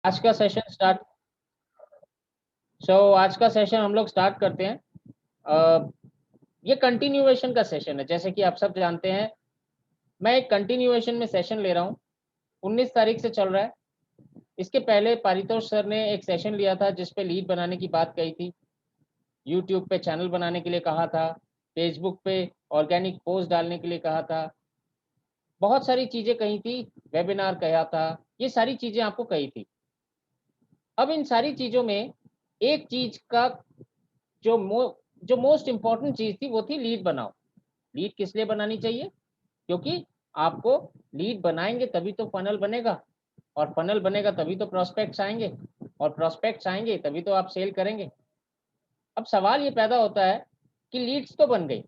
आज का session start आज का सेशन हम लोग स्टार्ट करते हैं। अ, ये कंटिन्यूएशन का सेशन है। जैसे कि आप सब जानते हैं, मैं एक कंटिन्यूएशन में सेशन ले रहा हूँ। 19 तारीख से चल रहा है। इसके पहले पारितोष सर ने एक सेशन लिया था जिस पे लीड बनाने की बात कही थी। यूट्यूब पे चैनल बनाने के लिए कहा था, फेसबुक पे ऑर्गेनिक पोस्ट डालने के लिए कहा था, बहुत सारी चीज़ें कही थी, वेबिनार कहा था, ये सारी चीज़ें आपको कही थी। अब इन सारी चीज़ों में एक चीज़ का जो मो जो मोस्ट इम्पोर्टेंट चीज़ थी वो थी लीड बनाओ। लीड किस लिए बनानी चाहिए? क्योंकि आपको लीड बनाएँगे तभी तो फ़नल बनेगा, और फ़नल बनेगा तभी तो प्रॉस्पेक्ट्स आएँगे, और प्रॉस्पेक्ट्स आएँगे तभी तो आप सेल करेंगे। अब सवाल ये पैदा होता है कि लीड्स तो बन गई।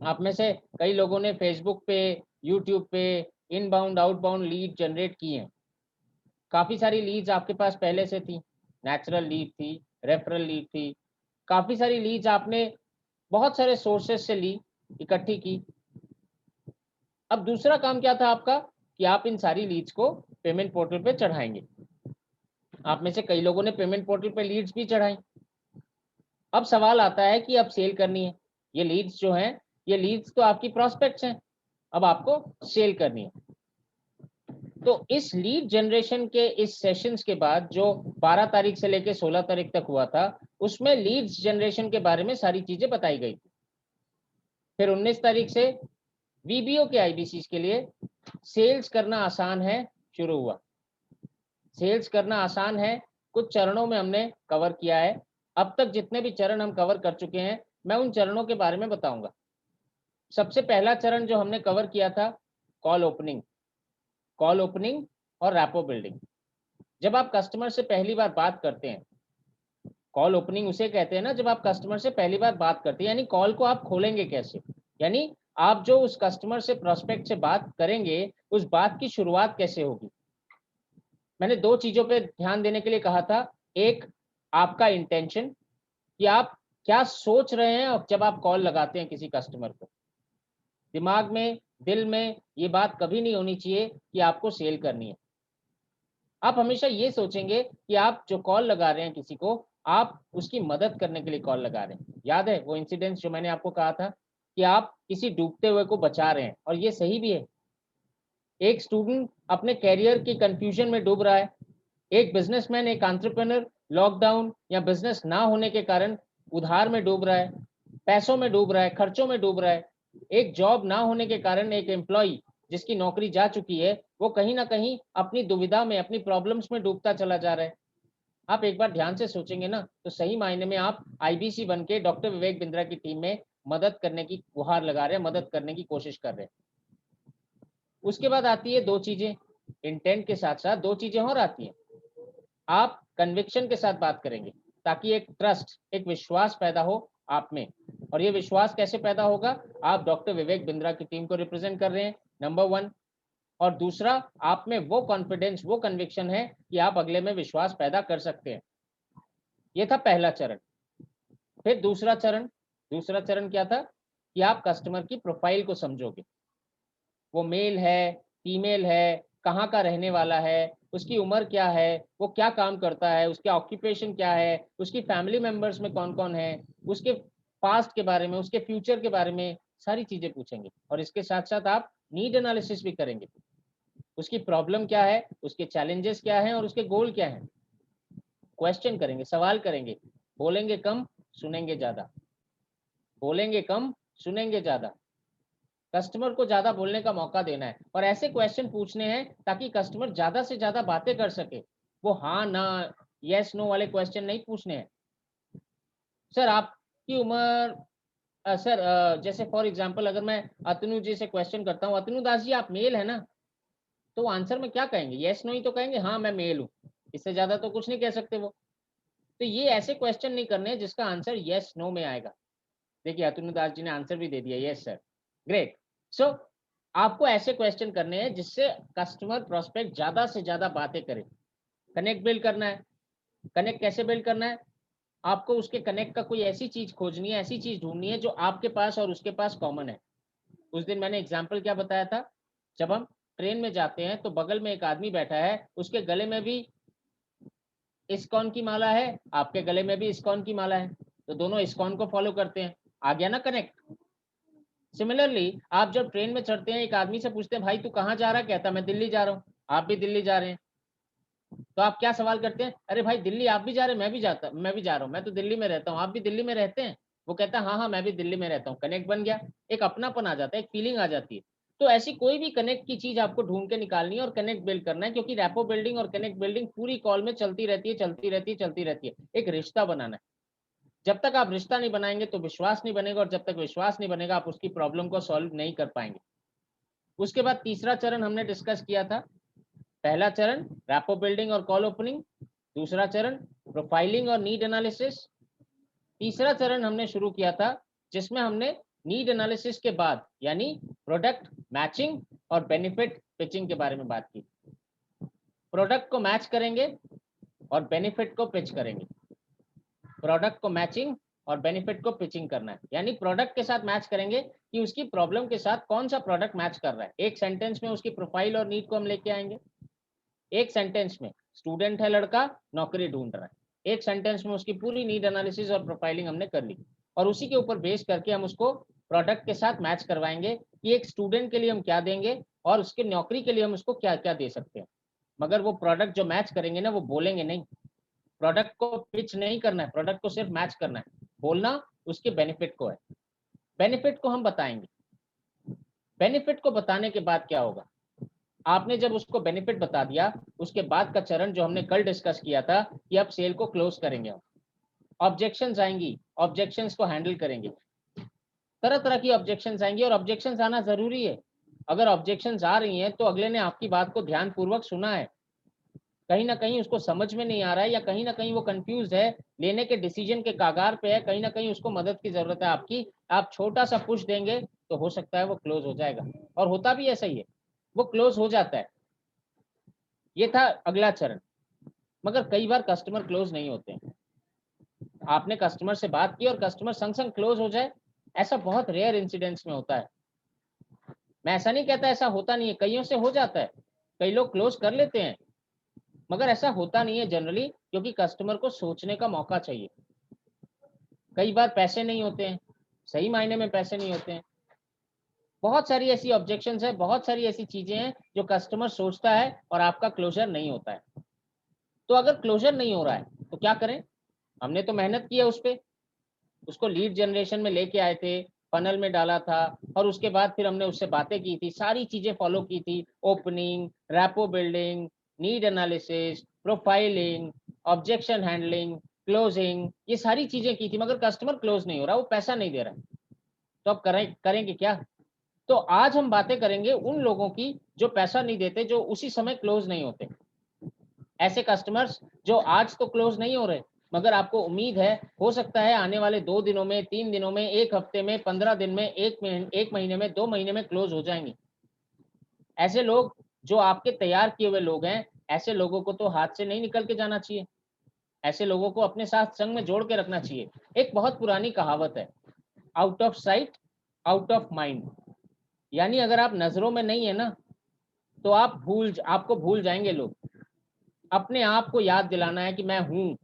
आप में से कई लोगों ने फ़ेसबुक पे, यूट्यूब पे इनबाउंड, आउटबाउंड लीड जनरेट की हैं। काफ़ी सारी लीड्स आपके पास पहले से थी, नेचुरल लीड थी, रेफरल लीड थी, काफ़ी सारी लीड्स आपने बहुत सारे सोर्सेस से ली, इकट्ठी की। अब दूसरा काम क्या था आपका कि आप इन सारी लीड्स को पेमेंट पोर्टल पे चढ़ाएँगे। आप में से कई लोगों ने पेमेंट पोर्टल पे लीड्स भी चढ़ाई। अब सवाल आता है कि अब सेल करनी है। ये लीड्स जो हैं, ये लीड्स तो आपकी प्रॉस्पेक्ट्स हैं, अब आपको सेल करनी है। तो इस लीड जनरेशन के इस सेशंस के बाद जो 12 तारीख से लेके 16 तारीख तक हुआ था, उसमें लीड्स जनरेशन के बारे में सारी चीज़ें बताई गई थी। फिर 19 तारीख से वीबीओ के आईबीसीज़ के लिए सेल्स करना आसान है शुरू हुआ। सेल्स करना आसान है, कुछ चरणों में हमने कवर किया है। अब तक जितने भी चरण हम कवर कर चुके हैं, मैं उन चरणों के बारे में बताऊँगा। सबसे पहला चरण जो हमने कवर किया था, कॉल ओपनिंग और रैपो बिल्डिंग। जब आप कस्टमर से पहली बार बात करते हैं, कॉल ओपनिंग उसे कहते हैं ना, जब आप कस्टमर से पहली बार बात करते हैं, यानी कॉल को आप खोलेंगे कैसे? यानी आप जो उस कस्टमर से, प्रोस्पेक्ट से बात करेंगे, उस बात की शुरुआत कैसे होगी? मैंने 2 चीज़ों पे ध्यान देने के लिए कहा था। एक, आपका इंटेंशन कि आप क्या सोच रहे हैं जब आप कॉल लगाते हैं किसी कस्टमर को। दिमाग में, दिल में ये बात कभी नहीं होनी चाहिए कि आपको सेल करनी है। आप हमेशा ये सोचेंगे कि आप जो कॉल लगा रहे हैं किसी को, आप उसकी मदद करने के लिए कॉल लगा रहे हैं। याद है वो इंसिडेंस जो मैंने आपको कहा था कि आप किसी डूबते हुए को बचा रहे हैं, और ये सही भी है। एक स्टूडेंट अपने करियर की कन्फ्यूजन में डूब रहा है। एक बिज़नेसमैन, एक एंटरप्रेन्योर लॉकडाउन या बिज़नेस ना होने के कारण उधार में डूब रहा है, पैसों में डूब रहा है, खर्चों में डूब रहा है। एक जॉब ना होने के कारण एक एम्प्लॉयी जिसकी नौकरी जा चुकी है, वो कहीं न कहीं अपनी दुविधा में, अपनी प्रॉब्लम्स में डूबता चला जा रहा है। आप एक बार ध्यान से सोचेंगे ना, तो सही मायने में आप आईबीसी बन के डॉक्टर विवेक बिंद्रा की टीम में मदद करने की गुहार लगा रहे हैं, मदद करने की कोशिश कर रहे हैं। उसके बाद आती है 2 चीज़ें, इंटेंट के साथ-साथ 2 चीज़ें और आती हैं। आप कन्विक्शन के साथ बात करेंगे, ताकि एक ट्रस्ट, एक विश्वास पैदा हो आप में। और ये विश्वास कैसे पैदा होगा? आप डॉक्टर विवेक बिंद्रा की टीम को रिप्रेज़ेंट कर रहे हैं, नंबर 1। और दूसरा, आप में वो कॉन्फिडेंस, वो कन्विक्शन है कि आप अगले में विश्वास पैदा कर सकते हैं। ये था पहला चरण। फिर दूसरा चरण क्या था? कि आप कस्टमर की प्रोफ़ाइल को समझोगे। वो मेल है, फीमेल है, कहाँ का रहने वाला है, उसकी उम्र क्या है, वो क्या काम करता है, उसका ऑक्यूपेशन क्या है, उसकी फैमिली मेंबर्स में कौन-कौन है, उसके पास्ट के बारे में, उसके फ्यूचर के बारे में सारी चीज़ें पूछेंगे। और इसके साथ-साथ आप नीड एनालिसिस भी करेंगे। उसकी प्रॉब्लम क्या है, उसके चैलेंजेस क्या हैं और उसके गोल क्या हैं? क्वेश्चन करेंगे, सवाल करेंगे। बोलेंगे कम, सुनेंगे ज़्यादा। बोलेंगे कम, सुनेंगे ज़्यादा। कस्टमर को ज़्यादा बोलने का मौका देना है और ऐसे क्वेश्चन पूछने हैं ताकि कस्टमर ज़्यादा से ज़्यादा बातें कर सके। वो हाँ, ना, येस, नो वाले क्वेश्चन नहीं पूछने हैं। सर आपकी उम्र सर जैसे फॉर एग्ज़ाम्पल अगर मैं अतनु जी से क्वेश्चन करता हूँ, "अतनु दास जी आप मेल हैं ना?" तो आंसर में क्या कहेंगे? येस, नो ही तो कहेंगे, "हाँ, मैं मेल हूँ।" इससे ज़्यादा तो कुछ नहीं कह सकते वो। तो ये ऐसे क्वेश्चन नहीं करने हैं जिसका आंसर येस, नो में आएगा। देखिए अतनु दास जी ने आंसर भी दे दिया, यस सर, ग्रेट। सो आपको ऐसे क्वेश्चन करने हैं जिससे कस्टमर प्रोस्पेक्ट ज़्यादा से ज़्यादा बातें करे। कनेक्ट बिल्ड करना है। कनेक्ट कैसे बिल्ड करना है? आपको उसके कनेक्ट का कोई ऐसी चीज़ खोजनी है, ऐसी चीज़ ढूँढनी है जो आपके पास और उसके पास कॉमन है। उस दिन मैंने एग्ज़ाम्पल क्या बताया था? जब हम ट्रेन में जाते हैं तो बगल में एक आदमी बैठा है, उसके गले में भी इस्कॉन की माला है, आपके गले में भी इस्कॉन की माला है, तो दोनों इस्कॉन को फॉलो करते हैं। आ गया ना कनेक्ट। सिमिलरली आप जब ट्रेन में चढ़ते हैं, एक आदमी से पूछते हैं भाई तू कहाँ जा रहा है, कहता मैं दिल्ली जा रहा हूँ, आप भी दिल्ली जा रहे हैं, तो आप क्या सवाल करते हैं, अरे भाई दिल्ली आप भी जा रहे हैं, मैं भी जा रहा हूँ, मैं तो दिल्ली में रहता हूँ, आप भी दिल्ली में रहते हैं। वो कहता है हाँ हाँ मैं भी दिल्ली में रहता हूँ। कनेक्ट बन गया, एक अपनापन आ जाता है, एक फीलिंग आ जाती है। तो ऐसी कोई भी कनेक्ट की चीज आपको ढूंढ के निकालनी है और कनेक्ट बिल्ड करना है, क्योंकि रैपो बिल्डिंग और कनेक्ट बिल्डिंग पूरी कॉल में चलती रहती है, चलती रहती है, चलती रहती है। एक रिश्ता बनाना है। जब तक आप रिश्ता नहीं बनाएंगे तो विश्वास नहीं बनेगा, और जब तक विश्वास नहीं बनेगा आप उसकी प्रॉब्लम को सॉल्व नहीं कर पाएंगे। उसके बाद तीसरा चरण हमने डिस्कस किया था। पहला चरण रैपो बिल्डिंग और कॉल ओपनिंग, दूसरा चरण प्रोफाइलिंग और नीड एनालिसिस, तीसरा चरण हमने शुरू किया था जिसमें हमने नीड एनालिसिस के बाद यानी प्रोडक्ट मैचिंग और बेनिफिट पिचिंग के बारे में बात की। प्रोडक्ट को मैच करेंगे और बेनिफिट को पिच करेंगे। प्रोडक्ट को मैचिंग और बेनिफिट को पिचिंग करना है, यानी प्रोडक्ट के साथ मैच करेंगे कि उसकी प्रॉब्लम के साथ कौन सा प्रोडक्ट मैच कर रहा है। एक सेंटेंस में उसकी प्रोफाइल और नीड को हम लेके आएंगे। एक सेंटेंस में स्टूडेंट है लड़का, नौकरी ढूंढ रहा है। एक सेंटेंस में उसकी पूरी नीड एनालिसिस और प्रोफाइलिंग हमने कर ली, और उसी के ऊपर बेस करके हम उसको प्रोडक्ट के साथ मैच करवाएंगे कि एक स्टूडेंट के लिए हम क्या देंगे और उसके नौकरी के लिए हम उसको क्या क्या दे सकते हैं। मगर वो प्रोडक्ट जो मैच करेंगे ना, वो बोलेंगे नहीं, प्रोडक्ट को पिच नहीं करना है, प्रोडक्ट को सिर्फ मैच करना है। बोलना उसके बेनिफिट को है, बेनिफिट को हम बताएंगे। बेनिफिट को बताने के बाद क्या होगा, आपने जब उसको बेनिफिट बता दिया, उसके बाद का चरण जो हमने कल डिस्कस किया था कि अब सेल को क्लोज करेंगे हम। ऑब्जेक्शंस आएंगी, ऑब्जेक्शंस को हैंडल करेंगे। तरह तरह की ऑब्जेक्शंस आएंगी और ऑब्जेक्शंस आना जरूरी है। अगर ऑब्जेक्शंस आ रही हैं तो अगले ने आपकी बात को ध्यानपूर्वक सुना है, कहीं ना कहीं उसको समझ में नहीं आ रहा है, या कहीं ना कहीं वो कंफ्यूज है, लेने के डिसीजन के कागार पे है, कहीं ना कहीं उसको मदद की जरूरत है आपकी। आप छोटा सा पुश देंगे तो हो सकता है वो क्लोज हो जाएगा, और होता भी ऐसा ही है, वो क्लोज हो जाता है। ये था अगला चरण। मगर कई बार कस्टमर क्लोज नहीं होते हैं। आपने कस्टमर से बात की और कस्टमर संग संग क्लोज हो जाए, ऐसा बहुत रेयर इंसिडेंट्स में होता है। मैं ऐसा नहीं कहता ऐसा होता नहीं है, कईयों से हो जाता है, कई लोग क्लोज कर लेते हैं, मगर ऐसा होता नहीं है जनरली, क्योंकि कस्टमर को सोचने का मौका चाहिए। कई बार पैसे नहीं होते हैं, सही मायने में पैसे नहीं होते हैं। बहुत सारी ऐसी ऑब्जेक्शंस है, बहुत सारी ऐसी चीजें हैं जो कस्टमर सोचता है और आपका क्लोजर नहीं होता है। तो अगर क्लोजर नहीं हो रहा है तो क्या करें, हमने तो मेहनत की है उस पर, उसको लीड जनरेशन में लेके आए थे, फनल में डाला था, और उसके बाद फिर हमने उससे बातें की थी, सारी चीजें फॉलो की थी, opening, rapport building, need analysis, profiling, objection handling, closing, ये सारी चीजें की थी, मगर कस्टमर क्लोज नहीं हो रहा, वो पैसा नहीं दे रहा। तो अब करेंगे क्या। तो आज हम बातें करेंगे उन लोगों की जो पैसा नहीं देते, जो उसी समय क्लोज नहीं होते। ऐसे कस्टमर्स जो आज तो क्लोज नहीं हो रहे, मगर आपको उम्मीद है हो सकता है आने वाले 2 दिनों में, 3 दिनों में, 1 हफ्ते में, 15 दिन में, 1 महीने में, 2 महीने में क्लोज हो जाएंगे। ऐसे लोग जो आपके तैयार किए हुए लोग हैं, ऐसे लोगों को तो हाथ से नहीं निकल के जाना चाहिए, ऐसे लोगों को अपने साथ संग में जोड़ के रखना चाहिए। एक बहुत पुरानी कहावत है, out of sight out of mind, यानी अगर आप नजरों में नहीं है ना, तो आपको भूल जाएंगे लोग। अपने आप को याद दिलाना है कि मैं हूं,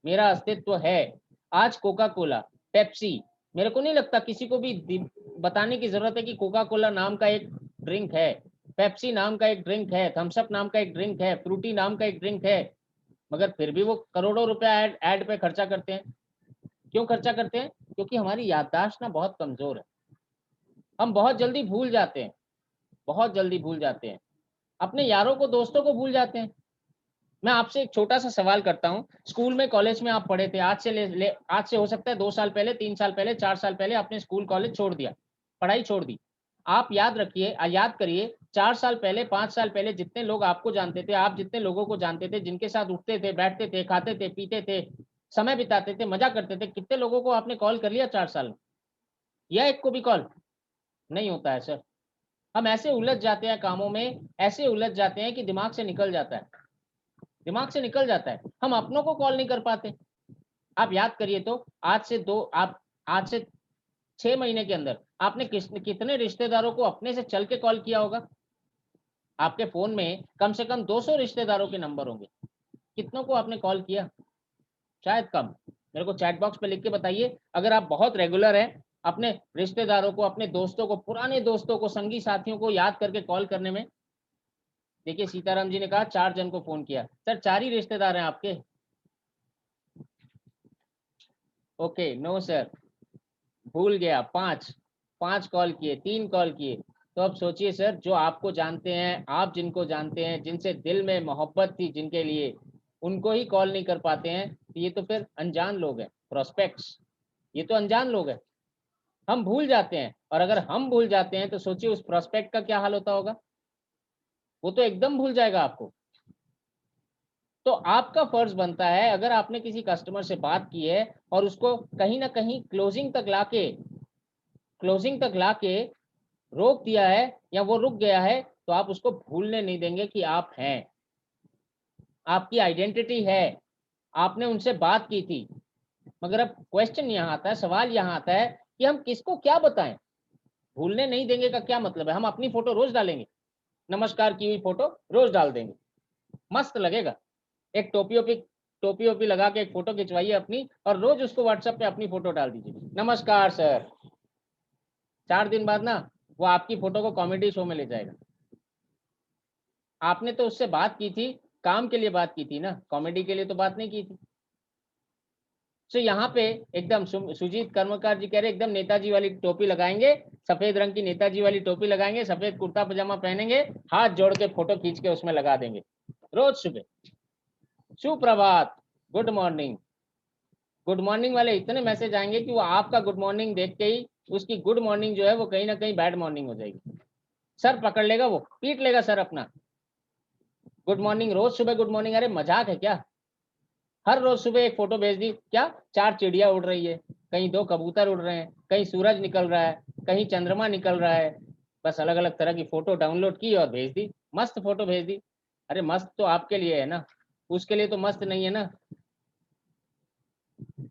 मेरा अस्तित्व है। आज कोका कोला, पेप्सी, मेरे को नहीं लगता किसी को भी बताने की जरूरत है कि कोका कोला नाम का एक ड्रिंक है, पेप्सी नाम का एक ड्रिंक है, थम्स अप नाम का एक ड्रिंक है, फ्रूटी नाम का एक ड्रिंक है, मगर फिर भी वो करोड़ों रुपया ऐड पे खर्चा करते हैं। क्यों खर्चा करते हैं, क्योंकि हमारी याददाश्त ना बहुत कमजोर है, हम बहुत जल्दी भूल जाते हैं, बहुत जल्दी भूल जाते हैं, अपने यारों को, दोस्तों को भूल जाते हैं। मैं आपसे एक छोटा सा सवाल करता हूँ, स्कूल में, कॉलेज में आप पढ़े थे, आज से हो सकता है 2 साल पहले, 3 साल पहले, 4 साल पहले आपने स्कूल कॉलेज छोड़ दिया, पढ़ाई छोड़ दी। आप याद रखिए, याद करिए, 4 साल पहले, 5 साल पहले जितने लोग आपको जानते थे, आप जितने लोगों को जानते थे, जिनके साथ उठते थे, बैठते थे, खाते थे, पीते थे, समय बिताते थे, मजा करते थे, कितने लोगों को आपने कॉल कर लिया 4 साल में, या एक को भी कॉल नहीं होता है सर। हम ऐसे उलझ जाते हैं कामों में, ऐसे उलझ जाते हैं कि दिमाग से निकल जाता है, दिमाग से निकल जाता है, हम अपनों को कॉल नहीं कर पाते। आप याद करिए तो, आज से 6 महीने के अंदर आपने कितने रिश्तेदारों को अपने से चल के कॉल किया होगा। आपके फोन में कम से कम 200 रिश्तेदारों के नंबर होंगे, कितनों को आपने कॉल किया? शायद कम। मेरे को चैट बॉक्स पे लिख के बताइए। अगर आप बहुत रेगुलर हैं अपने रिश्तेदारों को, अपने दोस्तों को, पुराने दोस्तों को, संगी साथियों को याद करके कॉल करने में। देखिए सीताराम जी ने कहा 4 जन को फोन किया। सर 4 ही रिश्तेदार हैं आपके? ओके, नो सर, भूल गया। 5 कॉल किए, 3 कॉल किए। तो अब सोचिए सर, जो आपको जानते हैं, आप जिनको जानते हैं, जिनसे दिल में मोहब्बत थी जिनके लिए, उनको ही कॉल नहीं कर पाते हैं, तो ये तो फिर अनजान लोग हैं, प्रोस्पेक्ट्स। ये तो अनजान लोग हैं। हम भूल जाते हैं, और अगर हम भूल जाते हैं तो सोचिए उस प्रोस्पेक्ट का क्या हाल होता होगा। वो तो एकदम भूल जाएगा आपको। तो आपका फर्ज बनता है, अगर आपने किसी कस्टमर से बात की है और उसको कहीं ना कहीं क्लोजिंग तक लाके रोक दिया है, या वो रुक गया है, तो आप उसको भूलने नहीं देंगे कि आप हैं, आपकी आइडेंटिटी है, आपने उनसे बात की थी। मगर अब क्वेश्चन यहाँ आता है, सवाल यहाँ आता है कि हम किसको क्या बताएं। भूलने नहीं देंगे का क्या मतलब है? हम अपनी फोटो रोज डालेंगे, नमस्कार की हुई फोटो रोज डाल देंगे, मस्त लगेगा। एक टोपी ओपी लगा के एक फोटो खिंचवाइए अपनी, और रोज उसको व्हाट्सएप पे अपनी फोटो डाल दीजिए, नमस्कार सर। 4 दिन बाद ना वो आपकी फोटो को कॉमेडी शो में ले जाएगा। आपने तो उससे बात की थी, काम के लिए बात की थी ना, कॉमेडी के लिए तो बात नहीं की थी। तो यहाँ पे एकदम सुजीत कर्मकार जी कह रहे एकदम नेताजी वाली टोपी लगाएंगे, सफेद रंग की नेताजी वाली टोपी लगाएंगे, सफेद कुर्ता पजामा पहनेंगे, हाथ जोड़ के फोटो खींच के उसमें लगा देंगे रोज सुबह। सुप्रभात, गुड मॉर्निंग। गुड मॉर्निंग वाले इतने मैसेज आएंगे कि वो आपका गुड मॉर्निंग देख के ही उसकी गुड मॉर्निंग जो है वो कहीं ना कहीं बैड मॉर्निंग हो जाएगी। सर पकड़ लेगा, वो पीट लेगा सर अपना। गुड मॉर्निंग, रोज सुबह गुड मॉर्निंग, अरे मजाक है क्या? हर रोज सुबह एक फोटो भेज दी, क्या 4 चिड़िया उड़ रही है, कहीं 2 कबूतर उड़ रहे हैं, कहीं सूरज निकल रहा है, कहीं चंद्रमा निकल रहा है, बस अलग अलग तरह की फोटो डाउनलोड की और भेज दी, मस्त फोटो भेज दी। अरे मस्त तो आपके लिए है ना, उसके लिए तो मस्त नहीं है ना।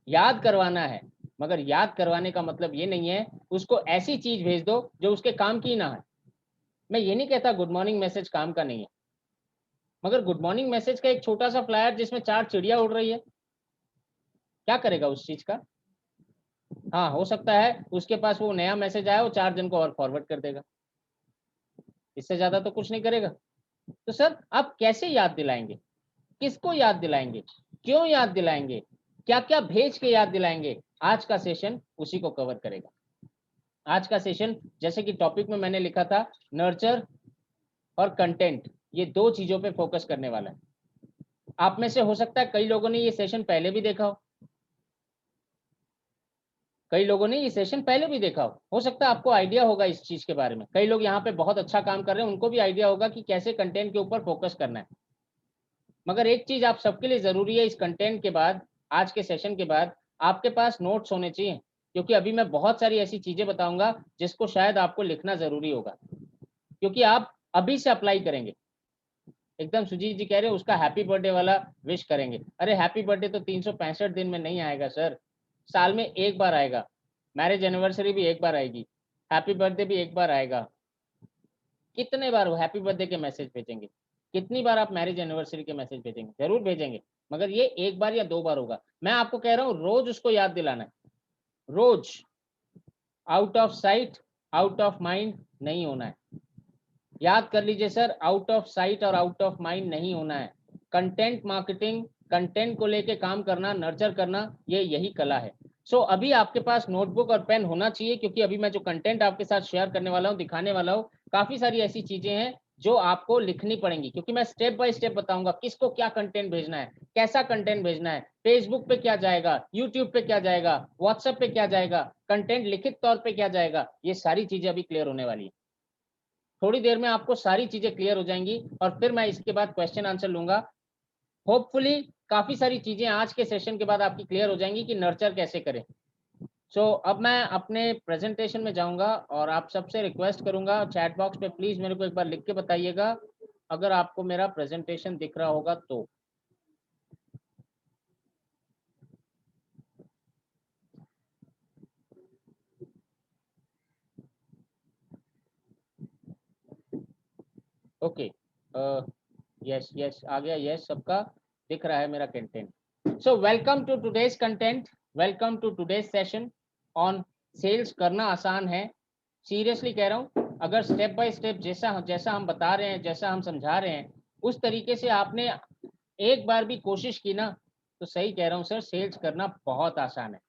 याद करवाना है, मगर याद करवाने का मतलब ये नहीं है उसको ऐसी चीज भेज दो जो उसके काम की ना है। मैं ये नहीं कहता गुड मॉर्निंग मैसेज काम का नहीं है, मगर गुड मॉर्निंग मैसेज का एक छोटा सा फ्लायर जिसमें 4 चिड़िया उड़ रही है, क्या करेगा उस चीज का? हाँ, हो सकता है उसके पास वो नया मैसेज आया, वो 4 जन को और फॉरवर्ड कर देगा, इससे ज्यादा तो कुछ नहीं करेगा। तो सर आप कैसे याद दिलाएंगे? किसको याद दिलाएंगे? क्यों याद दिलाएंगे? क्या क्या भेज के याद दिलाएंगे? आज का सेशन उसी को कवर करेगा। आज का सेशन, जैसे कि टॉपिक में मैंने लिखा था, नर्चर और कंटेंट, ये 2 चीजों पे फोकस करने वाला है। आप में से हो सकता है कई लोगों ने ये सेशन पहले भी देखा हो, कई लोगों ने ये सेशन पहले भी देखा हो सकता है आपको आइडिया होगा इस चीज के बारे में। कई लोग यहाँ पे बहुत अच्छा काम कर रहे हैं, उनको भी आइडिया होगा कि कैसे कंटेंट के ऊपर फोकस करना है। मगर एक चीज आप सबके लिए जरूरी है, इस कंटेंट के बाद, आज के सेशन के बाद आपके पास नोट्स होने चाहिए, क्योंकि अभी मैं बहुत सारी ऐसी चीजें बताऊंगा जिसको शायद आपको लिखना जरूरी होगा, क्योंकि आप अभी से अप्लाई करेंगे। एकदम सुजीत जी कह रहे हैं उसका हैप्पी बर्थडे वाला विश करेंगे। अरे हैप्पी बर्थडे तो 365 दिन में नहीं आएगा सर, साल में एक बार आएगा। मैरिज एनिवर्सरी भी एक बार आएगी, हैप्पी बर्थडे भी एक बार आएगा। कितने बार वो हैप्पी बर्थडे के मैसेज भेजेंगे? कितनी बार आप मैरिज एनिवर्सरी के मैसेज भेजेंगे? जरूर भेजेंगे, मगर ये एक बार या 2 बार होगा। मैं आपको कह रहा हूँ रोज उसको याद दिलाना है, रोज। Out of sight out of mind नहीं होना है। याद कर लीजिए सर, आउट ऑफ साइट और आउट ऑफ माइंड नहीं होना है। कंटेंट मार्केटिंग, कंटेंट को लेके काम करना, नर्चर करना, ये यही कला है। सो अभी आपके पास नोटबुक और पेन होना चाहिए, क्योंकि अभी मैं जो कंटेंट आपके साथ शेयर करने वाला हूँ, दिखाने वाला हूँ, काफी सारी ऐसी चीजें हैं जो आपको लिखनी पड़ेंगी, क्योंकि मैं स्टेप बाय स्टेप बताऊंगा किसको क्या कंटेंट भेजना है, कैसा कंटेंट भेजना है, फेसबुक पे क्या जाएगा, यूट्यूब पे क्या जाएगा, व्हाट्सएप पे क्या जाएगा, कंटेंट लिखित तौर पे क्या जाएगा, ये सारी चीजें अभी क्लियर होने वाली है। थोड़ी देर में आपको सारी चीजें क्लियर हो जाएंगी, और फिर मैं इसके बाद क्वेश्चन आंसर लूंगा। होपफुली काफी सारी चीजें आज के सेशन के बाद आपकी क्लियर हो जाएंगी कि नर्चर कैसे करें। अब मैं अपने प्रेजेंटेशन में जाऊंगा, और आप सबसे रिक्वेस्ट करूंगा चैट बॉक्स पे प्लीज मेरे को एक बार लिख के बताइएगा अगर आपको मेरा प्रेजेंटेशन दिख रहा होगा तो। ओके, यस यस आ गया, यस सबका। दिख रहा है मेरा content. So welcome to today's content, welcome to today's session on sales करना आसान है। सीरियसली कह रहा हूँ, अगर स्टेप बाय स्टेप जैसा जैसा हम बता रहे हैं, जैसा हम समझा रहे हैं, उस तरीके से आपने एक बार भी कोशिश की ना, तो सही कह रहा हूँ सर, सेल्स करना बहुत आसान है।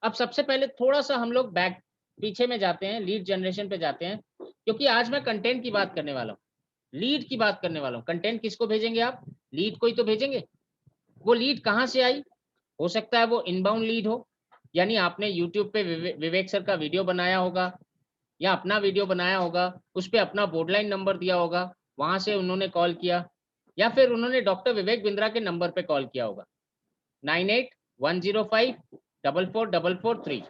अब सबसे पहले थोड़ा सा हम लोग बैक पीछे में जाते हैं, लीड जनरेशन पे जाते हैं, क्योंकि आज मैं कंटेंट की बात करने वाला हूँ, लीड की बात करने वाला हूँ। कंटेंट किसको भेजेंगे आप? लीड को ही तो भेजेंगे। वो लीड कहाँ से आई? हो सकता है वो इनबाउंड लीड हो, यानी आपने यूट्यूब पे विवेक सर का वीडियो बनाया होगा या अपना वीडियो बनाया होगा, उस पे अपना बोर्डलाइन नंबर दिया होगा, वहां से उन्होंने कॉल किया, या फिर उन्होंने डॉक्टर विवेक बिंद्रा के नंबर पे कॉल किया होगा 9810544443।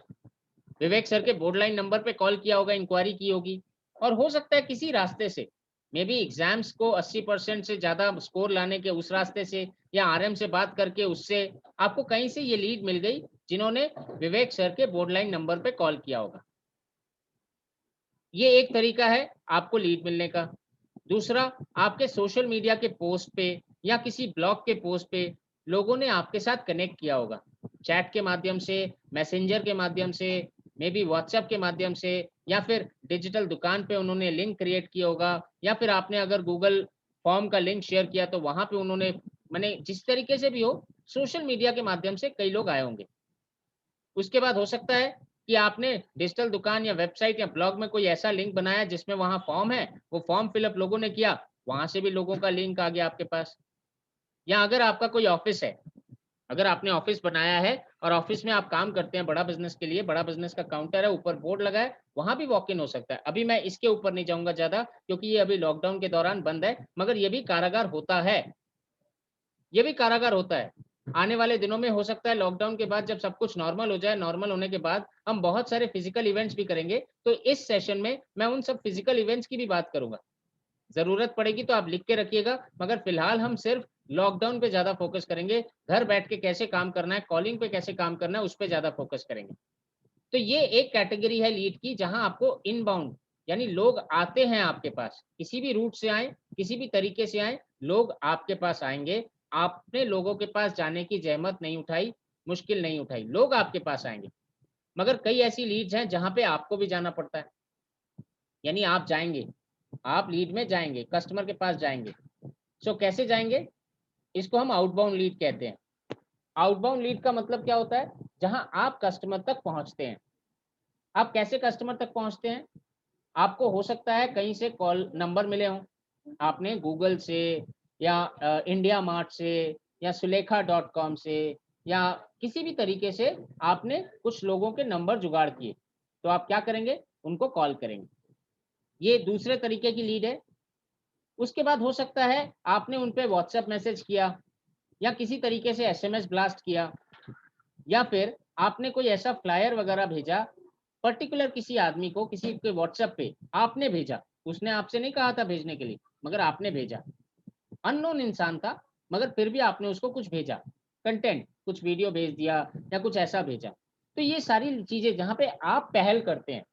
विवेक सर के बोर्डलाइन नंबर पे कॉल किया होगा, इंक्वायरी की होगी, और हो सकता है किसी रास्ते से, मे बी एग्जाम्स को 80% से ज्यादा स्कोर लाने के उस रास्ते से, या आरएम से बात करके उससे आपको कहीं से ये लीड मिल गई जिन्होंने विवेक सर के बोर्डलाइन नंबर पे कॉल किया होगा। ये एक तरीका है आपको लीड मिलने का। दूसरा, आपके सोशल मीडिया के पोस्ट पे या किसी ब्लॉग के पोस्ट पे लोगों ने आपके साथ कनेक्ट किया होगा, चैट के माध्यम से, मैसेंजर के माध्यम से, मे बी व्हाट्सएप के माध्यम से, या फिर डिजिटल दुकान पे उन्होंने लिंक क्रिएट किया होगा, या फिर आपने अगर गूगल फॉर्म का लिंक शेयर किया तो वहां पे उन्होंने, मैंने जिस तरीके से भी हो, सोशल मीडिया के माध्यम से कई लोग आए होंगे। उसके बाद हो सकता है कि आपने डिजिटल दुकान या वेबसाइट या ब्लॉग में कोई ऐसा लिंक बनाया जिसमें वहां फॉर्म है, वो फॉर्म फिलअप लोगों ने किया, वहां से भी लोगों का लिंक आ गया आपके पास। या अगर आपका कोई ऑफिस है, अगर आपने ऑफिस बनाया है और ऑफिस में आप काम करते हैं, बड़ा बिजनेस के लिए, बड़ा बिजनेस का काउंटर है, ऊपर बोर्ड लगा है, वहां भी वॉक इन हो सकता है। अभी मैं इसके ऊपर नहीं जाऊंगा ज्यादा, क्योंकि ये अभी लॉकडाउन के दौरान बंद है, मगर ये भी कारागार होता है, ये भी कारागार होता है। आने वाले दिनों में हो सकता है लॉकडाउन के बाद जब सब कुछ नॉर्मल हो जाए, नॉर्मल होने के बाद हम बहुत सारे फिजिकल इवेंट्स भी करेंगे, तो इस सेशन में मैं उन सब फिजिकल इवेंट्स की भी बात करूंगा। जरूरत पड़ेगी तो आप लिख के रखिएगा, मगर फिलहाल हम सिर्फ लॉकडाउन पे ज्यादा फोकस करेंगे, घर बैठ के कैसे काम करना है, कॉलिंग पे कैसे काम करना है, उस पर ज्यादा फोकस करेंगे। तो ये एक कैटेगरी है लीड की, जहां आपको इनबाउंड, यानी लोग आते हैं आपके पास, किसी भी रूट से आए, किसी भी तरीके से आए, लोग आपके पास आएंगे। आपने लोगों के पास जाने की जहमत नहीं उठाई, मुश्किल नहीं उठाई, लोग आपके पास आएंगे। मगर कई ऐसी लीड्स हैं जहां पे आपको भी जाना पड़ता है, यानी आप जाएंगे, आप लीड में जाएंगे, कस्टमर के पास जाएंगे। सो कैसे जाएंगे? इसको हम आउटबाउंड लीड कहते हैं। आउटबाउंड लीड का मतलब क्या होता है? जहां आप कस्टमर तक पहुंचते हैं। आप कैसे कस्टमर तक पहुंचते हैं? आपको हो सकता है कहीं से कॉल नंबर मिले हों, आपने गूगल से, या इंडिया मार्ट से, या सुलेखा.com से, या किसी भी तरीके से आपने कुछ लोगों के नंबर जुगाड़ किए, तो आप क्या करेंगे? उनको कॉल करेंगे। ये दूसरे तरीके की लीड है। उसके बाद हो सकता है आपने उन पे व्हाट्सएप मैसेज किया, या किसी तरीके से एसएमएस ब्लास्ट किया, या फिर आपने कोई ऐसा फ्लायर वगैरह भेजा, पर्टिकुलर किसी आदमी को, किसी के व्हाट्सएप पे आपने भेजा, उसने आपसे नहीं कहा था भेजने के लिए, मगर आपने भेजा, अननोन इंसान था, मगर फिर भी आपने उसको कुछ भेजा, कंटेंट, कुछ वीडियो भेज दिया या कुछ ऐसा भेजा। तो ये सारी चीजें जहां पे आप पहल करते हैं,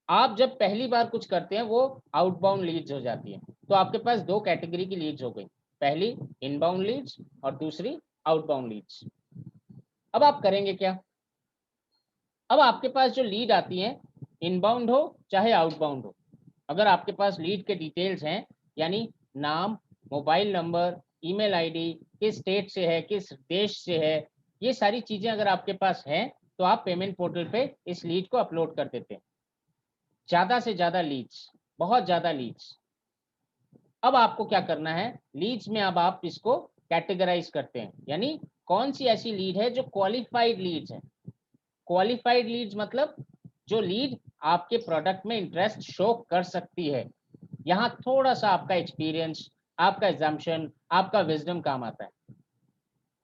आप जब पहली बार कुछ करते हैं, वो आउटबाउंड लीड्स हो जाती है। तो आपके पास दो कैटेगरी की लीड्स हो गई, पहली इनबाउंड लीड्स और दूसरी आउटबाउंड लीड्स। अब आप करेंगे क्या? अब आपके पास जो लीड आती है, इनबाउंड हो चाहे आउटबाउंड हो, अगर आपके पास लीड के डिटेल्स हैं, यानी नाम, मोबाइल नंबर, ईमेल आईडी, किस स्टेट से है, किस देश से है, ये सारी चीजें अगर आपके पास हैं, तो आप पेमेंट पोर्टल पे इस लीड को अपलोड कर देते हैं। ज्यादा से ज्यादा लीड्स, बहुत ज्यादा लीड्स। अब आपको क्या करना है? लीड्स में अब आप इसको कैटेगराइज करते हैं, यानी कौन सी ऐसी लीड है जो क्वालिफाइड लीड्स है। क्वालिफाइड लीड्स मतलब जो लीड आपके प्रोडक्ट में इंटरेस्ट शो कर सकती है। यहाँ थोड़ा सा आपका एक्सपीरियंस, आपका एग्जाम्पशन, आपका विजडम काम आता है।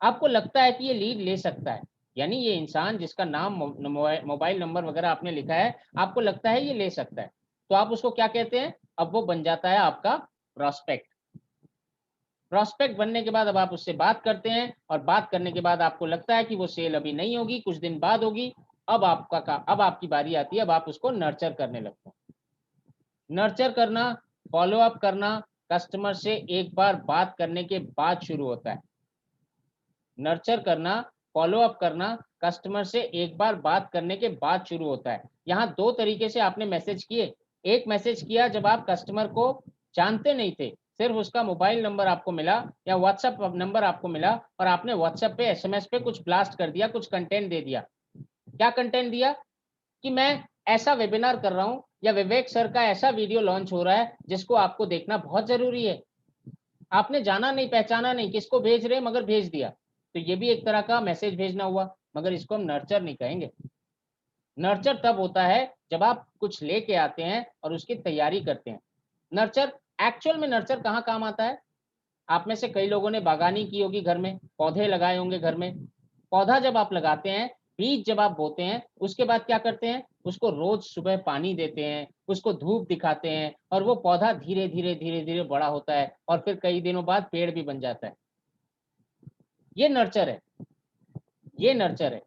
आपको लगता है कि ये लीड ले सकता है, यानी ये इंसान जिसका नाम, मोबाइल नंबर वगैरह आपने लिखा है, आपको लगता है ये ले सकता है, तो आप उसको क्या कहते हैं? अब वो बन जाता है आपका प्रॉस्पेक्ट। प्रॉस्पेक्ट बनने के बाद अब आप उससे बात करते हैं, और बात करने के बाद आपको लगता है कि वो सेल अभी नहीं होगी, कुछ दिन बाद होगी। अब आपकी बारी आती है, अब आप उसको नर्चर करने लगते हैं। नर्चर करना, फॉलो अप करना, कस्टमर से एक बार बात करने के बाद शुरू होता है। नर्चर करना, फॉलो अप करना कस्टमर से एक बार बात करने के बाद शुरू होता है। यहाँ 2 तरीके से आपने मैसेज किए। एक मैसेज किया जब आप कस्टमर को जानते नहीं थे, सिर्फ उसका मोबाइल नंबर आपको मिला या व्हाट्सएप नंबर आपको मिला और आपने व्हाट्सएप पे, एसएमएस पे कुछ ब्लास्ट कर दिया, कुछ कंटेंट दे दिया। क्या कंटेंट दिया? कि मैं ऐसा वेबिनार कर रहा हूँ या विवेक सर का ऐसा वीडियो लॉन्च हो रहा है जिसको आपको देखना बहुत ज़रूरी है। आपने जाना नहीं, पहचाना नहीं, किसको भेज रहे हैं मगर भेज दिया। तो ये भी एक तरह का मैसेज भेजना हुआ, मगर इसको हम नर्चर नहीं कहेंगे। नर्चर तब होता है जब आप कुछ लेके आते हैं और उसकी तैयारी करते हैं। नर्चर, एक्चुअल में नर्चर कहाँ काम आता है? आप में से कई लोगों ने बागानी की होगी, घर में पौधे लगाए होंगे घर में। पौधा जब आप लगाते हैं, बीज जब आप बोते हैं, उसके बाद क्या करते हैं? उसको रोज सुबह पानी देते हैं, उसको धूप दिखाते हैं और वो पौधा धीरे धीरे धीरे धीरे बड़ा होता है और फिर कई दिनों बाद पेड़ भी बन जाता है। ये नर्चर है, ये नर्चर है।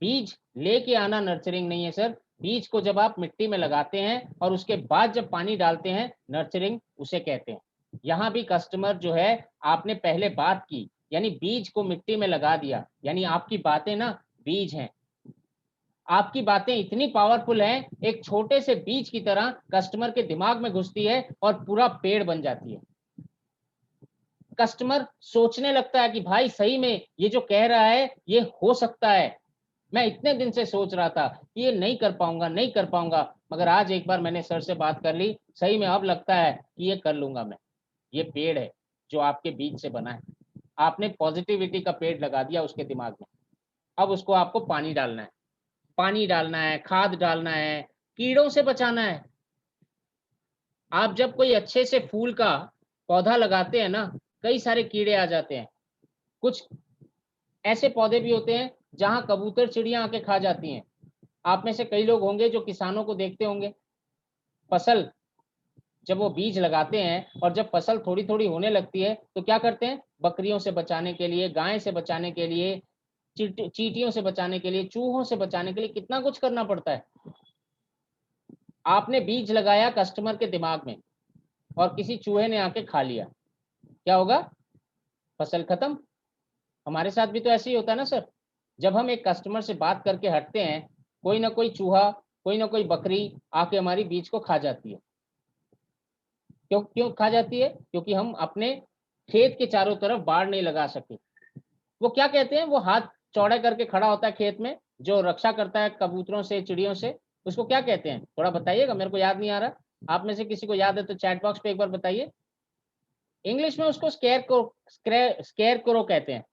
बीज लेके आना नर्चरिंग नहीं है सर। बीज को जब आप मिट्टी में लगाते हैं और उसके बाद जब पानी डालते हैं, नर्चरिंग उसे कहते हैं। यहाँ भी कस्टमर जो है, आपने पहले बात की, यानी बीज को मिट्टी में लगा दिया, यानी आपकी बातें ना बीज हैं। आपकी बातें इतनी पावरफुल हैं, एक छोटे से बीज की तरह कस्टमर के दिमाग में घुसती है और पूरा पेड़ बन जाती है। कस्टमर सोचने लगता है कि भाई सही में ये जो कह रहा है ये हो सकता है। मैं इतने दिन से सोच रहा था कि ये नहीं कर पाऊंगा, नहीं कर पाऊंगा, मगर आज एक बार मैंने सर से बात कर ली, सही में अब लगता है कि ये कर लूंगा मैं। ये पेड़ है जो आपके बीज से बना है। आपने पॉजिटिविटी का पेड़ लगा दिया उसके दिमाग में। अब उसको आपको पानी डालना है, पानी डालना है, खाद डालना है, कीड़ों से बचाना है। आप जब कोई अच्छे से फूल का पौधा लगाते हैं ना, कई सारे कीड़े आ जाते हैं। कुछ ऐसे पौधे भी होते हैं जहाँ कबूतर, चिड़िया आके खा जाती हैं। आप में से कई लोग होंगे जो किसानों को देखते होंगे, फसल जब वो बीज लगाते हैं और जब फसल थोड़ी-थोड़ी होने लगती है, तो क्या करते हैं? बकरियों से बचाने के लिए, गाय से बचाने के लिए, चींटियों से बचाने के लिए, चूहों से बचाने के लिए कितना कुछ करना पड़ता है। आपने बीज लगाया कस्टमर के दिमाग में और किसी चूहे ने आके खा लिया, क्या होगा? फसल खत्म। हमारे साथ भी तो ऐसे ही होता है ना सर। जब हम एक कस्टमर से बात करके हटते हैं, कोई ना कोई चूहा, कोई ना कोई बकरी आके हमारी बीज को खा जाती है। क्यों क्यों खा जाती है? क्योंकि हम अपने खेत के चारों तरफ बाड़ नहीं लगा सके। वो क्या कहते हैं, वो हाथ चौड़ा करके खड़ा होता है खेत में, जो रक्षा करता है कबूतरों से, चिड़ियों से, उसको क्या कहते हैं? थोड़ा बताइएगा, मेरे को याद नहीं आ रहा। आप में से किसी को याद है तो चैट बॉक्स पे एक बार बताइए। इंग्लिश में उसको स्केयर करो कहते हैं।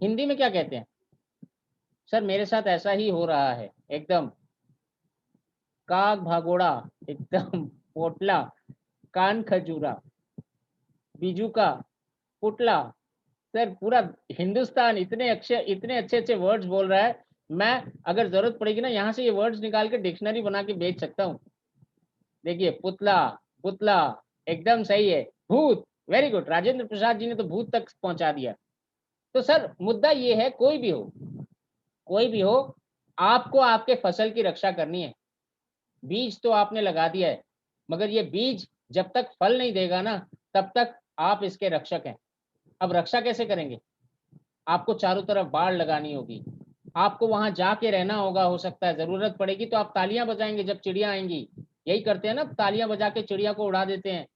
हिंदी में क्या कहते हैं? सर मेरे साथ ऐसा ही हो रहा है एकदम। काग भागोड़ा, एकदम पोटला, कान खजूरा, बीजू का, पुतला। सर पूरा हिंदुस्तान इतने अच्छे-अच्छे वर्ड्स बोल रहा है। मैं अगर ज़रूरत पड़ेगी ना, यहाँ से ये वर्ड्स निकाल के डिक्शनरी बना के बेच सकता हूँ। देखिए पुतला, पुतला, एकदम सही है। भूत, वेरी गुड। राजेंद्र प्रसाद जी ने तो भूत तक पहुँचा दिया। तो सर मुद्दा ये है, कोई भी हो, आपको आपके फसल की रक्षा करनी है। बीज तो आपने लगा दिया है, मगर ये बीज जब तक फल नहीं देगा ना, तब तक आप इसके रक्षक हैं। अब रक्षा कैसे करेंगे? आपको चारों तरफ बाड़ लगानी होगी। आपको वहाँ जाके रहना होगा, हो सकता है ज़रूरत पड़ेगी तो आप तालियाँ बजाएँगे जब चिड़िया आएँगी। यही करते हैं ना, तालियाँ बजा के चिड़िया को उड़ा देते हैं,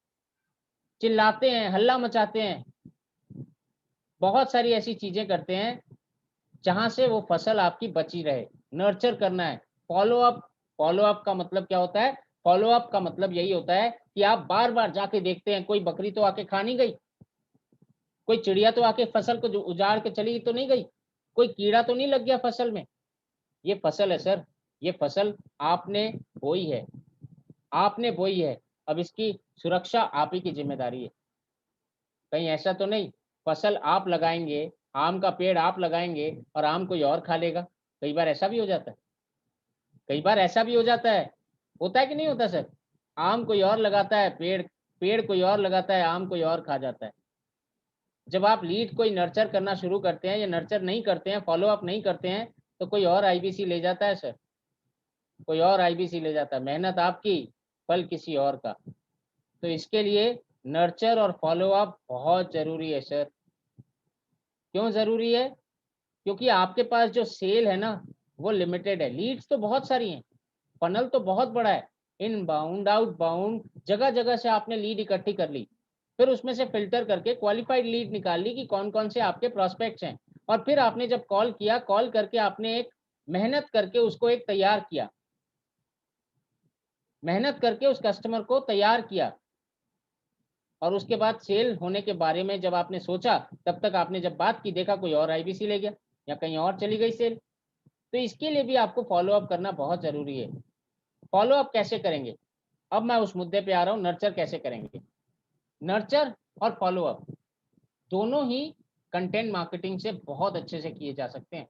चिल्लाते हैं, हल्ला मचाते हैं। बहुत सारी ऐसी चीज़ें करते हैं जहाँ से वो फसल आपकी बची रहे। नर्चर करना है। फ़ॉलो अप, फ़ॉलो अप का मतलब क्या होता है? फ़ॉलो अप का मतलब यही होता है कि आप बार-बार जाके देखते हैं, कोई बकरी तो आके खा नहीं गई, कोई चिड़िया तो आके फसल को जो उजाड़ के चली तो नहीं गई, कोई कीड़ा तो नहीं लग गया फसल में। ये फसल है सर, ये फसल आपने बोई है, आपने बोई है। अब इसकी सुरक्षा आप ही की ज़िम्मेदारी है। कहीं ऐसा तो नहीं, फसल आप लगाएँगे, आम का पेड़ आप लगाएँगे और आम कोई और खा लेगा। कई बार ऐसा भी हो जाता है। कई बार ऐसा भी हो जाता है। होता है कि नहीं होता सर? आम कोई और लगाता है, पेड़ कोई और लगाता है, आम कोई और खा जाता है। जब आप लीड कोई नर्चर करना शुरू करते हैं या नर्चर नहीं करते हैं, फ़ॉलो अप नहीं करते हैं, तो कोई और आईबीसी ले जाता है सर, कोई और आईबीसी ले जाता है। मेहनत आपकी, फल किसी और का। तो इसके लिए नर्चर और फॉलो अप बहुत जरूरी है सर। क्यों जरूरी है? क्योंकि आपके पास जो सेल है ना वो लिमिटेड है, लीड्स तो बहुत सारी हैं, फनल तो बहुत बड़ा है, इनबाउंड आउटबाउंड जगह जगह से आपने लीड इकट्ठी कर ली, फिर उसमें से फिल्टर करके क्वालिफाइड लीड निकाल ली कि कौन कौन से आपके प्रोस्पेक्ट्स हैं, और फिर आपने जब कॉल किया, कॉल करके आपने एक मेहनत करके उसको एक तैयार किया, मेहनत करके उस कस्टमर को तैयार किया, और उसके बाद सेल होने के बारे में जब आपने सोचा, तब तक आपने जब बात की देखा कोई और आईबीसी ले गया या कहीं और चली गई सेल। तो इसके लिए भी आपको फॉलो अप करना बहुत जरूरी है। फॉलो अप कैसे करेंगे? अब मैं उस मुद्दे पे आ रहा हूँ, नर्चर कैसे करेंगे। नर्चर और फॉलो अप दोनों ही कंटेंट मार्केटिंग से बहुत अच्छे से किए जा सकते हैं,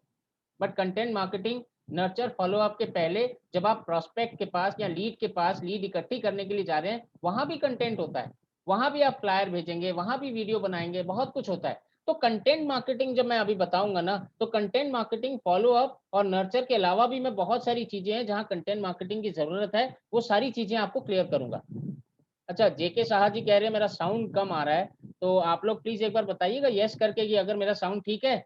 but content marketing nurture follow up के पहले जब आप प्रोस्पेक्ट के पास या लीड के पास लीड इकट्ठी करने के लिए जा रहे हैं, वहां भी कंटेंट होता है, वहां भी आप फ्लायर भेजेंगे, वहां भी वीडियो बनाएंगे, बहुत कुछ होता है। तो कंटेंट मार्केटिंग जब मैं अभी बताऊंगा ना, तो कंटेंट मार्केटिंग फॉलो अप और नर्चर के अलावा भी मैं बहुत सारी चीजें हैं जहां कंटेंट मार्केटिंग की जरूरत है, वो सारी चीजें आपको क्लियर करूंगा। अच्छा, जेके शाह जी कह रहे हैं मेरा साउंड कम आ रहा है, तो आप लोग प्लीज एक बार बताइएगा यस करके कि अगर मेरा साउंड ठीक है,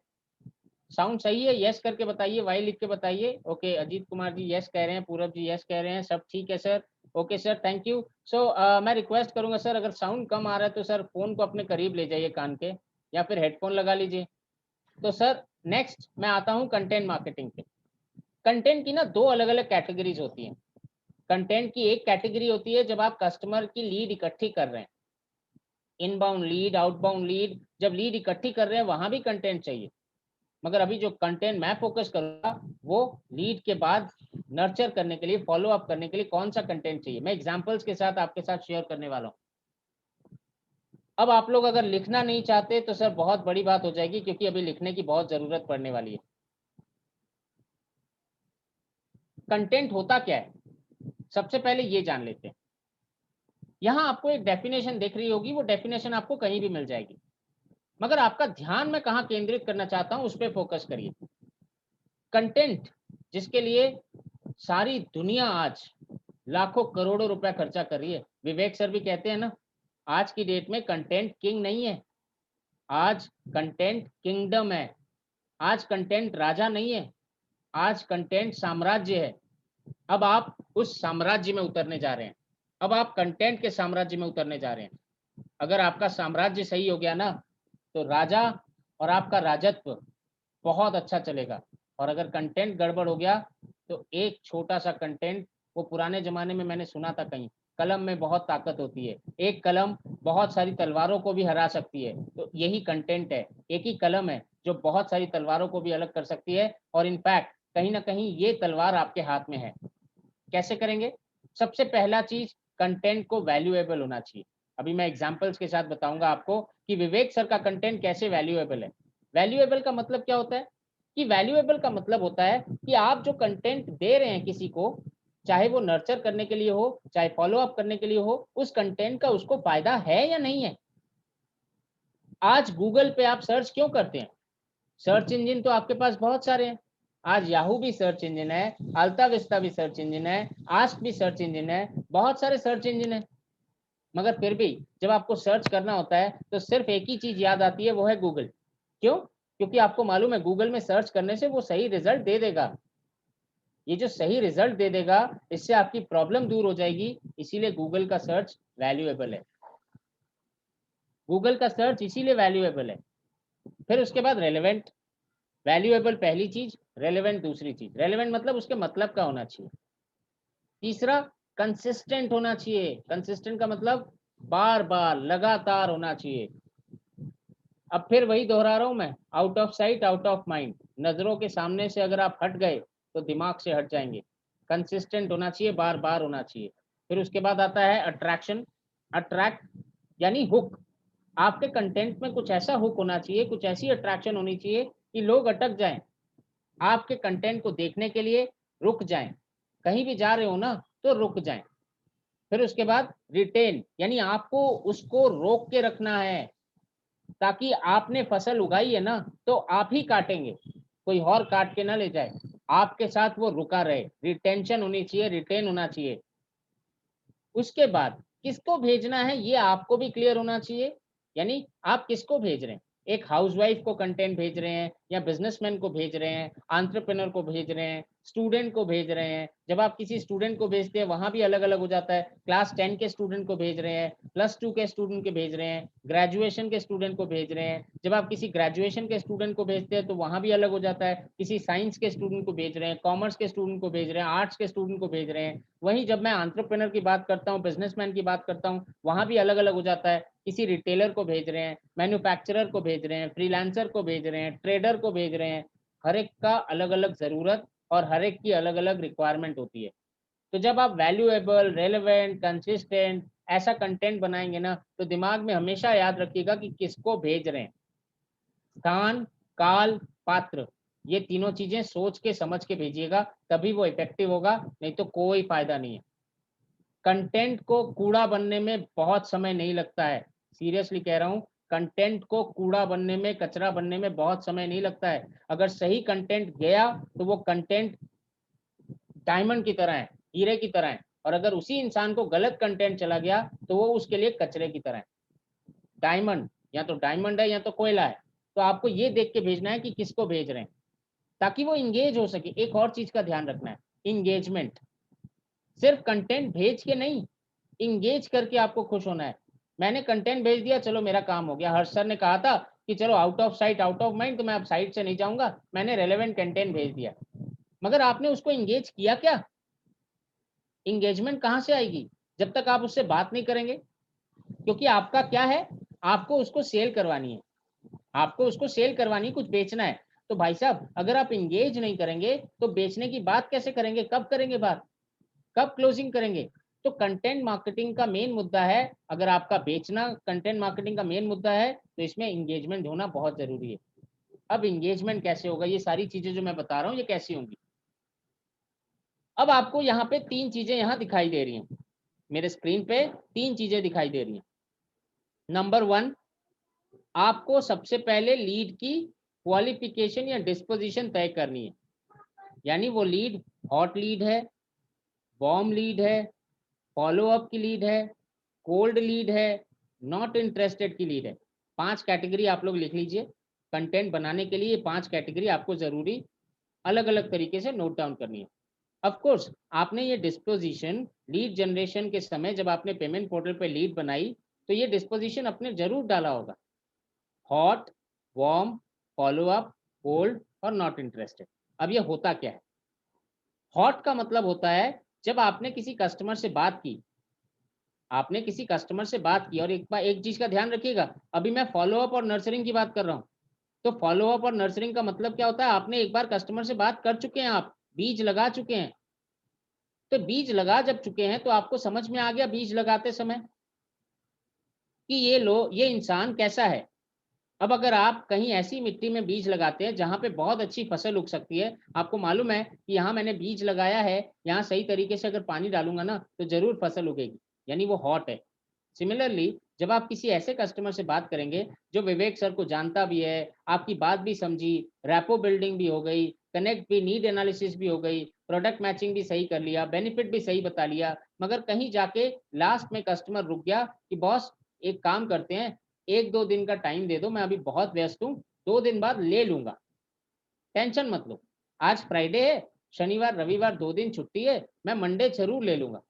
साउंड सही है, यस करके बताइए, वाई लिख के बताइए। ओके, अजीत कुमार जी यस कह रहे हैं, पूरब जी यस कह रहे हैं, सब ठीक है sir. Okay sir, thank you. So मैं रिक्वेस्ट करूंगा सर, अगर साउंड कम आ रहा है तो सर फोन को अपने करीब ले जाइए कान के, या फिर हेडफोन लगा लीजिए। तो सर नेक्स्ट मैं आता हूँ कंटेंट मार्केटिंग पे। कंटेंट की ना दो अलग अलग कैटेगरीज होती हैं। कंटेंट की एक कैटेगरी होती है जब आप कस्टमर की लीड इकट्ठी कर रहे हैं, इनबाउंड लीड आउटबाउंड लीड, जब लीड इकट्ठी कर रहे हैं वहां भी कंटेंट चाहिए। मगर अभी जो कंटेंट मैं फोकस करूंगा वो लीड के बाद नर्चर करने के लिए, फॉलो अप करने के लिए कौन सा कंटेंट चाहिए, मैं एग्जांपल्स के साथ आपके साथ शेयर करने वाला हूँ। अब आप लोग अगर लिखना नहीं चाहते तो सर बहुत बड़ी बात हो जाएगी, क्योंकि अभी लिखने की बहुत जरूरत पड़ने वाली है। कंटेंट होता क्या है, सबसे पहले ये जान लेते हैं। यहाँ आपको एक डेफिनेशन दिख रही होगी, वो डेफिनेशन आपको कहीं भी मिल जाएगी, मगर आपका ध्यान मैं कहाँ केंद्रित करना चाहता हूँ उस पर फोकस करिए। कंटेंट जिसके लिए सारी दुनिया आज लाखों करोड़ों रुपया खर्चा कर रही है, विवेक सर भी कहते हैं ना, आज की डेट में कंटेंट किंग नहीं है, आज कंटेंट किंगडम है। आज कंटेंट राजा नहीं है, आज कंटेंट साम्राज्य है। अब आप उस साम्राज्य में उतरने जा रहे हैं, अब आप कंटेंट के साम्राज्य में उतरने जा रहे हैं। अगर आपका साम्राज्य सही हो गया ना, तो राजा और आपका राजत्व बहुत अच्छा चलेगा। और अगर कंटेंट गड़बड़ हो गया तो एक छोटा सा कंटेंट, वो पुराने जमाने में मैंने सुना था कहीं, कलम में बहुत ताकत होती है, एक कलम बहुत सारी तलवारों को भी हरा सकती है। तो यही कंटेंट है, एक ही कलम है जो बहुत सारी तलवारों को भी अलग कर सकती है, और इनफैक्ट कहीं ना कहीं ये तलवार आपके हाथ में है। कैसे करेंगे? सबसे पहला चीज, कंटेंट को वैल्यूएबल होना चाहिए। अभी मैं एग्जांपल्स के साथ बताऊंगा आपको कि विवेक सर का कंटेंट कैसे वैल्यूएबल है। वैल्यूएबल का मतलब क्या होता है? कि वैल्यूएबल का मतलब होता है कि आप जो कंटेंट दे रहे हैं किसी को, चाहे वो नर्चर करने के लिए हो, चाहे फॉलो अप करने के लिए हो, उस कंटेंट का उसको फायदा है या नहीं है। आज गूगल पे आप सर्च क्यों करते हैं? सर्च इंजन तो आपके पास बहुत सारे हैं। आज याहू भी सर्च इंजन है, अल्ता विस्ता भी सर्च इंजन है, आस्क भी सर्च इंजन है, बहुत सारे सर्च इंजन है। मगर फिर भी जब आपको सर्च करना होता है तो सिर्फ एक ही चीज याद आती है, वो है गूगल। क्यों? क्योंकि आपको मालूम है गूगल में सर्च करने से वो सही रिजल्ट दे देगा। ये जो सही रिजल्ट दे देगा, इससे आपकी प्रॉब्लम दूर हो जाएगी, इसीलिए गूगल का सर्च वैल्यूएबल है। गूगल का सर्च इसीलिए वैल्यूएबल है। फिर उसके बाद रेलेवेंट। वैल्यूएबल पहली चीज, रेलेवेंट दूसरी चीज। रेलेवेंट मतलब उसके मतलब का होना चाहिए। तीसरा, कंसिस्टेंट होना चाहिए। कंसिस्टेंट का मतलब बार बार लगातार होना चाहिए। अब फिर वही दोहरा रहा हूं मैं, out of sight out of mind. नजरों के सामने से अगर आप हट गए तो दिमाग से हट जाएंगे। कंसिस्टेंट होना चाहिए, बार बार होना चाहिए। फिर उसके बाद आता है अट्रैक्शन। अट्रैक्ट यानी हुक। आपके कंटेंट में कुछ ऐसा हुक होना चाहिए, कुछ ऐसी अट्रैक्शन होनी चाहिए कि लोग अटक जाएं, आपके कंटेंट को देखने के लिए रुक जाएं, कहीं भी जा रहे हो ना तो रुक जाएं। फिर उसके बाद रिटेन, यानी आपको उसको रोक के रखना है, ताकि आपने फसल उगाई है ना तो आप ही काटेंगे, कोई और काट के ना ले जाए, आपके साथ वो रुका रहे। रिटेंशन होनी चाहिए, रिटेन होना चाहिए। उसके बाद किसको भेजना है ये आपको भी क्लियर होना चाहिए। यानी आप किसको भेज रहे हैं, एक हाउसवाइफ को कंटेंट भेज रहे हैं या बिजनेसमैन को भेज रहे हैं, एंटरप्रेन्योर को भेज रहे हैं, स्टूडेंट को भेज रहे हैं। जब आप किसी स्टूडेंट को भेजते हैं वहां भी अलग अलग हो जाता है, क्लास 10 के स्टूडेंट को भेज रहे हैं, +2 के स्टूडेंट के भेज रहे हैं, ग्रेजुएशन के स्टूडेंट को भेज रहे हैं। जब आप किसी ग्रेजुएशन के स्टूडेंट को भेजते हैं तो वहां भी अलग हो जाता है, किसी साइंस के स्टूडेंट को भेज रहे हैं, कॉमर्स के स्टूडेंट को भेज रहे हैं, आर्ट्स के स्टूडेंट को भेज रहे हैं। वहीं जब मैं एंटरप्रेन्योर की बात करता हूँ, बिजनेसमैन की बात करता हूँ, वहां भी अलग अलग हो जाता है, किसी रिटेलर को भेज रहे हैं, मैन्युफैक्चरर को भेज रहे हैं, फ्रीलांसर को भेज रहे हैं, ट्रेडर को भेज रहे हैं। हर एक का अलग अलग जरूरत और हर एक की अलग अलग रिक्वायरमेंट होती है। तो जब आप वैल्यूएबल, रेलेवेंट, कंसिस्टेंट ऐसा कंटेंट बनाएंगे ना, तो दिमाग में हमेशा याद रखिएगा कि किसको भेज रहे हैं। स्थान, काल, पात्र, ये तीनों चीजें सोच के समझ के भेजिएगा, तभी वो इफेक्टिव होगा, नहीं तो कोई फायदा नहीं है। कंटेंट को कूड़ा बनने में बहुत समय नहीं लगता है, सीरियसली कह रहा हूँ। कंटेंट को कूड़ा बनने में, कचरा बनने में बहुत समय नहीं लगता है। अगर सही कंटेंट गया तो वो कंटेंट डायमंड की तरह है, हीरे की तरह है। और अगर उसी इंसान को गलत कंटेंट चला गया तो वो उसके लिए कचरे की तरह है। डायमंड या तो डायमंड है या तो कोयला है। तो आपको ये देख के भेजना है कि किसको भेज रहे हैं, ताकि वो इंगेज हो सके। एक और चीज का ध्यान रखना है, इंगेजमेंट। सिर्फ कंटेंट भेज के नहीं, इंगेज करके आपको खुश होना है। मैंने कंटेंट भेज दिया, चलो मेरा काम हो गया। हर्ष सर ने कहा था कि चलो out of sight out of mind, तो मैं अब साइट से नहीं जाऊंगा, मैंने रेलेवेंट कंटेंट भेज दिया। मगर आपने उसको इंगेज किया क्या? इंगेजमेंट कहाँ से आएगी जब तक आप उससे बात नहीं करेंगे? क्योंकि आपका क्या है, आपको उसको सेल करवानी है, आपको उसको सेल करवानी, कुछ बेचना है। तो भाई साहब, अगर आप इंगेज नहीं करेंगे तो बेचने की बात कैसे करेंगे? कब करेंगे बात, कब क्लोजिंग करेंगे? तो कंटेंट मार्केटिंग का मेन मुद्दा है, अगर आपका बेचना कंटेंट मार्केटिंग का मेन मुद्दा है तो इसमें इंगेजमेंट होना बहुत जरूरी है। अब इंगेजमेंट कैसे होगा, ये सारी चीजें जो मैं बता रहा हूँ ये कैसी होंगी। अब आपको यहाँ पे तीन चीजें यहाँ दिखाई दे रही हैं, मेरे स्क्रीन पे तीन चीजें दिखाई दे रही हैं। नंबर 1, आपको सबसे पहले लीड की क्वालिफिकेशन या डिस्पोजिशन तय करनी है। यानी वो लीड हॉट लीड है, वार्म लीड है, फॉलो अप की लीड है, कोल्ड लीड है, नॉट इंटरेस्टेड की लीड है। 5 कैटेगरी आप लोग लिख लीजिए। कंटेंट बनाने के लिए 5 कैटेगरी आपको जरूरी अलग अलग तरीके से नोट डाउन करनी है। ऑफ कोर्स आपने ये डिस्पोजिशन लीड जनरेशन के समय जब आपने पेमेंट पोर्टल पे लीड बनाई तो ये डिस्पोजिशन अपने जरूर डाला होगा, hot, warm, follow up, cold और नॉट इंटरेस्टेड। अब ये होता क्या है? हॉट का मतलब होता है जब आपने किसी कस्टमर से बात की, आपने किसी कस्टमर से बात की। और एक बार एक चीज का ध्यान रखिएगा, अभी मैं फॉलो अप और नर्सरिंग की बात कर रहा हूँ। तो फॉलो अप और नर्सरिंग का मतलब क्या होता है? आपने एक बार कस्टमर से बात कर चुके हैं, आप बीज लगा चुके हैं। तो बीज लगा जब चुके हैं तो आपको समझ में आ गया बीज लगाते समय कि ये इंसान कैसा है। अब अगर आप कहीं ऐसी मिट्टी में बीज लगाते हैं जहां पे बहुत अच्छी फसल उग सकती है, आपको मालूम है कि यहाँ मैंने बीज लगाया है, यहाँ सही तरीके से अगर पानी डालूंगा ना तो जरूर फसल उगेगी, यानी वो हॉट है। सिमिलरली जब आप किसी ऐसे कस्टमर से बात करेंगे जो विवेक सर को जानता भी है, आपकी बात भी समझी, रैपो बिल्डिंग भी हो गई, कनेक्ट भी, नीड एनालिसिस भी हो गई, प्रोडक्ट मैचिंग भी सही कर लिया, बेनिफिट भी सही बता लिया, मगर कहीं जाके लास्ट में कस्टमर रुक गया कि बॉस एक काम करते हैं, 1-2 दिन का टाइम दे दो, मैं अभी बहुत व्यस्त हूँ, 2 दिन बाद ले लूंगा, टेंशन मत लो। आज फ्राइडे है, शनिवार रविवार 2 दिन छुट्टी है, मैं मंडे जरूर ले लूंगा।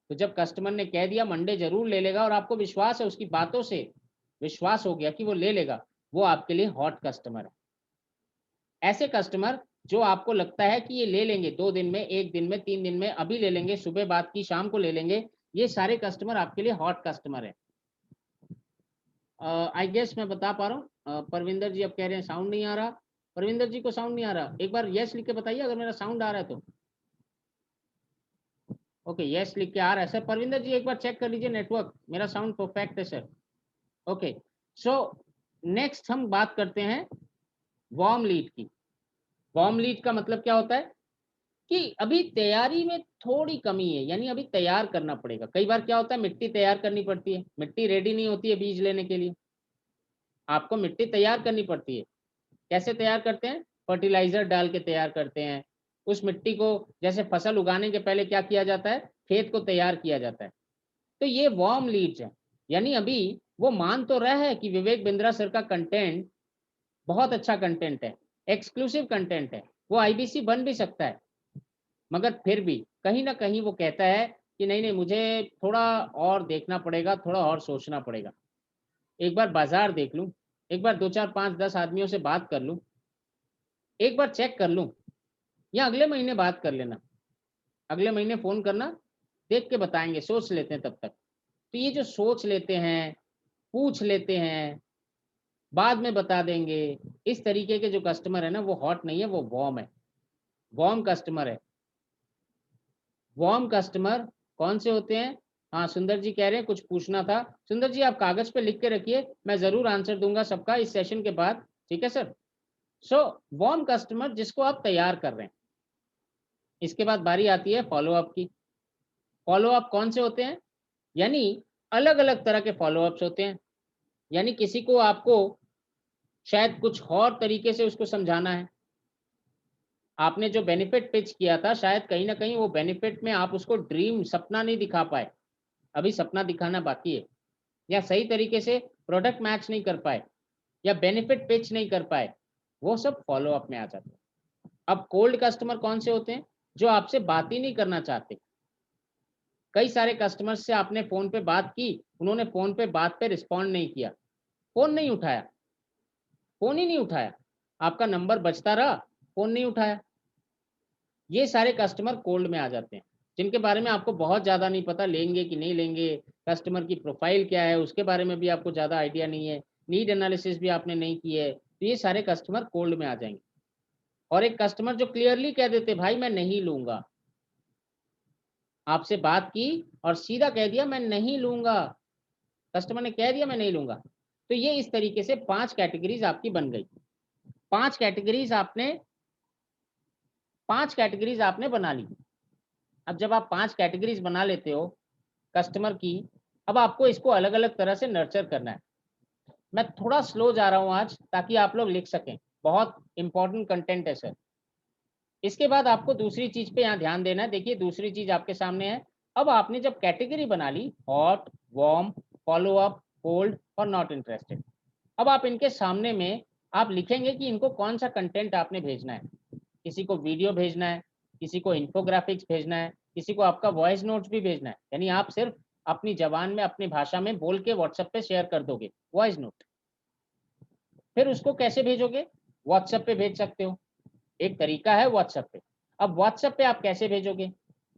तो जब कस्टमर ने कह दिया मंडे जरूर ले लेगा और आपको विश्वास है, उसकी बातों से विश्वास हो गया कि वो ले लेगा, वो आपके लिए हॉट कस्टमर है। ऐसे कस्टमर जो आपको लगता है कि ये ले लेंगे 2 दिन में, 1 दिन में, 3 दिन में, अभी ले लेंगे, सुबह बात की शाम को ले लेंगे, ये सारे कस्टमर आपके लिए हॉट कस्टमर है। आई गेस मैं बता पा रहा हूँ। परविंदर जी अब कह रहे हैं साउंड नहीं आ रहा। परविंदर जी को साउंड नहीं आ रहा, एक बार यस लिख के बताइए अगर मेरा साउंड आ रहा है तो। ओके, यस लिख के आ रहा है सर। परविंदर जी एक बार चेक कर लीजिए नेटवर्क, मेरा साउंड परफेक्ट है सर। ओके, सो नेक्स्ट हम बात करते हैं वार्म लीड की। वार्म लीड का मतलब क्या होता है कि अभी तैयारी में थोड़ी कमी है, यानी अभी तैयार करना पड़ेगा। कई बार क्या होता है, मिट्टी तैयार करनी पड़ती है, मिट्टी रेडी नहीं होती है बीज लेने के लिए, आपको मिट्टी तैयार करनी पड़ती है। कैसे तैयार करते हैं? फर्टिलाइजर डाल के तैयार करते हैं उस मिट्टी को। जैसे फसल उगाने के पहले क्या किया जाता है, खेत को तैयार किया जाता है। तो ये वार्म लीड्स हैं, यानी अभी वो मान तो रहा है कि विवेक बिंद्रा सर का कंटेंट बहुत अच्छा कंटेंट है, एक्सक्लूसिव कंटेंट है, वो आईबीसी बन भी सकता है, मगर फिर भी कहीं ना कहीं वो कहता है कि नहीं नहीं, मुझे थोड़ा और देखना पड़ेगा, थोड़ा और सोचना पड़ेगा, एक बार बाजार देख लूं, एक बार 2 4 5 10 आदमियों से बात कर लूं, एक बार चेक कर लूं, या अगले महीने बात कर लेना, अगले महीने फोन करना, देख के बताएंगे, सोच लेते हैं तब तक। तो ये जो सोच लेते हैं, पूछ लेते हैं, बाद में बता देंगे, इस तरीके के जो कस्टमर है ना, वो हॉट नहीं है, वो वार्म है, वार्म कस्टमर है। वार्म कस्टमर कौन से होते हैं? हाँ, सुंदर जी कह रहे हैं कुछ पूछना था। सुंदर जी, आप कागज पे लिख के रखिए, मैं जरूर आंसर दूंगा सबका इस सेशन के बाद, ठीक है सर। सो वार्म कस्टमर जिसको आप तैयार कर रहे हैं। इसके बाद बारी आती है फॉलोअप की। फॉलोअप कौन से होते हैं? यानी अलग अलग तरह के फॉलोअप्स होते हैं, यानी किसी को आपको शायद कुछ और तरीके से उसको समझाना है। आपने जो बेनिफिट पिच किया था, शायद कहीं ना कहीं वो बेनिफिट में आप उसको ड्रीम, सपना नहीं दिखा पाए, अभी सपना दिखाना बाकी है, या सही तरीके से प्रोडक्ट मैच नहीं कर पाए, या बेनिफिट पिच नहीं कर पाए, वो सब फॉलो अप में आ जाते हैं। अब कोल्ड कस्टमर कौन से होते हैं? जो आपसे बात ही नहीं करना चाहते। कई सारे कस्टमर्स से आपने फोन पे बात की, उन्होंने फोन पे बात पे रिस्पॉन्ड नहीं किया, फोन नहीं उठाया, फोन ही नहीं उठाया, आपका नंबर बजता रहा, फोन नहीं उठाया। ये सारे कस्टमर कोल्ड में आ जाते हैं, जिनके बारे में आपको बहुत ज़्यादा नहीं पता, लेंगे कि नहीं लेंगे, कस्टमर की प्रोफाइल क्या है उसके बारे में भी आपको ज़्यादा आइडिया नहीं है, नीड एनालिसिस भी आपने नहीं की है, तो ये सारे कस्टमर कोल्ड में आ जाएंगे। और एक कस्टमर जो क्लियरली कह देते भाई मैं नहीं लूंगा, आपसे बात की और सीधा कह दिया मैं नहीं लूंगा, कस्टमर ने कह दिया मैं नहीं लूंगा। तो ये इस तरीके से 5 कैटेगरीज आपकी बन गई। 5 कैटेगरीज आपने 5 कैटेगरीज बना ली। अब जब आप 5 कैटेगरीज बना लेते हो कस्टमर की, अब आपको इसको अलग अलग तरह से नर्चर करना है। मैं थोड़ा स्लो जा रहा हूँ आज ताकि आप लोग लिख सकें, बहुत इंपॉर्टेंट कंटेंट है सर। इसके बाद आपको दूसरी चीज पे यहाँ ध्यान देना है। देखिए दूसरी चीज आपके सामने है। अब आपने जब कैटेगरी बना ली, hot, warm, follow up, cold और नॉट इंटरेस्टेड, अब आप इनके सामने में आप लिखेंगे कि इनको कौन सा कंटेंट आपने भेजना है। किसी को वीडियो भेजना है, किसी को इन्फोग्राफिक्स भेजना है, किसी को आपका वॉइस नोट्स भी भेजना है, यानी आप सिर्फ अपनी जबान में अपनी भाषा में बोल के व्हाट्सएप पे शेयर कर दोगे वॉइस नोट। फिर उसको कैसे भेजोगे? व्हाट्सएप पे भेज सकते हो, एक तरीका है व्हाट्सएप पे। अब व्हाट्सएप पे आप कैसे भेजोगे?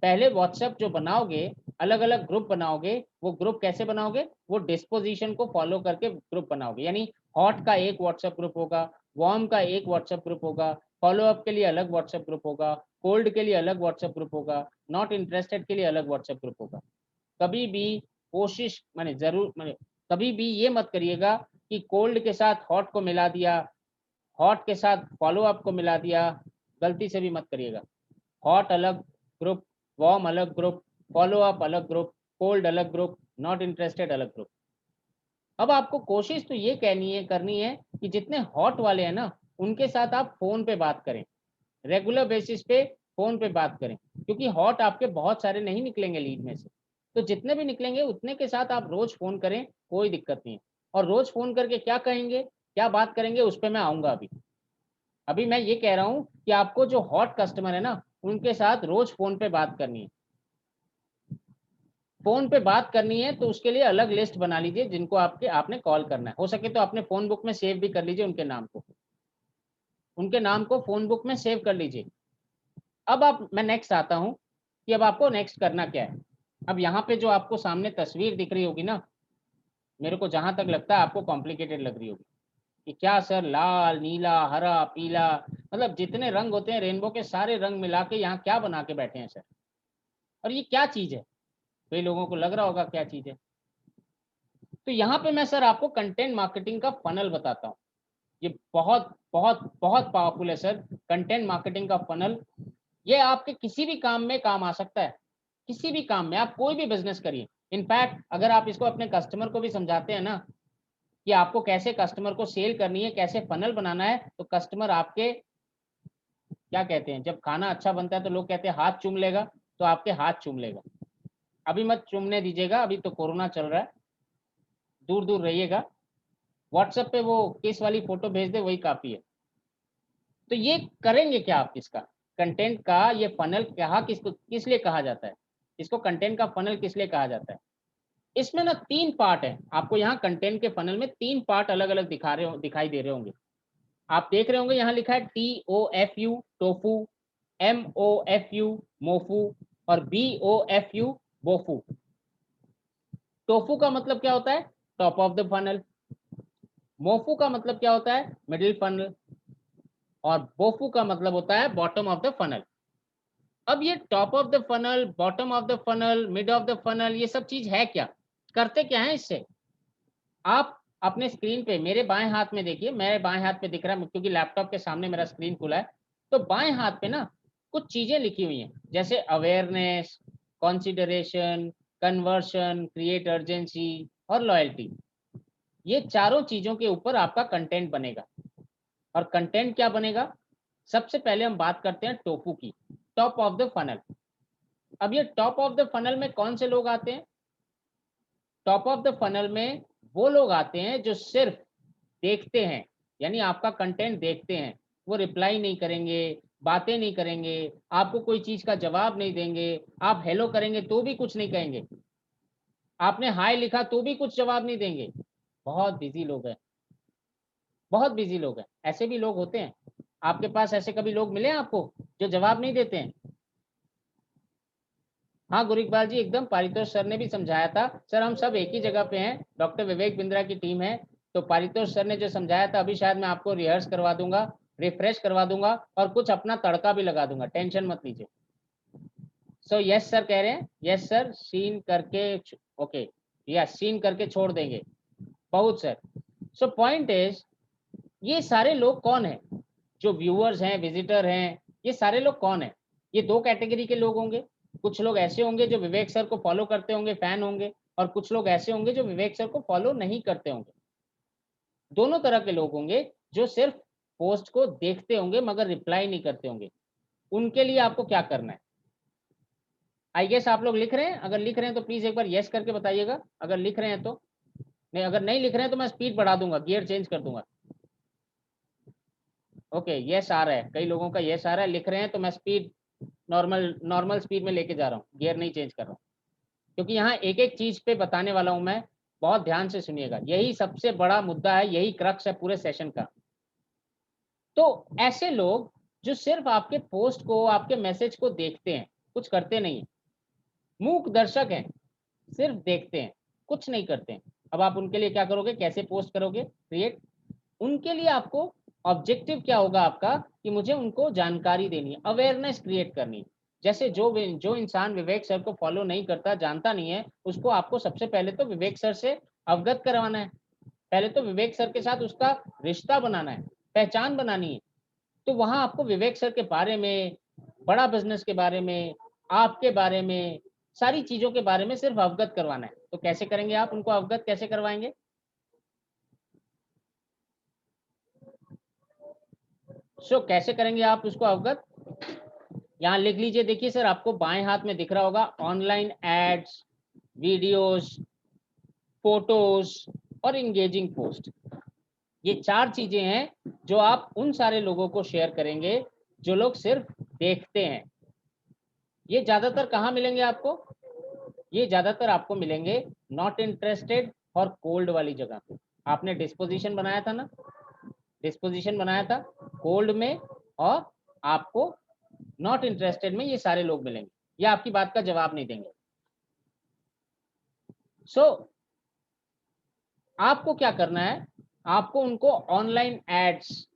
पहले व्हाट्सएप जो बनाओगे, अलग अलग ग्रुप बनाओगे, वो ग्रुप कैसे बनाओगे? वो डिस्पोजिशन को फॉलो करके ग्रुप बनाओगे, यानी हॉट का एक व्हाट्सएप ग्रुप होगा, वार्म का एक व्हाट्सएप ग्रुप होगा, फॉलो अप के लिए अलग व्हाट्सएप ग्रुप होगा, कोल्ड के लिए अलग व्हाट्सएप ग्रुप होगा, नॉट इंटरेस्टेड के लिए अलग व्हाट्सएप ग्रुप होगा। कभी भी कोशिश माने जरूर माने कभी भी ये मत करिएगा कि कोल्ड के साथ हॉट को मिला दिया, हॉट के साथ फॉलो अप को मिला दिया, गलती से भी मत करिएगा। हॉट अलग ग्रुप, वार्म अलग ग्रुप, फॉलो अप अलग ग्रुप, कोल्ड अलग ग्रुप, नॉट इंटरेस्टेड अलग ग्रुप। अब आपको कोशिश तो ये करनी है कि जितने हॉट वाले हैं ना, उनके साथ आप फोन पे बात करें, रेगुलर बेसिस पे फोन पे बात करें, क्योंकि हॉट आपके बहुत सारे नहीं निकलेंगे लीड में से, तो जितने भी निकलेंगे उतने के साथ आप रोज फोन करें, कोई दिक्कत नहीं है। और रोज फोन करके क्या कहेंगे, क्या बात करेंगे, उस पर मैं आऊंगा। अभी अभी मैं ये कह रहा हूँ कि आपको जो हॉट कस्टमर है ना, उनके साथ रोज फोन पे बात करनी है। फोन पे बात करनी है तो उसके लिए अलग लिस्ट बना लीजिए जिनको आपने कॉल करना है। हो सके तो अपने फोन बुक में सेव भी कर लीजिए उनके नाम को, उनके नाम को फोन बुक में सेव कर लीजिए। अब मैं नेक्स्ट आता हूँ कि अब आपको नेक्स्ट करना क्या है। अब यहाँ पे जो आपको सामने तस्वीर दिख रही होगी ना, मेरे को जहां तक लगता है आपको कॉम्प्लिकेटेड लग रही होगी कि क्या सर, लाल, नीला, हरा, पीला, मतलब जितने रंग होते हैं रेनबो के, सारे रंग मिला के यहाँ क्या बना के बैठे हैं सर, और ये क्या चीज है? कई लोगों को लग रहा होगा क्या चीज है। तो यहाँ पे मैं सर आपको कंटेंट मार्केटिंग का फनल बताता हूँ। ये बहुत बहुत बहुत पावरफुल है सर, कंटेंट मार्केटिंग का फनल। ये आपके किसी भी काम में काम आ सकता है, किसी भी काम में, आप कोई भी बिजनेस करिए। इनफैक्ट अगर आप इसको अपने कस्टमर को भी समझाते हैं ना कि आपको कैसे कस्टमर को सेल करनी है, कैसे फनल बनाना है, तो कस्टमर आपके, क्या कहते हैं, जब खाना अच्छा बनता है तो लोग कहते हैं हाथ चूम लेगा, तो आपके हाथ चूम लेगा। अभी मत चूमने दीजिएगा, अभी तो कोरोना चल रहा है, दूर दूर रहिएगा। व्हाट्सएप पे वो किस वाली फोटो भेज दे वही काफी है। तो ये करेंगे क्या आप इसका कंटेंट का, ये फनल कहा किसको, किस लिए कहा जाता है, इसको कंटेंट का फनल किस लिए कहा जाता है? इसमें ना 3 पार्ट है, आपको यहाँ कंटेंट के फनल में 3 पार्ट अलग अलग दिखाई दे रहे होंगे। आप देख रहे होंगे यहाँ लिखा है TOFU टोफू, MOFU मोफू और BOFU बोफू। टोफू का मतलब क्या होता है? Top of the funnel. MOFU का मतलब क्या होता है? Middle funnel. और बोफू का मतलब होता है बॉटम ऑफ द फनल। अब ये top of the funnel, bottom of the funnel, mid of the funnel, ये सब चीज है क्या, करते क्या है इससे? आप अपने स्क्रीन पे मेरे बाएं हाथ में देखिए, मेरे बाएं हाथ पे दिख रहा है क्योंकि लैपटॉप के सामने मेरा स्क्रीन खुला है। तो बाएं हाथ पे ना कुछ चीजें लिखी हुई हैं, जैसे awareness, consideration, conversion, create urgency और लॉयल्टी। ये चारों चीजों के ऊपर आपका कंटेंट बनेगा। और कंटेंट क्या बनेगा? सबसे पहले हम बात करते हैं टोफू की, टॉप ऑफ द फनल। अब ये टॉप ऑफ द फनल में कौन से लोग आते हैं? टॉप ऑफ द फनल में वो लोग आते हैं जो सिर्फ देखते हैं, यानी आपका कंटेंट देखते हैं, वो रिप्लाई नहीं करेंगे, बातें नहीं करेंगे, आपको कोई चीज का जवाब नहीं देंगे, आप हेलो करेंगे तो भी कुछ नहीं कहेंगे, आपने हाय लिखा तो भी कुछ जवाब नहीं देंगे। बहुत बिजी लोग हैं, बहुत बिजी लोग हैं, ऐसे भी लोग होते हैं। आपके पास ऐसे कभी लोग मिले हैं आपको जो जवाब नहीं देते हैं? हाँ गुरु इकबाल जी, एकदम पारितोष सर ने भी समझाया था। सर हम सब एक ही जगह पे हैं, डॉक्टर विवेक बिंद्रा की टीम है। तो पारितोष सर ने जो समझाया था अभी शायद मैं आपको रिहर्स करवा दूंगा, रिफ्रेश करवा दूंगा और कुछ अपना तड़का भी लगा दूंगा, टेंशन मत लीजिए। सो यस सर कह रहे हैं, यस सर सीन करके, ओके या सीन करके छोड़ देंगे, बहुत सर। सो पॉइंट इज, ये सारे लोग कौन है जो व्यूअर्स हैं, विजिटर हैं, ये सारे लोग कौन है? ये 2 कैटेगरी के लोग होंगे। कुछ लोग ऐसे होंगे जो विवेक सर को फॉलो करते होंगे, फैन होंगे, और कुछ लोग ऐसे होंगे जो विवेक सर को फॉलो नहीं करते होंगे। दोनों तरह के लोग होंगे जो सिर्फ पोस्ट को देखते होंगे मगर रिप्लाई नहीं करते होंगे। उनके लिए आपको क्या करना है? आई गेस आप लोग लिख रहे हैं, अगर लिख रहे हैं तो प्लीज एक बार यस करके बताइएगा, अगर लिख रहे हैं तो। नहीं, अगर नहीं लिख रहे हैं तो मैं स्पीड बढ़ा दूंगा, गियर चेंज कर दूंगा। ओके यस आ रहा है, कई लोगों का यस आ रहा है, लिख रहे हैं तो मैं स्पीड नॉर्मल नॉर्मल स्पीड में लेके जा रहा हूँ, गियर नहीं चेंज कर रहा हूँ, क्योंकि यहाँ एक एक चीज पे बताने वाला हूँ मैं। बहुत ध्यान से सुनिएगा, यही सबसे बड़ा मुद्दा है, यही क्रक्स है पूरे सेशन का। तो ऐसे लोग जो सिर्फ आपके पोस्ट को, आपके मैसेज को देखते हैं, कुछ करते नहीं है, मूक दर्शक हैं, सिर्फ देखते हैं, कुछ नहीं करते हैं। अब आप उनके लिए क्या करोगे, कैसे पोस्ट करोगे क्रिएट? उनके लिए आपको ऑब्जेक्टिव क्या होगा आपका, कि मुझे उनको जानकारी देनी है, अवेयरनेस क्रिएट करनी है। जैसे जो इंसान विवेक सर को फॉलो नहीं करता, जानता नहीं है, उसको आपको सबसे पहले तो विवेक सर से अवगत करवाना है। पहले तो विवेक सर के साथ उसका रिश्ता बनाना है, पहचान बनानी है। तो वहां आपको विवेक सर के बारे में, बड़ा बिजनेस के बारे में, आपके बारे में, सारी चीजों के बारे में सिर्फ अवगत करवाना है। तो कैसे करेंगे आप उनको अवगत, कैसे करवाएंगे? कैसे करेंगे आप उसको अवगत? यहाँ लिख लीजिए, देखिए सर आपको बाएं हाथ में दिख रहा होगा, ऑनलाइन एड्स, वीडियोस, फोटोज और इंगेजिंग पोस्ट। ये 4 चीजें हैं जो आप उन सारे लोगों को शेयर करेंगे जो लोग सिर्फ देखते हैं। ये ज्यादातर कहाँ मिलेंगे आपको? ये ज्यादातर आपको मिलेंगे नॉट इंटरेस्टेड और कोल्ड वाली जगह पे। आपने डिस्पोजिशन बनाया था ना, डिस्पोजिशन बनाया था कोल्ड में, और आपको नॉट इंटरेस्टेड में ये सारे लोग मिलेंगे, ये आपकी बात का जवाब नहीं देंगे। सो आपको क्या करना है, आपको उनको ऑनलाइन एड्स,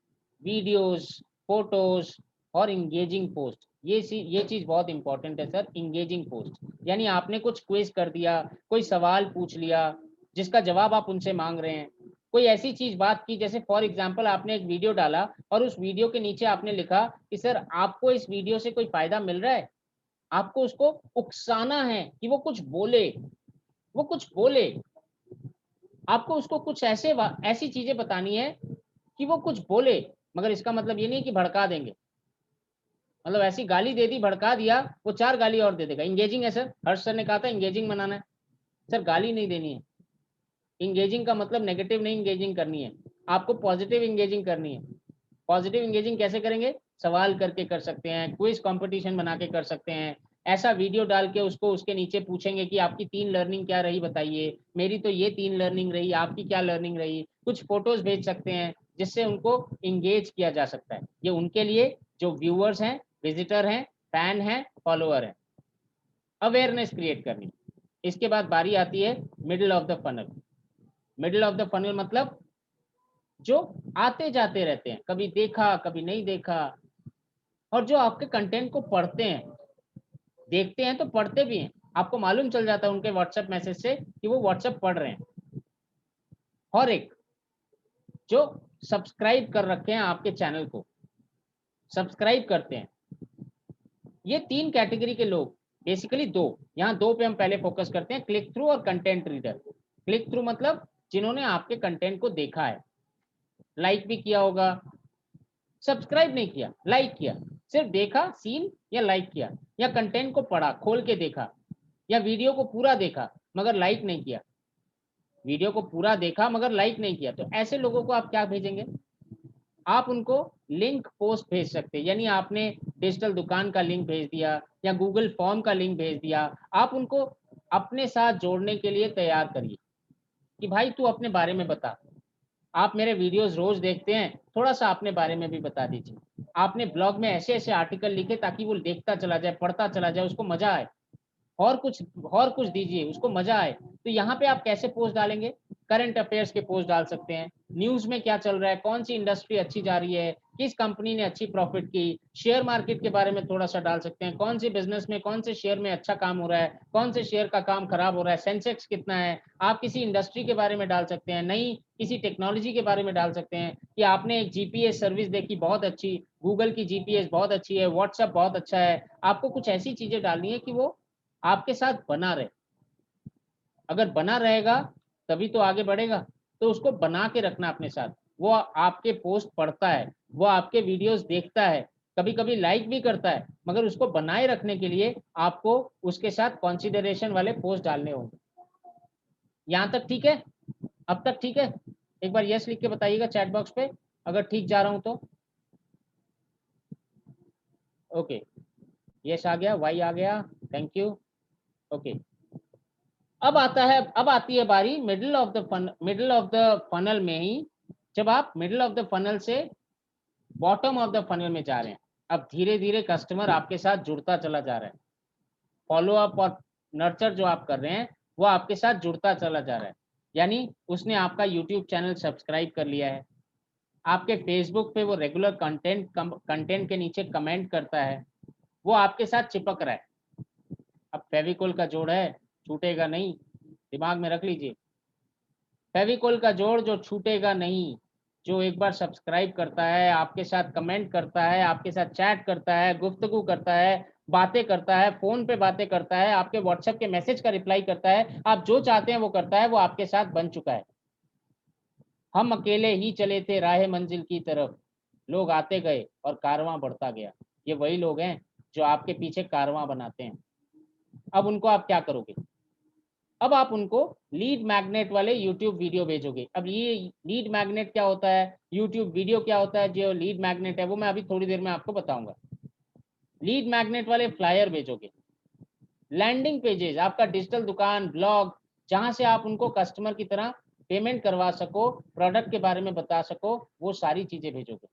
वीडियोस, फोटोज और इंगेजिंग पोस्ट, ये चीज बहुत इंपॉर्टेंट है सर, इंगेजिंग पोस्ट। यानी आपने कुछ क्विज कर दिया, कोई सवाल पूछ लिया जिसका जवाब आप उनसे मांग रहे हैं, कोई ऐसी चीज बात की, जैसे फॉर एग्जांपल आपने एक वीडियो डाला और उस वीडियो के नीचे आपने लिखा कि सर आपको इस वीडियो से कोई फायदा मिल रहा है, आपको उसको उकसाना है कि वो कुछ बोले, वो कुछ बोले, आपको उसको कुछ ऐसी चीजें बतानी है कि वो कुछ बोले, मगर इसका मतलब ये नहीं कि भड़का देंगे। मतलब ऐसी गाली दे दी, भड़का दिया, वो 4 गाली और दे देगा। इंगेजिंग है सर, हर्ष सर ने कहा था इंगेजिंग बनाना है। सर गाली नहीं देनी है। इंगेजिंग का मतलब नेगेटिव नहीं इंगेजिंग करनी है, आपको पॉजिटिव इंगेजिंग करनी है। पॉजिटिव इंगेजिंग कैसे करेंगे? सवाल करके कर सकते हैं, क्विज कंपटीशन बना के कर सकते हैं, ऐसा वीडियो डाल के उसको उसके नीचे पूछेंगे कि आपकी 3 लर्निंग क्या रही बताइए, मेरी तो ये 3 लर्निंग रही, आपकी क्या लर्निंग रही। कुछ फोटोज भेज सकते हैं जिससे उनको इंगेज किया जा सकता है। ये उनके लिए जो व्यूअर्स हैं, विजिटर हैं, फैन हैं, फॉलोअर हैं। अवेयरनेस क्रिएट करनी। इसके बाद बारी आती है middle of the funnel. Middle of the funnel मतलब जो आते जाते रहते हैं, कभी देखा कभी नहीं देखा, और जो आपके कंटेंट को पढ़ते हैं, देखते हैं तो पढ़ते भी हैं, आपको मालूम चल जाता है उनके व्हाट्सएप मैसेज से कि वो व्हाट्सएप पढ़ रहे हैं। और एक जो सब्सक्राइब कर रखे हैं आपके चैनल को, सब्सक्राइब करते हैं। ये 3 कैटेगरी के लोग, बेसिकली 2, यहाँ 2 पे हम पहले फोकस करते हैं, क्लिक थ्रू और कंटेंट रीडर। क्लिक थ्रू मतलब जिन्होंने आपके कंटेंट को देखा है, लाइक भी किया होगा, सब्सक्राइब नहीं किया, लाइक किया, सिर्फ देखा सीन या लाइक किया, या कंटेंट को पढ़ा, खोल के देखा, या वीडियो को पूरा देखा मगर लाइक नहीं किया, वीडियो को पूरा देखा मगर लाइक नहीं किया। तो ऐसे लोगों को आप क्या भेजेंगे? आप उनको लिंक पोस्ट भेज सकते हैं, यानी आपने डिजिटल दुकान का लिंक भेज दिया या गूगल फॉर्म का लिंक भेज दिया। आप उनको अपने साथ जोड़ने के लिए तैयार करिए कि भाई तू अपने बारे में बता, आप मेरे वीडियोस रोज देखते हैं, थोड़ा सा अपने बारे में भी बता दीजिए। आपने ब्लॉग में ऐसे ऐसे आर्टिकल लिखे ताकि वो देखता चला जाए, पढ़ता चला जाए, उसको मजा आए, और कुछ दीजिए, उसको मजा आए। तो यहाँ पे आप कैसे पोस्ट डालेंगे? करंट अफेयर्स के पोस्ट डाल सकते हैं, न्यूज में क्या चल रहा है, कौन सी इंडस्ट्री अच्छी जा रही है, किस कंपनी ने अच्छी प्रॉफिट की, शेयर मार्केट के बारे में थोड़ा सा डाल सकते हैं, कौन सी बिजनेस में कौन से शेयर में अच्छा काम हो रहा है, कौन से शेयर का काम खराब हो रहा है, सेंसेक्स कितना है। आप किसी इंडस्ट्री के बारे में डाल सकते हैं, नई किसी टेक्नोलॉजी के बारे में डाल सकते हैं कि आपने एक जीपीएस सर्विस देखी बहुत अच्छी, गूगल की जीपीएस बहुत अच्छी है, व्हाट्सएप बहुत अच्छा है। आपको कुछ ऐसी चीजें डालनी है कि वो आपके साथ बना रहे। अगर बना रहेगा तभी तो आगे बढ़ेगा। तो उसको बना के रखना अपने साथ। वो आपके पोस्ट पढ़ता है, वो आपके वीडियोस देखता है, कभी कभी लाइक भी करता है, मगर उसको बनाए रखने के लिए आपको उसके साथ कॉन्सिडरेशन वाले पोस्ट डालने होंगे। यहाँ तक ठीक है? अब तक ठीक है? एक बार यस लिख के बताइएगा चैट बॉक्स पे अगर ठीक जा रहा हूं तो। ओके, यस आ गया, वाई आ गया, थैंक यू। ओके, अब आती है बारी मिडिल ऑफ द फनल में ही। जब आप मिडिल ऑफ द फनल से बॉटम ऑफ द फनल में जा रहे हैं, अब धीरे धीरे कस्टमर आपके साथ जुड़ता चला जा रहा है। फॉलो अप और नर्चर जो आप कर रहे हैं वो आपके साथ जुड़ता चला जा रहा है, यानी उसने आपका यूट्यूब चैनल सब्सक्राइब कर लिया है, आपके फेसबुक पे वो रेगुलर कंटेंट के नीचे कमेंट करता है, वो आपके साथ चिपक रहा है। अब फेविकोल का जोड़ है, छूटेगा नहीं, दिमाग में रख लीजिए। फेविकोल का जोड़ जो छूटेगा नहीं, जो एक बार सब्सक्राइब करता है, आपके साथ कमेंट करता है, आपके साथ चैट करता है, गुफ्तगू करता है, बातें करता है, फोन पे बातें करता है, आपके व्हाट्सएप के मैसेज का रिप्लाई करता है, आप जो चाहते हैं वो करता है, वो आपके साथ बन चुका है। हम अकेले ही चले थे राह मंजिल की तरफ, लोग आते गए और कारवां बढ़ता गया। ये वही लोग हैं जो आपके पीछे कारवां बनाते हैं। अब उनको आप क्या करोगे? अब आप उनको लीड मैग्नेट वाले यूट्यूब वीडियो भेजोगे। अब ये लीड मैग्नेट क्या होता है, यूट्यूब वीडियो क्या होता है, जो लीड मैग्नेट है वो मैं अभी थोड़ी देर में आपको बताऊंगा। लीड मैग्नेट वाले फ्लायर भेजोगे, लैंडिंग पेजेस, आपका डिजिटल दुकान, ब्लॉग, जहां से आप उनको कस्टमर की तरह पेमेंट करवा सको, प्रोडक्ट के बारे में बता सको, वो सारी चीजें भेजोगे।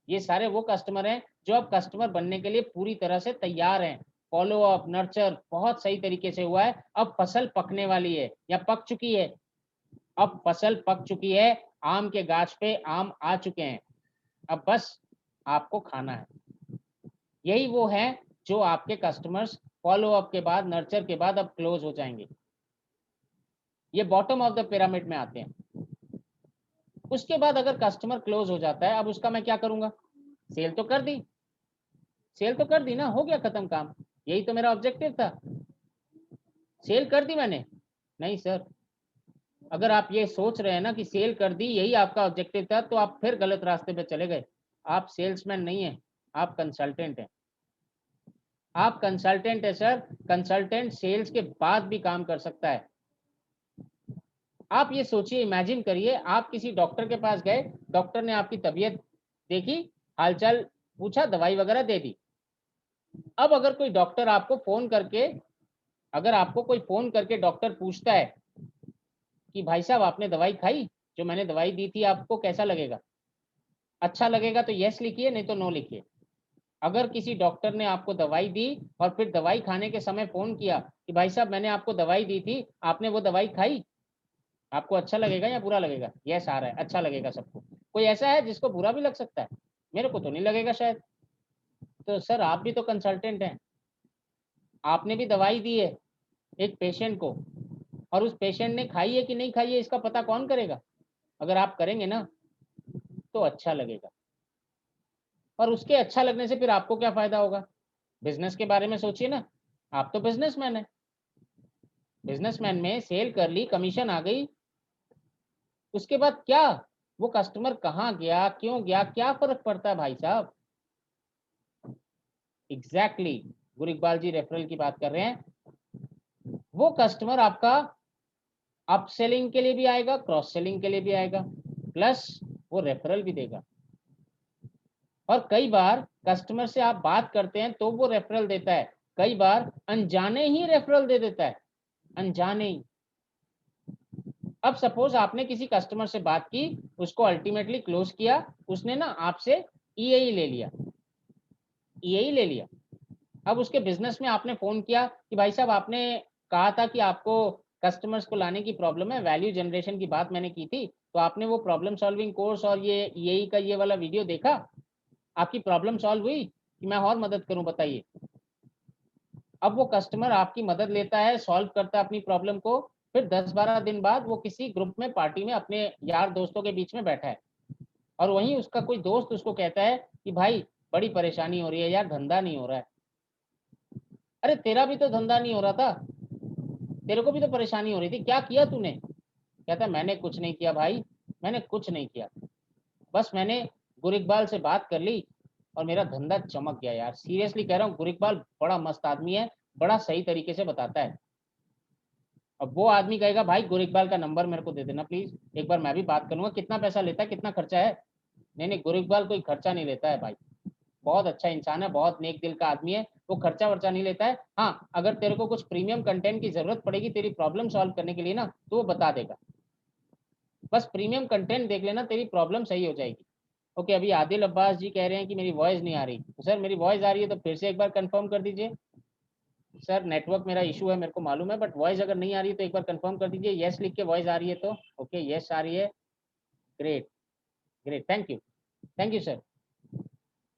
ये सारे वो कस्टमर हैं जो अब कस्टमर बनने के लिए पूरी तरह से तैयार हैं। फॉलो अप नर्चर बहुत सही तरीके से हुआ है, अब फसल पकने वाली है या पक चुकी है। अब फसल पक चुकी है, आम के गाछ पे आम आ चुके हैं, अब बस आपको खाना है। यही वो है जो आपके कस्टमर्स फॉलो अप के बाद, नर्चर के बाद अब क्लोज हो जाएंगे। ये बॉटम ऑफ द पिरामिड में आते हैं। उसके बाद अगर कस्टमर क्लोज हो जाता है, अब उसका मैं क्या करूंगा? सेल तो कर दी, सेल तो कर दी ना, हो गया खत्म काम। यही तो मेरा ऑब्जेक्टिव था, सेल कर दी मैंने। नहीं सर, अगर आप ये सोच रहे हैं ना कि सेल कर दी यही आपका ऑब्जेक्टिव था, तो आप फिर गलत रास्ते पे चले गए। आप सेल्समैन नहीं हैं, आप कंसल्टेंट हैं। आप कंसल्टेंट है सर, कंसल्टेंट सेल्स के बाद भी काम कर सकता है। आप ये सोचिए, इमेजिन करिए, आप किसी डॉक्टर के पास गए, डॉक्टर ने आपकी तबीयत देखी, हालचाल पूछा, दवाई वगैरह दे दी। अब अगर कोई डॉक्टर आपको फोन करके, अगर आपको कोई फोन करके डॉक्टर पूछता है कि भाई साहब आपने दवाई खाई, जो मैंने दवाई दी थी आपको कैसा लगेगा? अच्छा लगेगा तो यस लिखिए, नहीं तो नो लिखिए। अगर किसी डॉक्टर ने आपको दवाई दी और फिर दवाई खाने के समय फोन किया कि भाई साहब मैंने आपको दवाई दी थी, आपने वो दवाई खाई, आपको अच्छा लगेगा या बुरा लगेगा? यस आ रहा है, अच्छा लगेगा सबको। कोई ऐसा है जिसको बुरा भी लग सकता है? मेरे को तो नहीं लगेगा शायद। तो सर आप भी तो कंसल्टेंट हैं, आपने भी दवाई दी है एक पेशेंट को, और उस पेशेंट ने खाई है कि नहीं खाई है इसका पता कौन करेगा? अगर आप करेंगे ना तो अच्छा लगेगा, और उसके अच्छा लगने से फिर आपको क्या फायदा होगा? बिजनेस के बारे में सोचिए ना, आप तो बिजनेसमैन है, बिजनेसमैन में सेल कर ली, कमीशन आ गई, उसके बाद क्या? वो कस्टमर कहाँ गया, क्यों गया, क्या फर्क पड़ता है भाई साहब? एग्जैक्टली गुरु इकबाल जी रेफरल की बात कर रहे हैं। वो कस्टमर आपका अप सेलिंग के लिए भी आएगा, क्रॉस सेलिंग के लिए भी आएगा, प्लस वो रेफरल भी देगा। और कई बार कस्टमर से आप बात करते हैं तो वो रेफरल देता है, कई बार अनजाने ही रेफरल दे देता है, अनजाने ही। अब सपोज आपने किसी कस्टमर से बात की, उसको अल्टीमेटली क्लोज किया, उसने ना आपसे ईएई ले लिया, ईएई ले लिया। अब उसके बिजनेस में आपने फोन किया कि भाई साहब आपने कहा था कि आपको कस्टमर्स को लाने की प्रॉब्लम है, वैल्यू जनरेशन की बात मैंने की थी, तो आपने वो प्रॉब्लम सॉल्विंग कोर्स और ये ईएई का ये वाला वीडियो देखा, आपकी प्रॉब्लम सॉल्व हुई कि मैं और मदद करूं बताइए? अब वो कस्टमर आपकी मदद लेता है, सॉल्व करता है अपनी प्रॉब्लम को, फिर 10-12 दिन बाद वो किसी ग्रुप में, पार्टी में, अपने यार दोस्तों के बीच में बैठा है, और वहीं उसका कोई दोस्त उसको कहता है कि भाई बड़ी परेशानी हो रही है यार, धंधा नहीं हो रहा है। अरे तेरा भी तो धंधा नहीं हो रहा था, तेरे को भी तो परेशानी हो रही थी, क्या किया तूने? कहता है मैंने कुछ नहीं किया भाई, मैंने कुछ नहीं किया, बस मैंने गुर इकबाल से बात कर ली और मेरा धंधा चमक गया यार। सीरियसली कह रहा हूँ, गुर इकबाल बड़ा मस्त आदमी है, बड़ा सही तरीके से बताता है। अब वो आदमी कहेगा भाई गुर इकबाल का नंबर मेरे को दे देना प्लीज, एक बार मैं भी बात करूंगा, कितना पैसा लेता है, कितना खर्चा है? नहीं नहीं, गुर इकबाल कोई खर्चा नहीं लेता है भाई, बहुत अच्छा इंसान है, बहुत नेक दिल का आदमी है, वो खर्चा वर्चा नहीं लेता है। हाँ, अगर तेरे को कुछ प्रीमियम कंटेंट की जरूरत पड़ेगी तेरी प्रॉब्लम सॉल्व करने के लिए ना, तो वो बता देगा, बस प्रीमियम कंटेंट देख लेना, तेरी प्रॉब्लम सही हो जाएगी। ओके, अभी आदिल अब्बास जी कह रहे हैं कि मेरी वॉइस नहीं आ रही, तो सर मेरी वॉइस आ रही है तो फिर से एक बार कंफर्म कर दीजिए। सर नेटवर्क मेरा इशू है, मेरे को मालूम है, बट वॉइस अगर नहीं आ रही है तो एक बार कंफर्म कर दीजिए, यस लिख के वॉइस आ रही है तो। ओके, यस आ रही है, great, great, thank you sir.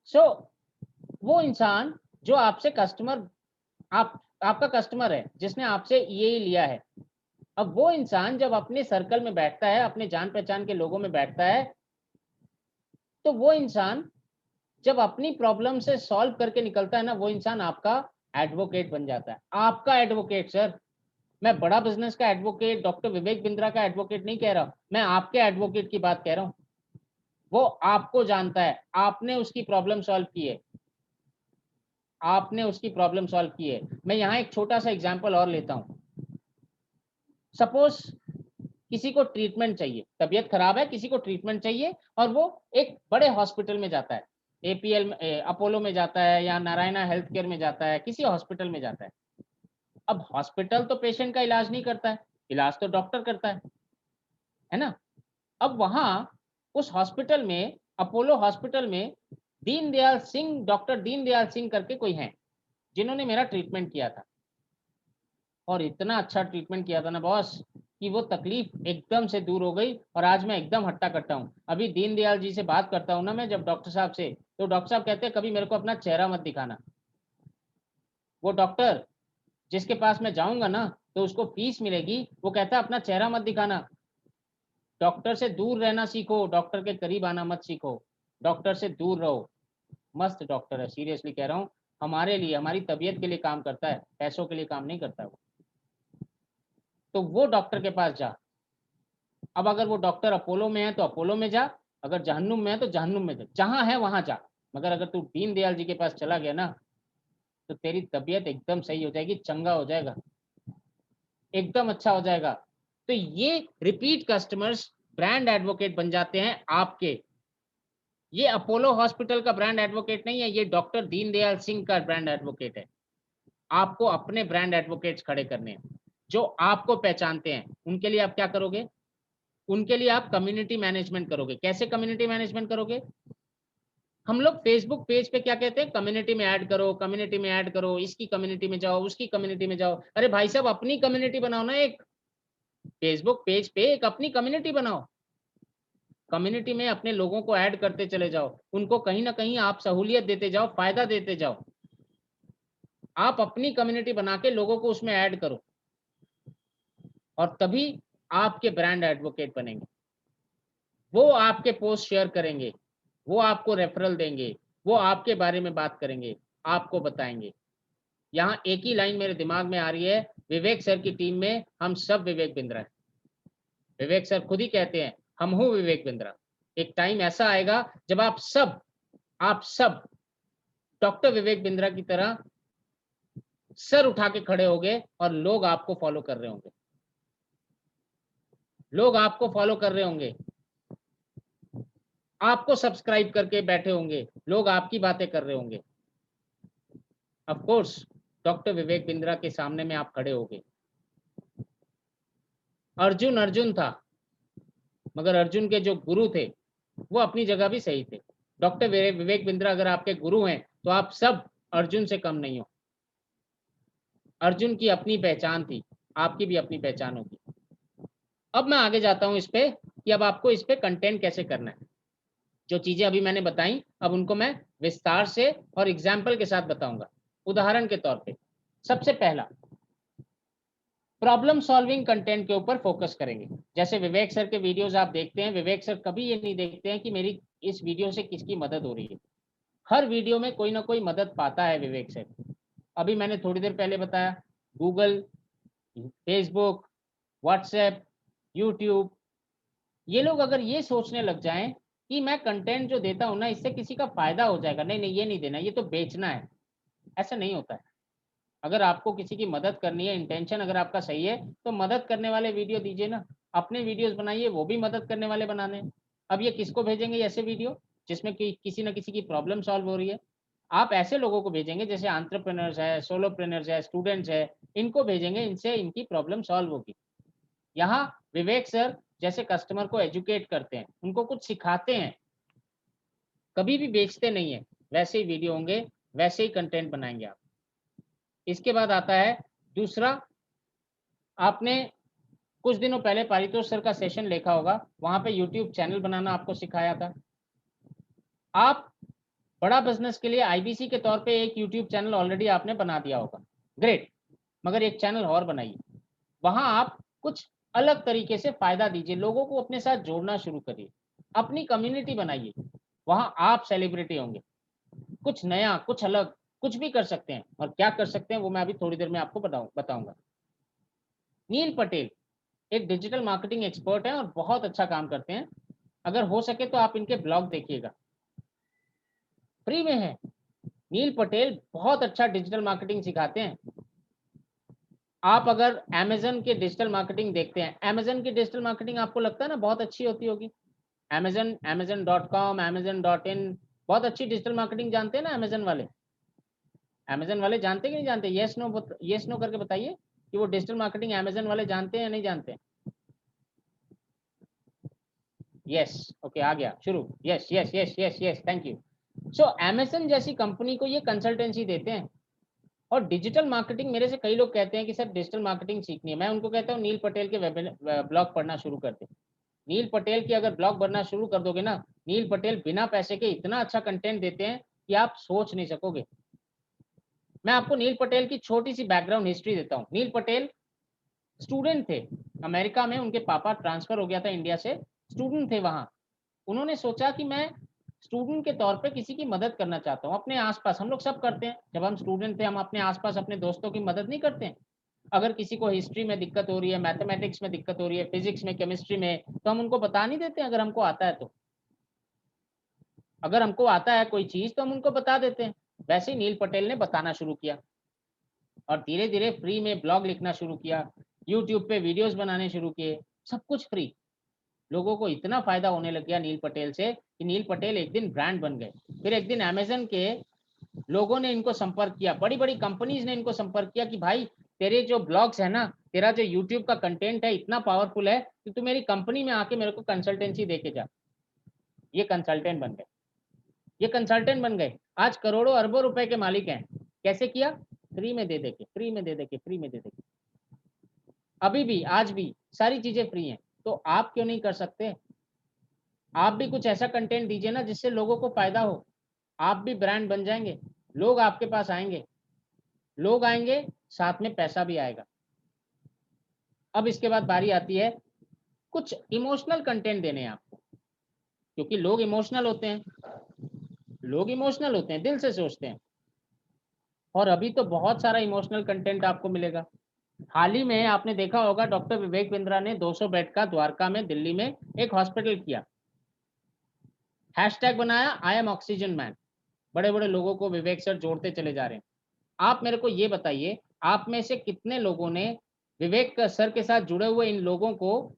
So वो इंसान जो आपसे कस्टमर, आप आपका कस्टमर है जिसने आपसे ये लिया है, अब वो इंसान जब अपने सर्कल में बैठता है, अपने जान पहचान के लोगों में बैठता है, तो वो इंसान जब अपनी प्रॉब्लम से सॉल्व करके निकलता है ना, वो इंसान आपका एडवोकेट बन जाता है, आपका एडवोकेट सर। मैं बड़ा बिजनेस का एडवोकेट, डॉक्टर विवेक बिंद्रा का एडवोकेट नहीं कह रहा, मैं आपके एडवोकेट की बात कह रहा हूँ। वो आपको जानता है, आपने उसकी प्रॉब्लम सॉल्व की है, आपने उसकी प्रॉब्लम सॉल्व की है। मैं यहाँ एक छोटा सा एग्जांपल और लेता हूँ। सपोज किसी को ट्रीटमेंट चाहिए, तबीयत खराब है, किसी को ट्रीटमेंट चाहिए, और वो एक बड़े हॉस्पिटल में जाता है, एपीएल अपोलो में जाता है या नारायणा हेल्थ केयर में जाता है, किसी हॉस्पिटल में जाता है। अब हॉस्पिटल तो पेशेंट का इलाज नहीं करता है, इलाज तो डॉक्टर करता है ना? अब वहां उस हॉस्पिटल में, अपोलो हॉस्पिटल में, दीनदयाल सिंह, डॉक्टर दीनदयाल सिंह करके कोई हैं जिन्होंने मेरा ट्रीटमेंट किया था, और इतना अच्छा ट्रीटमेंट किया था ना बॉस, कि वो तकलीफ एकदम से दूर हो गई, और आज मैं एकदम हट्टा कट्टा हूँ। अभी दीनदयाल जी से बात करता हूँ ना मैं जब डॉक्टर साहब से, तो डॉक्टर साहब कहते हैं कभी मेरे को अपना चेहरा मत दिखाना। वो डॉक्टर जिसके पास मैं जाऊंगा ना तो उसको फीस मिलेगी, वो कहता है अपना चेहरा मत दिखाना, डॉक्टर से दूर रहना सीखो, डॉक्टर के करीब आना मत सीखो, डॉक्टर से दूर रहो। मस्त डॉक्टर है, सीरियसली कह रहा हूँ, हमारे लिए, हमारी तबीयत के लिए काम करता है, पैसों के लिए काम नहीं करता वो। तो वो डॉक्टर के पास जा। अब अगर वो डॉक्टर अपोलो में है तो अपोलो में जा, अगर जहन्नुम में है तो जहन्नुम में जा, जहां है वहां जा, मगर अगर तू दीन दयाल जी के पास चला गया ना, तो तेरी तबीयत एकदम सही हो जाएगी, चंगा हो जाएगा, एकदम अच्छा हो जाएगा। तो ये रिपीट कस्टमर्स ब्रांड एडवोकेट बन जाते हैं आपके। ये अपोलो हॉस्पिटल का ब्रांड एडवोकेट नहीं है, ये डॉक्टर दीनदयाल सिंह का ब्रांड एडवोकेट है। आपको अपने ब्रांड एडवोकेट्स खड़े करने हैं जो आपको पहचानते हैं। उनके लिए आप क्या करोगे? उनके लिए आप कम्युनिटी मैनेजमेंट करोगे। कैसे कम्युनिटी मैनेजमेंट करोगे? हम लोग फेसबुक पेज पे क्या कहते हैं? कम्युनिटी में ऐड करो, कम्युनिटी में ऐड करो, इसकी कम्युनिटी में जाओ, उसकी कम्युनिटी में जाओ। अरे भाई साहब, अपनी कम्युनिटी बनाओ ना। एक फेसबुक पेज पे एक अपनी कम्युनिटी बनाओ। कम्युनिटी में अपने लोगों को ऐड करते चले जाओ, उनको कहीं ना कहीं आप सहूलियत देते जाओ, फायदा देते जाओ। आप अपनी कम्युनिटी बना के लोगों को उसमें ऐड करो, और तभी आपके ब्रांड एडवोकेट बनेंगे। वो आपके पोस्ट शेयर करेंगे, वो आपको रेफरल देंगे, वो आपके बारे में बात करेंगे, आपको बताएंगे। यहाँ एक ही लाइन मेरे दिमाग में आ रही है, विवेक सर की टीम में हम सब विवेक बिंद्रा है। विवेक सर खुद ही कहते हैं, हम हूँ विवेक बिंद्रा। एक टाइम ऐसा आएगा जब आप सब डॉक्टर विवेक बिंद्रा की तरह सर उठा के खड़े होंगे और लोग आपको फॉलो कर रहे होंगे। लोग आपको फॉलो कर रहे होंगे, आपको सब्सक्राइब करके बैठे होंगे, लोग आपकी बातें कर रहे होंगे। Of course doctor Vivek Bindra के सामने में आप खड़े होंगे। अर्जुन अर्जुन था, मगर अर्जुन के जो गुरु थे वो अपनी जगह भी सही थे। डॉक्टर विवेक बिंद्रा अगर आपके गुरु हैं तो आप सब अर्जुन से कम नहीं हो। अर्जुन की अपनी पहचान थी, आपकी भी अपनी पहचान होगी। अब मैं आगे जाता हूं इस पे कि अब आपको इस पे कंटेंट कैसे करना है। जो चीजें अभी मैंने बताई, अब उनको मैं विस्तार से और एग्जाम्पल के साथ बताऊंगा। उदाहरण के तौर पे सबसे पहला, प्रॉब्लम सॉल्विंग कंटेंट के ऊपर फोकस करेंगे। जैसे विवेक सर के वीडियोस आप देखते हैं, विवेक सर कभी ये नहीं देखते हैं कि मेरी इस वीडियो से किसकी मदद हो रही है। हर वीडियो में कोई ना कोई मदद पाता है विवेक सर। अभी मैंने थोड़ी देर पहले बताया, गूगल, फेसबुक, व्हाट्सएप, यूट्यूब, ये लोग अगर ये सोचने लग जाएं कि मैं कंटेंट जो देता हूं ना इससे किसी का फायदा हो जाएगा, नहीं नहीं ये नहीं देना, ये तो बेचना है, ऐसा नहीं होता है। अगर आपको किसी की मदद करनी है, इंटेंशन अगर आपका सही है, तो मदद करने वाले वीडियो दीजिए ना। अपने वीडियोस बनाइए, वो भी मदद करने वाले बनाने हैं। अब ये किसको भेजेंगे ऐसे वीडियो जिसमें किसी न किसी की प्रॉब्लम सॉल्व हो रही है? आप ऐसे लोगों को भेजेंगे जैसे एंटरप्रेन्योर्स है, सोलोप्रेन्योर्स है, स्टूडेंट्स है, इनको भेजेंगे, इनसे इनकी प्रॉब्लम सॉल्व होगी। यहाँ विवेक सर जैसे कस्टमर को एजुकेट करते हैं, उनको कुछ सिखाते हैं, कभी भी बेचते नहीं है। वैसे ही वीडियो होंगे, वैसे ही कंटेंट बनाएंगे आप। इसके बाद आता है दूसरा, आपने कुछ दिनों पहले पारितोष सर का सेशन देखा होगा, वहां पे यूट्यूब चैनल बनाना आपको सिखाया था। आप बड़ा बिजनेस के लिए आईबीसी के तौर पे एक यूट्यूब चैनल ऑलरेडी आपने बना दिया होगा, ग्रेट, मगर एक चैनल और बनाइए। वहां आप कुछ अलग तरीके से फायदा दीजिए, लोगों को अपने साथ जोड़ना शुरू करिए, अपनी कम्युनिटी बनाइए। वहां आप सेलिब्रिटी होंगे, कुछ नया, कुछ अलग, कुछ भी कर सकते हैं। और क्या कर सकते हैं वो मैं अभी थोड़ी देर में आपको बताऊंगा। नील पटेल एक डिजिटल मार्केटिंग एक्सपर्ट है और बहुत अच्छा काम करते हैं। अगर हो सके तो आप इनके ब्लॉग देखिएगा, फ्री में है। नील पटेल बहुत अच्छा डिजिटल मार्केटिंग सिखाते हैं। आप अगर अमेजन के डिजिटल मार्केटिंग देखते हैं, अमेजन की डिजिटल मार्केटिंग आपको लगता है ना बहुत अच्छी होती होगी। अमेजन, amazon.com, amazon.in, बहुत अच्छी डिजिटल मार्केटिंग जानते हैं ना अमेजन वाले? अमेजन वाले जानते कि नहीं जानते? यस नो करके बताइए कि वो डिजिटल मार्केटिंग अमेजन वाले जानते हैं या नहीं जानते? यस, ओके, आ गया शुरू। Yes yes yes yes yes, thank you. So Amazon जैसी कंपनी को ये कंसल्टेंसी देते हैं। और डिजिटल मार्केटिंग, मेरे से कई लोग कहते हैं कि सर डिजिटल मार्केटिंग सीखनी है। मैं उनको कहता हूँ नील पटेल के ब्लॉग पढ़ना शुरू कर दे। नील पटेल की अगर ब्लॉग पढ़ना शुरू कर दोगे ना, नील पटेल बिना पैसे के इतना अच्छा कंटेंट देते हैं कि आप सोच नहीं सकोगे। मैं आपको नील पटेल की छोटी सी बैकग्राउंड हिस्ट्री देता हूँ। नील पटेल स्टूडेंट थे अमेरिका में, उनके पापा ट्रांसफर हो गया था इंडिया से, स्टूडेंट थे वहाँ। उन्होंने सोचा कि मैं स्टूडेंट के तौर पे किसी की मदद करना चाहता हूँ। अपने आसपास हम लोग सब करते हैं, जब हम स्टूडेंट थे हम अपने आसपास अपने दोस्तों की मदद नहीं करते हैं? अगर किसी को हिस्ट्री में दिक्कत हो रही है, मैथमेटिक्स में दिक्कत हो रही है, फिजिक्स में, केमिस्ट्री में, तो हम उनको बता नहीं देते अगर हमको आता है तो? अगर हमको आता है कोई चीज तो हम उनको बता देते हैं। वैसे ही नील पटेल ने बताना शुरू किया और धीरे धीरे फ्री में ब्लॉग लिखना शुरू किया, यूट्यूब पे वीडियोस बनाने शुरू किए, सब कुछ फ्री। लोगों को इतना फायदा होने लग गया नील पटेल से कि नील पटेल एक दिन ब्रांड बन गए। फिर एक दिन अमेजन के लोगों ने इनको संपर्क किया, बड़ी बड़ी कंपनीज ने इनको संपर्क किया कि भाई तेरे जो ब्लॉग्स है ना, तेरा जो यूट्यूब का कंटेंट है इतना पावरफुल है कि तू मेरी कंपनी में आके मेरे को कंसल्टेंसी दे के जा। ये कंसल्टेंट बन गए, ये कंसल्टेंट बन गए, आज करोड़ों अरबों रुपए के मालिक हैं। कैसे किया? फ्री में दे देके, फ्री में दे देके, फ्री में दे देके। अभी भी, आज भी सारी चीजें फ्री हैं, तो आप क्यों नहीं कर सकते? आप भी कुछ ऐसा कंटेंट दीजिए ना जिससे लोगों को फायदा हो। आप भी ब्रांड बन जाएंगे, लोग आपके पास आएंगे, लोग आएंगे, साथ में पैसा भी आएगा। अब इसके बाद बारी आती है कुछ इमोशनल कंटेंट देने आपको, क्योंकि लोग इमोशनल होते हैं, लोग इमोशनल होते हैं, दिल से सोचते हैं। और अभी तो बहुत सारा इमोशनल कंटेंट आपको मिलेगा। हाल ही में आपने देखा होगा डॉक्टर विवेक बिंद्रा ने 200 बेड का द्वारका में, दिल्ली में एक हॉस्पिटल किया, हैशटैग बनाया आई एम ऑक्सीजन मैन। बड़े बड़े लोगों को विवेक सर जोड़ते चले जा रहे हैं। आप मेरे को ये बताइए, आप में से कितने लोगों ने विवेक सर के साथ जुड़े हुए इन लोगों को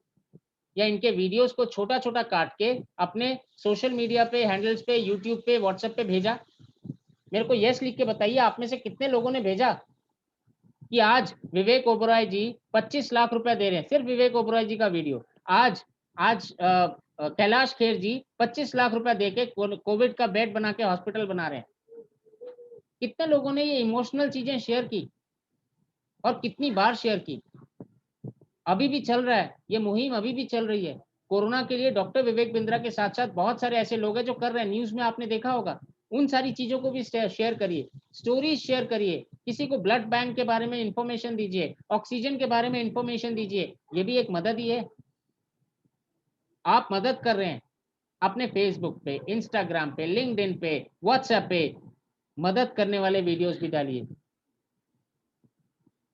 या इनके वीडियोस को छोटा छोटा काट के अपने सोशल मीडिया पे हैंडल्स पे, यूट्यूब पे, व्हाट्सएप पे भेजा? मेरे को यस लिख के बताइए, आप में से कितने लोगों ने भेजा कि आज विवेक ओबरॉय जी 25 लाख रुपए दे रहे हैं, सिर्फ विवेक ओबरॉय जी का वीडियो। आज आज कैलाश खेर जी 25 लाख रुपए देके कोविड का बेड बना के हॉस्पिटल बना रहे हैं। कितने लोगों ने ये इमोशनल चीजें शेयर की और कितनी बार शेयर की? अभी भी चल रहा है ये मुहिम, अभी भी चल रही है। कोरोना के लिए डॉक्टर विवेक बिंद्रा के साथ साथ बहुत सारे ऐसे लोग हैं जो कर रहे हैं, न्यूज में आपने देखा होगा। उन सारी चीजों को भी शेयर करिए, स्टोरीज शेयर करिए, किसी को ब्लड बैंक के बारे में इंफॉर्मेशन दीजिए, ऑक्सीजन के बारे में इंफॉर्मेशन दीजिए, ये भी एक मदद ही है। आप मदद कर रहे हैं अपने फेसबुक पे, इंस्टाग्राम पे, लिंक्डइन पे, व्हाट्सएप पे, मदद करने वाले वीडियोस भी डालिए।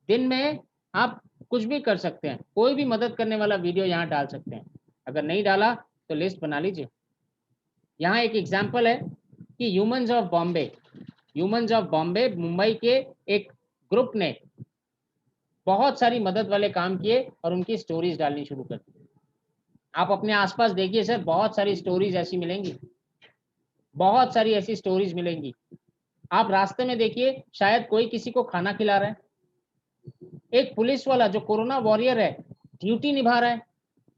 दिन में आप कुछ भी कर सकते हैं, कोई भी मदद करने वाला वीडियो यहाँ डाल सकते हैं। अगर नहीं डाला तो लिस्ट बना लीजिए। यहाँ एक एग्जाम्पल है कि humans of Bombay, humans of Bombay Mumbai के एक ग्रुप ने बहुत सारी मदद वाले काम किए और उनकी स्टोरीज डालनी शुरू कर दी। आप अपने आसपास देखिए सर, बहुत सारी स्टोरीज ऐसी मिलेंगी, बहुत सारी ऐसी स्टोरीज मिलेंगी। आप रास्ते में देखिए, शायद कोई किसी को खाना खिला रहा है, एक पुलिस वाला जो कोरोना वॉरियर है, ड्यूटी निभा रहा है,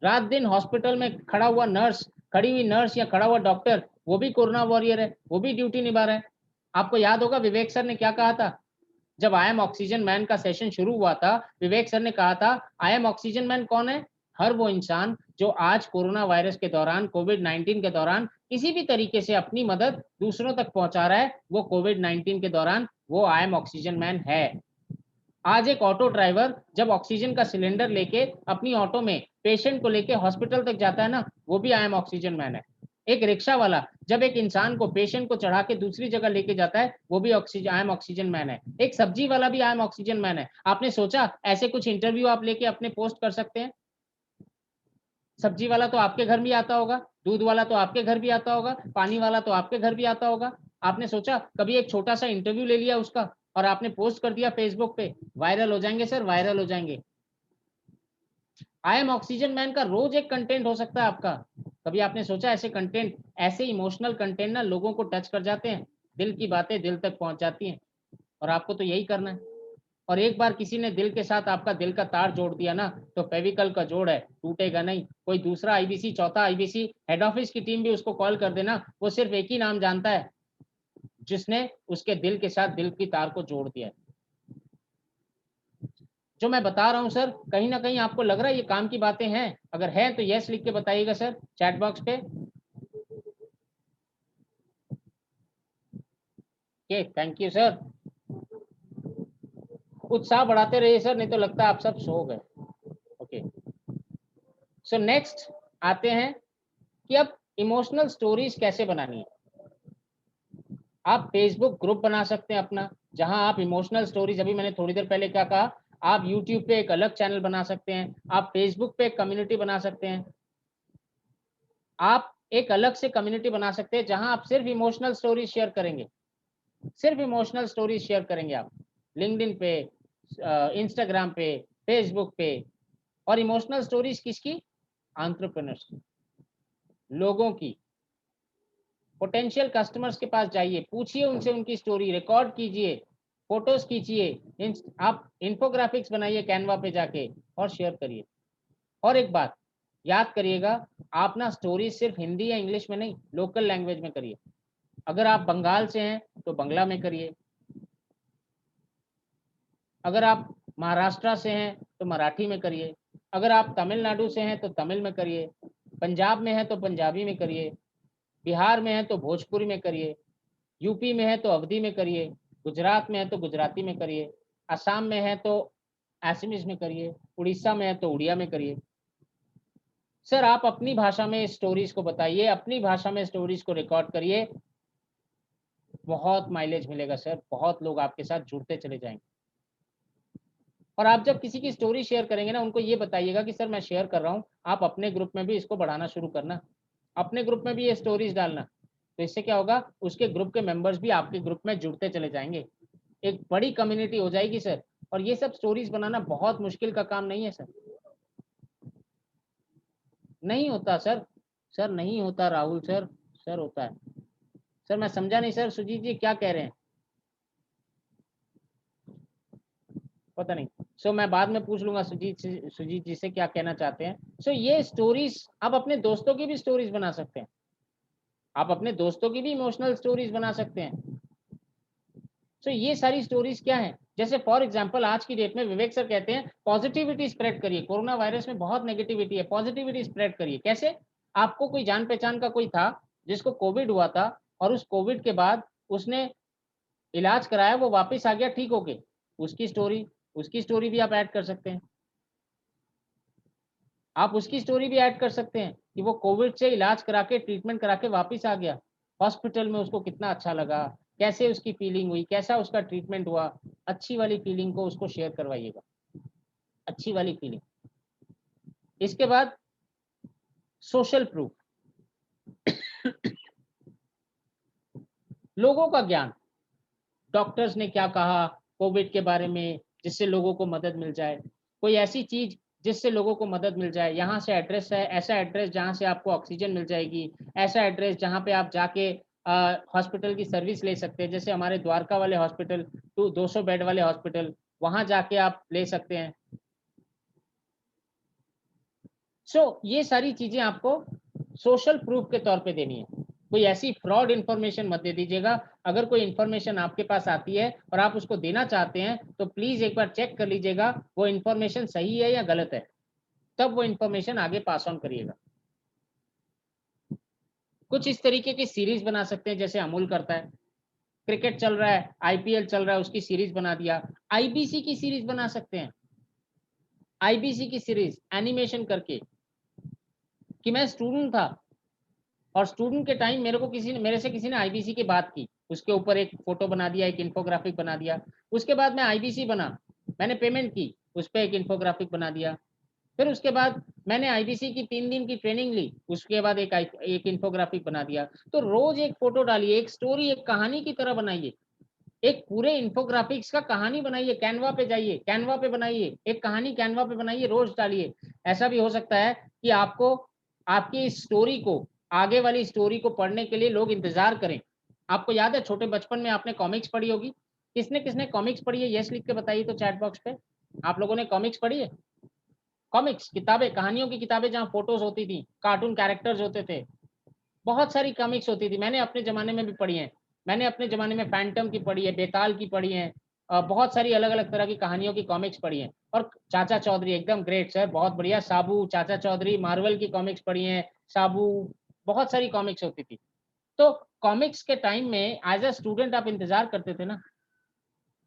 रात दिन हॉस्पिटल में खड़ा हुआ नर्स, खड़ी हुई नर्स या खड़ा हुआ डॉक्टर, वो भी कोरोना वॉरियर है, वो भी ड्यूटी निभा रहा है। आपको याद होगा विवेक सर ने क्या कहा था जब आई एम ऑक्सीजन मैन का सेशन शुरू हुआ था? विवेक सर ने कहा था आई एम ऑक्सीजन मैन कौन है? हर वो इंसान जो आज कोरोना वायरस के दौरान, कोविड-19 के दौरान किसी भी तरीके से अपनी मदद दूसरों तक पहुंचा रहा है, वो कोविड-19 के दौरान वो आई एम ऑक्सीजन मैन है। आज एक ऑटो ड्राइवर जब ऑक्सीजन का सिलेंडर लेके अपनी ऑटो में पेशेंट को लेके हॉस्पिटल तक जाता है ना, वो भी आई एम ऑक्सीजन मैन है। एक रिक्शा वाला जब एक इंसान को, पेशेंट को चढ़ा के दूसरी जगह लेके जाता है, वो भी oxygen, I am oxygen man है। एक सब्जी वाला भी आई एम ऑक्सीजन मैन है। आपने सोचा ऐसे कुछ इंटरव्यू आप लेके अपने पोस्ट कर सकते हैं? सब्जी वाला तो आपके घर भी आता होगा, दूध वाला तो आपके घर भी आता होगा, पानी वाला तो आपके घर भी आता होगा। आपने सोचा कभी एक छोटा सा इंटरव्यू ले लिया उसका और आपने पोस्ट कर दिया फेसबुक पे? वायरल हो जाएंगे सर, वायरल हो जाएंगे। आई एम ऑक्सीजन मैन का रोज एक कंटेंट हो सकता है आपका। कभी आपने सोचा ऐसे कंटेंट, ऐसे इमोशनल कंटेंट ना लोगों को टच कर जाते हैं, दिल की बातें दिल तक पहुंच जाती हैं, और आपको तो यही करना है। और एक बार किसी ने दिल के साथ आपका दिल का तार जोड़ दिया ना, तो फेविकल का जोड़ है, टूटेगा नहीं। कोई दूसरा आईबीसी, चौथा आईबीसी, हेड ऑफिस की टीम भी उसको कॉल कर देना, वो सिर्फ एक ही नाम जानता है जिसने उसके दिल के साथ दिल की तार को जोड़ दिया है। जो मैं बता रहा हूं सर, कहीं ना कहीं आपको लग रहा है ये काम की बातें हैं? अगर है तो यस लिख के बताइएगा सर चैट बॉक्स पे। Okay, thank you sir. उत्साह बढ़ाते रहिए सर, नहीं तो लगता है आप सब सो गए। ओके, सो नेक्स्ट आते हैं कि अब इमोशनल स्टोरीज कैसे बनानी है। आप फेसबुक ग्रुप बना सकते हैं अपना, जहां आप इमोशनल स्टोरीज, अभी मैंने थोड़ी देर पहले क्या कहा, आप यूट्यूब पे एक अलग चैनल बना सकते हैं, आप फेसबुक पे एक कम्युनिटी बना सकते हैं, आप एक अलग से कम्युनिटी बना सकते हैं जहां आप सिर्फ इमोशनल स्टोरीज शेयर करेंगे। सिर्फ इमोशनल स्टोरीज शेयर करेंगे आप लिंक्डइन पे, इंस्टाग्राम पे, फेसबुक पे। और इमोशनल स्टोरीज किसकी? एंटरप्रेन्योर्स की, लोगों की। पोटेंशियल कस्टमर्स के पास जाइए, पूछिए उनसे उनकी स्टोरी, रिकॉर्ड कीजिए, फोटोज खींचिए, आप इन्फोग्राफिक्स बनाइए कैनवा पे जाके और शेयर करिए। और एक बात याद करिएगा, आप ना स्टोरी सिर्फ हिंदी या इंग्लिश में नहीं, लोकल लैंग्वेज में करिए। अगर आप बंगाल से हैं तो बंगला में करिए, अगर आप महाराष्ट्र से हैं तो मराठी में करिए, अगर आप तमिलनाडु से हैं तो तमिल में करिए, पंजाब में है तो पंजाबी में करिए, बिहार में है तो भोजपुरी में करिए, यूपी में है तो अवधी में करिए, गुजरात में है तो गुजराती में करिए, असम में है तो असमीज में करिए, उड़ीसा में है तो उड़िया में करिए। सर आप अपनी भाषा में स्टोरीज को बताइए, अपनी भाषा में स्टोरीज को रिकॉर्ड करिए, बहुत माइलेज मिलेगा सर, बहुत लोग आपके साथ जुड़ते चले जाएंगे। और आप जब किसी की स्टोरी शेयर करेंगे ना, उनको ये बताइएगा कि सर मैं शेयर कर रहा हूँ, आप अपने ग्रुप में भी इसको बढ़ाना शुरू करना, अपने ग्रुप में भी ये स्टोरीज डालना। तो इससे क्या होगा, उसके ग्रुप के मेंबर्स भी आपके ग्रुप में जुड़ते चले जाएंगे, एक बड़ी कम्युनिटी हो जाएगी सर। और ये सब स्टोरीज बनाना बहुत मुश्किल का काम नहीं है सर, नहीं होता सर, सर नहीं होता राहुल सर, सर होता है। सर मैं समझा नहीं सर, सुजीत जी क्या कह रहे हैं, पता नहीं। सो मैं बाद में पूछ लूंगा सुजीत जी से क्या कहना चाहते हैं। सो ये स्टोरीज आप अपने दोस्तों की भी स्टोरीज बना सकते हैं, आप अपने दोस्तों की भी इमोशनल स्टोरीज बना सकते हैं। सो ये सारी स्टोरीज क्या है, जैसे फॉर एग्जांपल आज की डेट में विवेक सर कहते हैं पॉजिटिविटी स्प्रेड करिए, कोरोना वायरस में बहुत नेगेटिविटी है, पॉजिटिविटी स्प्रेड करिए। कैसे? आपको कोई जान पहचान का कोई था जिसको कोविड हुआ था, और उस कोविड के बाद उसने इलाज कराया, वो वापस आ गया ठीक होके, उसकी स्टोरी भी आप ऐड कर सकते हैं। आप उसकी स्टोरी भी ऐड कर सकते हैं कि वो कोविड से इलाज करा के, ट्रीटमेंट करा के वापस आ गया, हॉस्पिटल में उसको कितना अच्छा लगा, कैसे उसकी फीलिंग हुई, कैसा उसका ट्रीटमेंट हुआ। अच्छी वाली फीलिंग को उसको शेयर करवाइएगा, अच्छी वाली फीलिंग। इसके बाद सोशल प्रूफ, लोगों का ज्ञान, डॉक्टर्स ने क्या कहा कोविड के बारे में, जिससे लोगों को मदद मिल जाए, कोई ऐसी चीज जिससे लोगों को मदद मिल जाए। यहाँ से एड्रेस है, ऐसा एड्रेस जहाँ से आपको ऑक्सीजन मिल जाएगी, ऐसा एड्रेस जहाँ पे आप जाके हॉस्पिटल की सर्विस ले सकते हैं, जैसे हमारे द्वारका वाले हॉस्पिटल, 200 बेड वाले हॉस्पिटल, वहाँ जाके आप ले सकते हैं। सो ये सारी चीजें आपको सोशल प्रूफ के तौर पे देनी है। कोई ऐसी फ्रॉड इंफॉर्मेशन मत दे दीजिएगा। अगर कोई इंफॉर्मेशन आपके पास आती है और आप उसको देना चाहते हैं तो प्लीज एक बार चेक कर लीजिएगा वो इंफॉर्मेशन सही है या गलत है, तब वो इंफॉर्मेशन आगे पास ऑन करिएगा। कुछ इस तरीके की सीरीज बना सकते हैं जैसे अमूल करता है, क्रिकेट चल रहा है, आईपीएल चल रहा है, उसकी सीरीज बना दिया। आईबीसी की सीरीज बना सकते हैं, आईबीसी की सीरीज एनिमेशन करके, कि मैं स्टूडेंट था और स्टूडेंट के टाइम मेरे से किसी ने आईबीसी की बात की, उसके ऊपर एक फोटो बना दिया, एक इन्फोग्राफिक बना दिया। उसके बाद मैं आईबीसी बना, मैंने पेमेंट की, उस पर एक इन्फोग्राफिक बना दिया। फिर उसके बाद मैंने आईबीसी की 3 दिन की ट्रेनिंग ली, उसके बाद एक इन्फोग्राफिक बना दिया। तो रोज एक फोटो डालिए, एक स्टोरी, एक कहानी की तरह बनाइए, एक पूरे इन्फोग्राफिक्स का कहानी बनाइए, कैनवा पे जाइए, कैनवा पे बनाइए एक कहानी, कैनवा पे बनाइए, रोज डालिए। ऐसा भी हो सकता है कि आपको आपकी इस स्टोरी को, आगे वाली स्टोरी को पढ़ने के लिए लोग इंतजार करें। आपको याद है छोटे बचपन में आपने कॉमिक्स पढ़ी होगी, किसने किसने कॉमिक्स पढ़ी है यस लिख के बताइए तो चैट बॉक्स पे। आप लोगों ने कॉमिक्स पढ़ी है? कॉमिक्स किताबें, कहानियों की किताबें जहाँ फोटोज होती थी, कार्टून कैरेक्टर्स होते थे, बहुत सारी कॉमिक्स होती थी, मैंने अपने ज़माने में भी पढ़ी हैं। मैंने अपने ज़माने में फैंटम की पढ़ी है, बेताल की पढ़ी है, बहुत सारी अलग अलग तरह की कहानियों की कॉमिक्स पढ़ी हैं। और चाचा चौधरी एकदम ग्रेट सर, बहुत बढ़िया। साबू, चाचा चौधरी, मार्वल की कॉमिक्स पढ़ी हैं, साबू, बहुत सारी कॉमिक्स होती थी। तो कॉमिक्स के टाइम में एज अ स्टूडेंट आप इंतजार करते थे ना,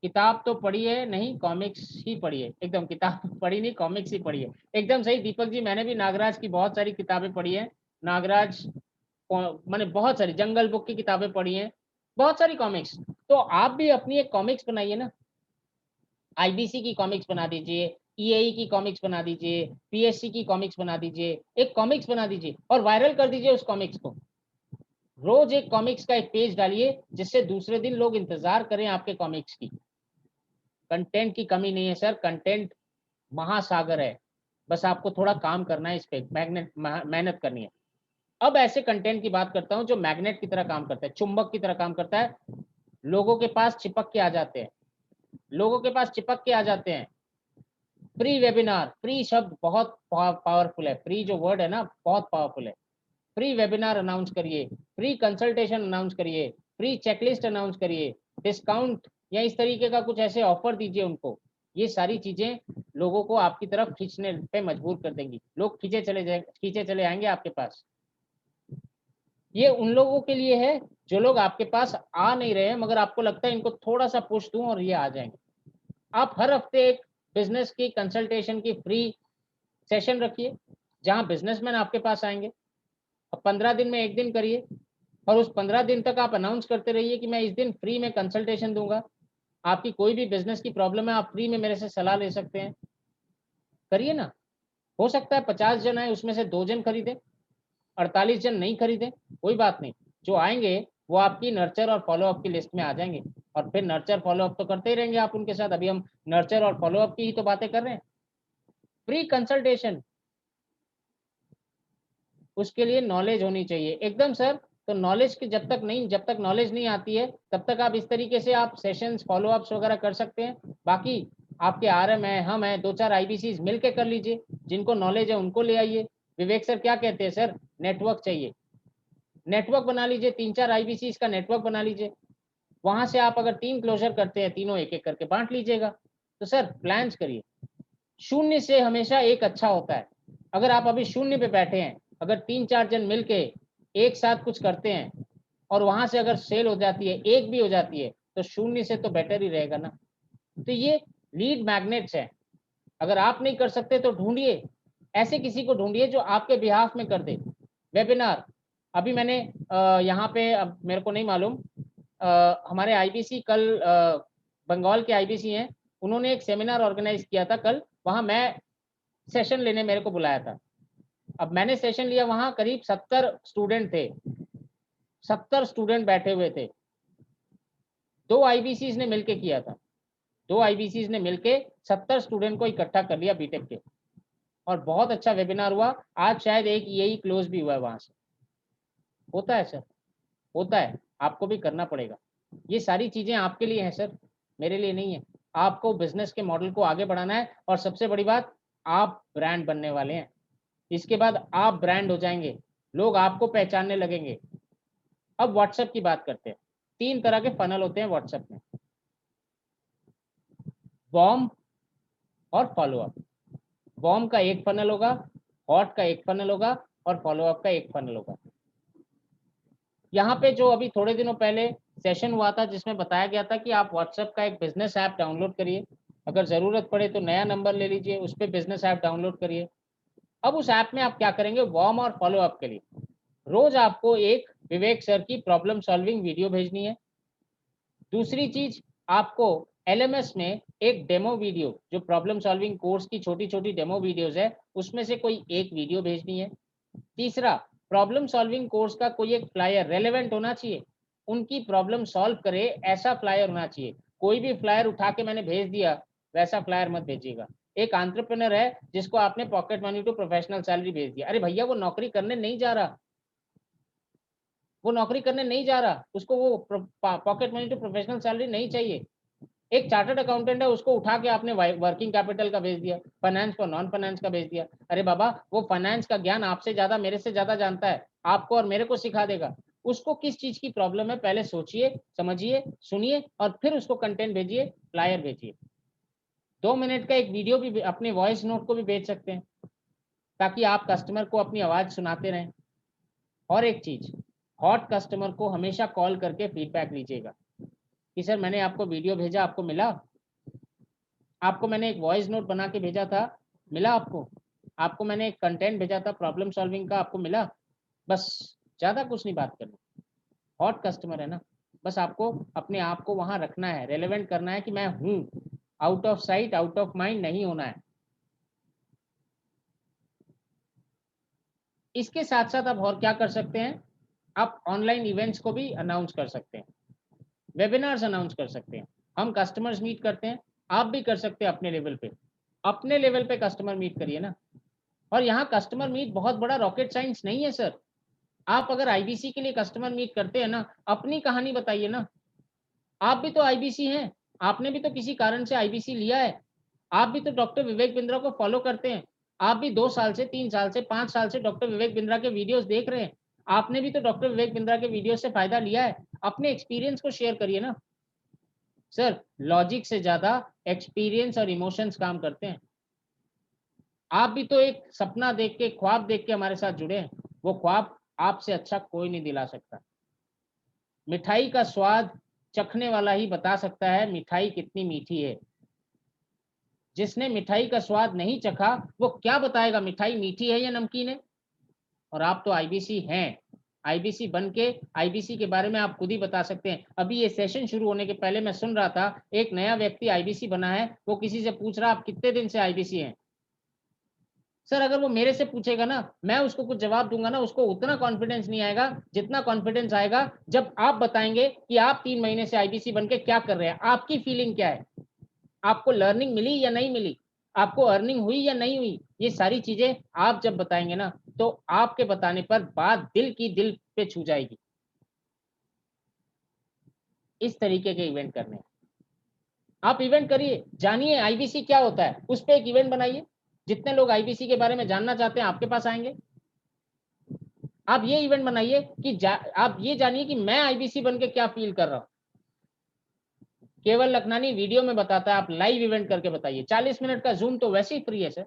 किताब तो पढ़ी है नहीं, कॉमिक्स ही पढ़ी है, एकदम किताब पढ़ी नहीं, कॉमिक्स ही पढ़ी है। एकदम सही दीपक जी, मैंने भी नागराज की बहुत सारी किताबें पढ़ी है। नागराज, मैंने बहुत सारी जंगल बुक की किताबें पढ़ी हैं, बहुत सारी कॉमिक्स। तो आप भी अपनी एक कॉमिक्स बनाइए ना, आईबीसी की कॉमिक्स बना दीजिए, ईएई की कॉमिक्स बना दीजिए, पीएससी की कॉमिक्स बना दीजिए, एक कॉमिक्स बना दीजिए और वायरल कर दीजिए उस कॉमिक्स को। रोज एक कॉमिक्स का एक पेज डालिए जिससे दूसरे दिन लोग इंतजार करें आपके कॉमिक्स की। कंटेंट की कमी नहीं है सर, कंटेंट महासागर है, बस आपको थोड़ा काम करना है, इस पे मेहनत करनी है। अब ऐसे कंटेंट की बात करता हूं जो मैग्नेट की तरह काम करता है, चुंबक की तरह काम करता है, लोगों के पास चिपक के आ जाते हैं, लोगों के पास चिपक के आ जाते हैं। प्री वेबिनार, प्री शब्द बहुत पावरफुल है, प्री जो वर्ड है ना बहुत पावरफुल है। प्री वेबिनार अनाउंस करिए, प्री कंसल्टेशन अनाउंस करिए, प्री चेकलिस्ट अनाउंस करिए, डिस्काउंट या इस तरीके का कुछ ऐसे ऑफर दीजिए उनको। ये सारी चीजें लोगों को आपकी तरफ खींचने पे मजबूर कर देंगी, लोग खींचे चले आएंगे आपके पास। ये उन लोगों के लिए है जो लोग आपके पास आ नहीं रहे हैं, मगर आपको लगता है इनको थोड़ा सा पुश दूं और ये आ जाएंगे। आप हर हफ्ते एक बिजनेस की कंसल्टेशन की फ्री सेशन रखिए जहां बिजनेसमैन आपके पास आएंगे। अब 15 दिन में एक दिन करिए और उस 15 दिन तक आप अनाउंस करते रहिए कि मैं इस दिन फ्री में कंसल्टेशन दूंगा, आपकी कोई भी बिजनेस की प्रॉब्लम है आप फ्री में मेरे से सलाह ले सकते हैं। करिए ना, हो सकता है 50 जन आए उसमें से 2 जन खरीदे, 48 जन नहीं खरीदे, कोई बात नहीं, जो आएंगे वो आपकी नर्चर और फॉलोअप की लिस्ट में आ जाएंगे और फिर नर्चर फॉलोअप तो करते ही रहेंगे आप उनके साथ। अभी हम नर्चर और फॉलोअप की ही तो बातें कर रहे हैं। फ्री कंसल्टेशन, उसके लिए नॉलेज होनी चाहिए एकदम सर। तो नॉलेज की जब तक नॉलेज नहीं आती है तब तक आप इस तरीके से आप सेशंस फॉलोअप्स वगैरह कर सकते हैं। बाकी आपके आरएम है, हम हैं, 2-4 आईबीसी मिलके कर लीजिए, जिनको नॉलेज है उनको ले आइए। विवेक सर क्या कहते हैं सर, नेटवर्क चाहिए, नेटवर्क बना लीजिए, 3-4 आईबीसी का नेटवर्क बना लीजिए। वहां से आप अगर 3 क्लोजर करते हैं, तीनों एक एक करके बांट लीजिएगा। तो सर प्लान्स करिए, शून्य से हमेशा एक अच्छा होता है। अगर आप अभी शून्य पे बैठे हैं, अगर 3-4 जन मिलके एक साथ कुछ करते हैं और वहां से अगर सेल हो जाती है, एक भी हो जाती है, तो शून्य से तो बेटर ही रहेगा ना। तो ये लीड मैग्नेट्स है। अगर आप नहीं कर सकते तो ढूंढिए, ऐसे किसी को ढूंढिए जो आपके बिहाफ में कर दे। वेबिनार, अभी मैंने यहाँ पे, अब मेरे को नहीं मालूम, हमारे आईबीसी कल बंगाल के आईबीसी हैं, उन्होंने एक सेमिनार ऑर्गेनाइज किया था कल, वहां मैं सेशन लेने मेरे को बुलाया था। अब मैंने सेशन लिया, वहां करीब 70 स्टूडेंट थे, 70 स्टूडेंट बैठे हुए थे। 2 आईबीसी ने मिलके किया था, 2 आईबीसी ने मिलके 70 स्टूडेंट को इकट्ठा कर लिया बीटेक के, और बहुत अच्छा वेबिनार हुआ। आज शायद एक यही क्लोज भी हुआ है वहां से। होता है सर, होता है, आपको भी करना पड़ेगा। ये सारी चीजें आपके लिए हैं सर, मेरे लिए नहीं है। आपको बिजनेस के मॉडल को आगे बढ़ाना है, और सबसे बड़ी बात, आप ब्रांड बनने वाले हैं। इसके बाद आप ब्रांड हो जाएंगे, लोग आपको पहचानने लगेंगे। अब व्हाट्सएप की बात करते हैं। 3 तरह के फनल होते हैं व्हाट्सएप में, वार्म और फॉलोअप। वार्म का एक फनल होगा, हॉट का एक फनल होगा, और फॉलोअप का एक फनल होगा। यहाँ पे जो अभी थोड़े दिनों पहले सेशन हुआ था जिसमें बताया गया था कि आप व्हाट्सएप का एक बिजनेस ऐप डाउनलोड करिए, अगर ज़रूरत पड़े तो नया नंबर ले लीजिए, उस पर बिजनेस ऐप डाउनलोड करिए। अब उस ऐप में आप क्या करेंगे, वार्म और फॉलोअप के लिए रोज आपको एक विवेक सर की प्रॉब्लम सॉल्विंग वीडियो भेजनी है। दूसरी चीज, आपको एलएमएस में एक डेमो वीडियो, जो प्रॉब्लम सॉल्विंग कोर्स की छोटी छोटी डेमो वीडियोस है, उसमें से कोई एक वीडियो भेजनी है। तीसरा, प्रॉब्लम सॉल्विंग कोर्स का कोई एक फ्लायर रेलेवेंट होना चाहिए, उनकी प्रॉब्लम सॉल्व करे ऐसा फ्लायर होना चाहिए। कोई भी फ्लायर उठा के मैंने भेज दिया वैसा फ्लायर मत भेजिएगा। एक एंटरप्रेन्योर है जिसको आपने pocket money to professional salary भेज दिया, अरे भैया वो नौकरी करने नहीं जा रहा, वो नौकरी करने नहीं जा रहा, उसको वो pocket money to professional salary नहीं चाहिए। एक चार्टर्ड अकाउंटेंट है, उसको उठा के आपने वर्किंग कैपिटल का भेज दिया, फाइनेंस को नॉन फाइनेंस का भेज दिया। अरे बाबा, वो फाइनेंस का ज्ञान आपसे ज्यादा, मेरे से ज्यादा जानता है, आपको और मेरे को सिखा देगा। उसको किस चीज की प्रॉब्लम है पहले सोचिए, समझिए, सुनिए, और फिर उसको कंटेंट भेजिए, फ्लायर भेजिए। 2 मिनट का एक वीडियो भी, अपने वॉइस नोट को भी भेज सकते हैं, ताकि आप कस्टमर को अपनी आवाज सुनाते रहें। और एक चीज, हॉट कस्टमर को हमेशा कॉल करके फीडबैक लीजिएगा कि सर मैंने आपको वीडियो भेजा, आपको मिला, आपको मैंने एक वॉइस नोट बना के भेजा था, मिला आपको, आपको मैंने एक कंटेंट भेजा था प्रॉब्लम सॉल्विंग का, आपको मिला। बस, ज़्यादा कुछ नहीं बात करनी। हॉट कस्टमर है ना, बस आपको अपने आप को वहाँ रखना है, रेलेवेंट करना है कि मैं हूँ, out of sight out of mind नहीं होना है। इसके साथ साथ आप और क्या कर सकते हैं, आप ऑनलाइन इवेंट्स को भी अनाउंस कर सकते हैं, वेबिनार्स अनाउंस कर सकते हैं, हम कस्टमर्स मीट करते हैं, आप भी कर सकते हैं अपने लेवल पे, अपने लेवल पे कस्टमर मीट करिए ना। और यहाँ कस्टमर मीट बहुत बड़ा रॉकेट साइंस नहीं है सर। आप अगर आईबीसी के लिए कस्टमर मीट करते हैं ना, अपनी कहानी बताइए ना। आप भी तो आईबीसी हैं, आपने भी तो किसी कारण से आईबीसी लिया है, आप भी तो डॉक्टर विवेक बिंद्रा को फॉलो करते हैं, आप भी 2 साल से, 3 साल से, 5 साल से डॉक्टर विवेक बिंद्रा के वीडियोस देख रहे हैं, आपने भी तो डॉक्टर विवेक बिंद्रा के वीडियो से फायदा लिया है, अपने एक्सपीरियंस को शेयर करिए ना। सर लॉजिक से ज्यादा एक्सपीरियंस और इमोशंस काम करते हैं। आप भी तो एक सपना देख के, ख्वाब देख के हमारे साथ जुड़े हैं, वो ख्वाब आपसे अच्छा कोई नहीं दिला सकता। मिठाई का स्वाद चखने वाला ही बता सकता है मिठाई कितनी मीठी है। जिसने मिठाई का स्वाद नहीं चखा वो क्या बताएगा मिठाई मीठी है या नमकीन है। और आप तो आईबीसी हैं, आईबीसी बन के आईबीसी के बारे में आप खुद ही बता सकते हैं। अभी ये सेशन शुरू होने के पहले मैं सुन रहा था, एक नया व्यक्ति आईबीसी बना है, वो किसी से पूछ रहा आप कितने दिन से आईबीसी हैं। सर अगर वो मेरे से पूछेगा ना, मैं उसको कुछ जवाब दूंगा ना, उसको उतना कॉन्फिडेंस नहीं आएगा जितना कॉन्फिडेंस आएगा जब आप बताएंगे कि आप 3 महीने से आईबीसी बन के क्या कर रहे हैं, आपकी फीलिंग क्या है, आपको लर्निंग मिली या नहीं मिली, आपको अर्निंग हुई या नहीं हुई। ये सारी चीजें आप जब बताएंगे ना, तो आपके बताने पर बात दिल पे छू जाएगी। इस तरीके के इवेंट करने हैं। आप इवेंट करिए, जानिए आईबीसी क्या होता है, उस पर एक इवेंट बनाइए। जितने लोग आईबीसी के बारे में जानना चाहते हैं आपके पास आएंगे। आप ये इवेंट बनाइए कि आप ये जानिए कि मैं आईबीसी बन के क्या फील कर रहा हूं। केवल लखनानी वीडियो में बताता है, आप लाइव इवेंट करके बताइए। 40 मिनट का जूम तो वैसे ही फ्री है सर,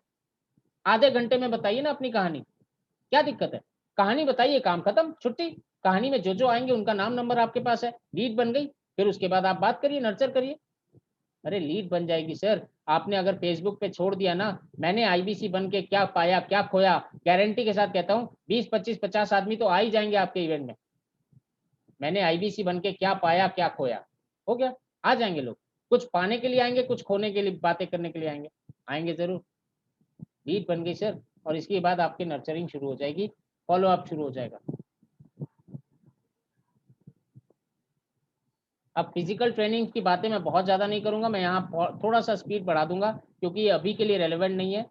आधे घंटे में बताइए ना अपनी कहानी, क्या दिक्कत है। कहानी बताइए, काम खत्म, छुट्टी। कहानी में जो जो आएंगे उनका नाम नंबर आपके पास है, लीड बन गई। फिर उसके बाद आप बात करिए, नर्चर करिए। अरे लीड बन जाएगी सर। आपने अगर फेसबुक पे छोड़ दिया ना, मैंने आईबीसी बन के क्या पाया क्या खोया, गारंटी के साथ कहता हूँ 20 25 50 आदमी तो आ ही जाएंगे आपके इवेंट में। मैंने आईबीसी बन के क्या पाया क्या खोया, हो गया, आ जाएंगे लोग। कुछ पाने के लिए आएंगे, कुछ खोने के लिए, बातें करने के लिए आएंगे, आएंगे जरूर। लीड बन गई सर, और इसके बाद आपकी नर्चरिंग शुरू हो जाएगी, फॉलो अप शुरू हो जाएगा। अब फिजिकल ट्रेनिंग की बातें मैं बहुत ज़्यादा नहीं करूंगा, मैं यहाँ थोड़ा सा स्पीड बढ़ा दूंगा क्योंकि ये अभी के लिए रेलेवेंट नहीं है।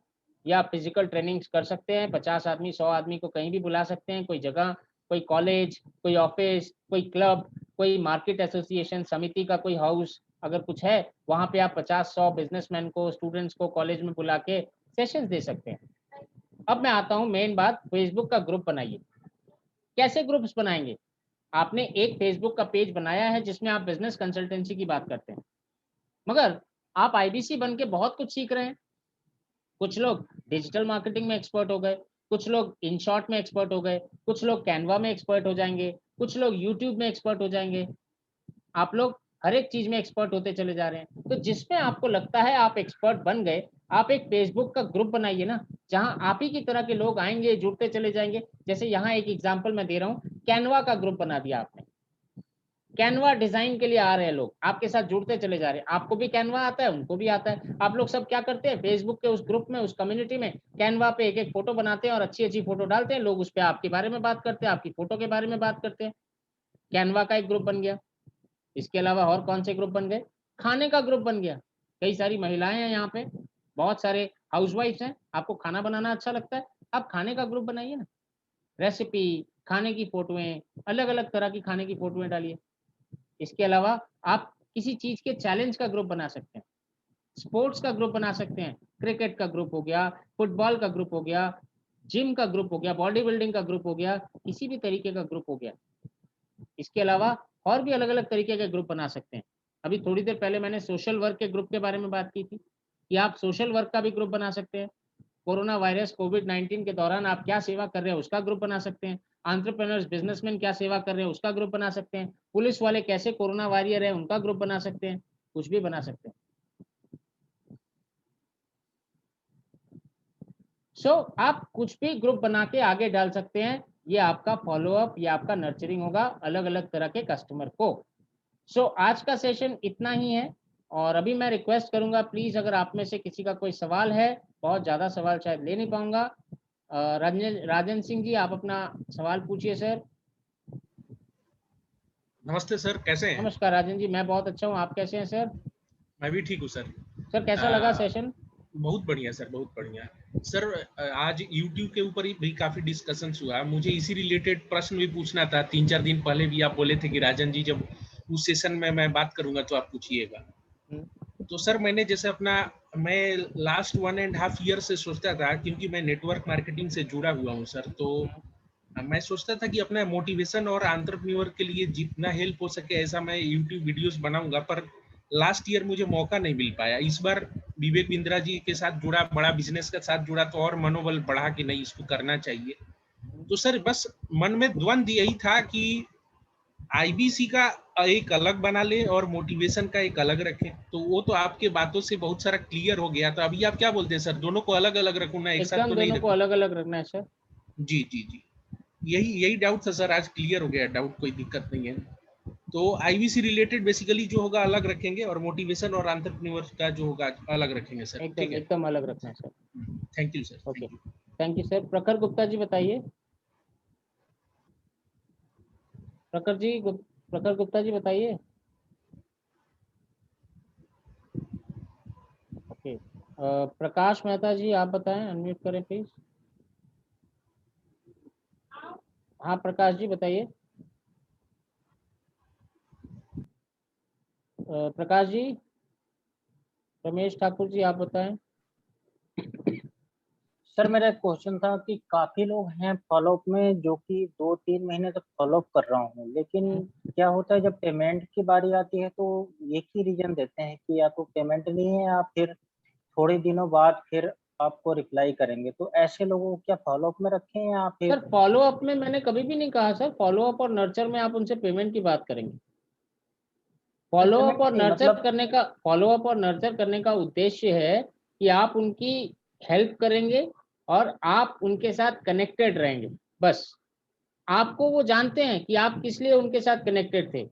या आप फिजिकल ट्रेनिंग्स कर सकते हैं, 50 आदमी 100 आदमी को कहीं भी बुला सकते हैं, कोई जगह, कोई कॉलेज, कोई ऑफिस, कोई क्लब, कोई मार्केट एसोसिएशन समिति का कोई हाउस अगर कुछ है, वहाँ पे आप 50 100 बिजनेसमैन को, स्टूडेंट्स को कॉलेज में बुला के सेशंस दे सकते हैं। अब मैं आता हूँ मेन बात, फेसबुक का ग्रुप बनाइए। कैसे ग्रुप्स बनाएंगे। आपने एक फेसबुक का पेज बनाया है जिसमें आप बिजनेस कंसल्टेंसी की बात करते हैं, मगर आप आईबीसी बन के बहुत कुछ सीख रहे हैं। कुछ लोग डिजिटल मार्केटिंग में एक्सपर्ट हो गए, कुछ लोग इन शॉर्ट में एक्सपर्ट हो गए, कुछ लोग कैनवा में एक्सपर्ट हो जाएंगे, कुछ लोग यूट्यूब में एक्सपर्ट हो जाएंगे। आप लोग हर एक चीज में एक्सपर्ट होते चले जा रहे हैं। तो जिसमें आपको लगता है आप एक्सपर्ट बन गए, आप एक फेसबुक का ग्रुप बनाइए ना, जहां आप ही की तरह के लोग आएंगे, जुड़ते चले जाएंगे। जैसे यहाँ एक एग्जांपल मैं दे रहा हूँ, कैनवा का ग्रुप बना दिया आपने, कैनवा डिजाइन के लिए आ रहे हैं लोग, आपके साथ जुड़ते चले जा रहे हैं, आपको भी कैनवा आता है, उनको भी आता है। आप लोग सब क्या करते हैं, फेसबुक के उस ग्रुप में, उस कम्युनिटी में कैनवा पे एक एक फोटो बनाते हैं और अच्छी अच्छी फोटो डालते हैं, लोग उस पर आपके बारे में बात करते हैं, आपकी फोटो के बारे में बात करते हैं। कैनवा का एक ग्रुप बन गया। इसके अलावा और कौन से ग्रुप बन गए, खाने का ग्रुप बन गया। कई सारी महिलाएं हैं यहाँ पे, बहुत सारे हाउसवाइफ्स हैं, आपको खाना बनाना अच्छा लगता है, आप खाने का ग्रुप बनाइए ना। रेसिपी, खाने की फोटोएं, अलग अलग तरह की खाने की फोटोएं डालिए। इसके अलावा आप किसी चीज के चैलेंज का ग्रुप बना सकते हैं, स्पोर्ट्स का ग्रुप बना सकते हैं, क्रिकेट का ग्रुप हो गया, फुटबॉल का ग्रुप हो गया, जिम का ग्रुप हो गया, बॉडी बिल्डिंग का ग्रुप हो गया, किसी भी तरीके का ग्रुप हो गया। इसके अलावा और भी अलग अलग तरीके के ग्रुप बना सकते हैं। अभी थोड़ी देर पहले मैंने सोशल वर्क के ग्रुप के बारे में बात की थी कि आप सोशल वर्क का भी ग्रुप बना सकते हैं। कोरोना वायरस कोविड-19 के दौरान आप क्या सेवा कर रहे हैं उसका ग्रुप बना सकते हैं। एंटरप्रेन्योर्स बिजनेसमैन क्या सेवा कर रहे हैं उसका ग्रुप बना सकते हैं। पुलिस वाले कैसे कोरोना वॉरियर है उनका ग्रुप बना सकते हैं। कुछ भी बना सकते हैं। सो आप कुछ भी ग्रुप बना के आगे डाल सकते हैं। ये आपका फॉलोअप या आपका नर्चरिंग होगा अलग अलग तरह के कस्टमर को। सो आज का सेशन इतना ही है। और अभी मैं रिक्वेस्ट करूंगा, प्लीज अगर आप में से किसी का कोई सवाल है, बहुत ज़्यादा सवाल शायद ले नहीं पाऊंगा, राजन राजन सिंह जी आप अपना सवाल पूछिए सर। नमस्ते सर, कैसे हैं? नमस्कार राजन जी, मैं बहुत अच्छा हूँ। आप कैसे हैं सर? मैं भी ठीक हूँ सर। सर कैसा लगा अ, सेशन? बहुत बढ़िया सर, बहुत बढ़िया। सर आज यूट्यूब के ऊपर ही भी काफ़ी डिस्कशंस हुआ। मुझे इसी रिलेटेड प्रश्न भी पूछना था। 3-4 दिन पहले भी आप बोले थे कि राजन जी जब उस सेशन में मैं बात करूँगा तो आप पूछिएगा। हम्म, तो सर मैंने जैसे अपना मैं लास्ट 1 एंड हाफ ईयर से सोचता था, क्योंकि मैं नेटवर्क मार्केटिंग से जुड़ा हुआ हूँ सर, तो हम्म। मैं सोचता था कि अपना मोटिवेशन और एंटरप्रेन्योर के लिए जितना हेल्प हो सके ऐसा मैं यूट्यूब वीडियोस बनाऊंगा, पर लास्ट ईयर मुझे मौका नहीं मिल पाया। इस बार विवेक बिंद्रा जी के साथ जुड़ा, बड़ा बिजनेस के साथ जुड़ा, तो और मनोबल बढ़ा कि नहीं इसको करना चाहिए। तो सर बस मन में द्वंद यही था कि आईबीसी का एक अलग बना ले और मोटिवेशन का एक अलग रखें, तो वो तो आपके बातों से बहुत सारा क्लियर हो गया। तो अभी आप क्या बोलते हैं सर, दोनों को अलग अलग रखूं ना, एक साथ एकदम तो नहीं दोनों को रखूं? अलग अलग रखना है सर। जी जी जी, यही यही डाउट था सर, आज क्लियर हो गया डाउट, कोई दिक्कत नहीं है। तो आईवीसी रिलेटेड बेसिकली जो होगा अलग रखेंगे, और मोटिवेशन और एंटरप्रेन्योर का जो होगा अलग रखेंगे सर, ठीक एकदम है? एकदम अलग रखना है sir. Thank you sir, okay, thank you. Thank you sir. प्रखर गुप्ता जी बताइए। प्रखर गुप्ता जी बताइए। ओके, प्रकाश मेहता जी आप बताएं, अनम्यूट करें प्लीज। हाँ प्रकाश जी बताइए। प्रकाश जी। रमेश ठाकुर जी आप बताएं। सर मेरा एक क्वेश्चन था कि काफी लोग हैं फॉलोअप में, जो कि 2-3 महीने तक फॉलोअप कर रहा हूँ, लेकिन क्या होता है जब पेमेंट की बारी आती है तो एक ही रीजन देते हैं कि या तो पेमेंट नहीं है या फिर थोड़े दिनों बाद फिर आपको रिप्लाई करेंगे। तो ऐसे लोगों को क्या फॉलोअप में रखें या सर फिर? फॉलो अप में मैंने कभी भी नहीं कहा सर, फॉलो अप और नर्चर में आप उनसे पेमेंट की बात करेंगे। नहीं, फॉलो अप पेमेंट और नहीं नर्चर मतलब। करने का फॉलो अप और नर्चर करने का उद्देश्य है कि आप उनकी हेल्प करेंगे और आप उनके साथ कनेक्टेड रहेंगे। बस आपको वो जानते हैं कि आप किस लिए उनके साथ कनेक्टेड थे।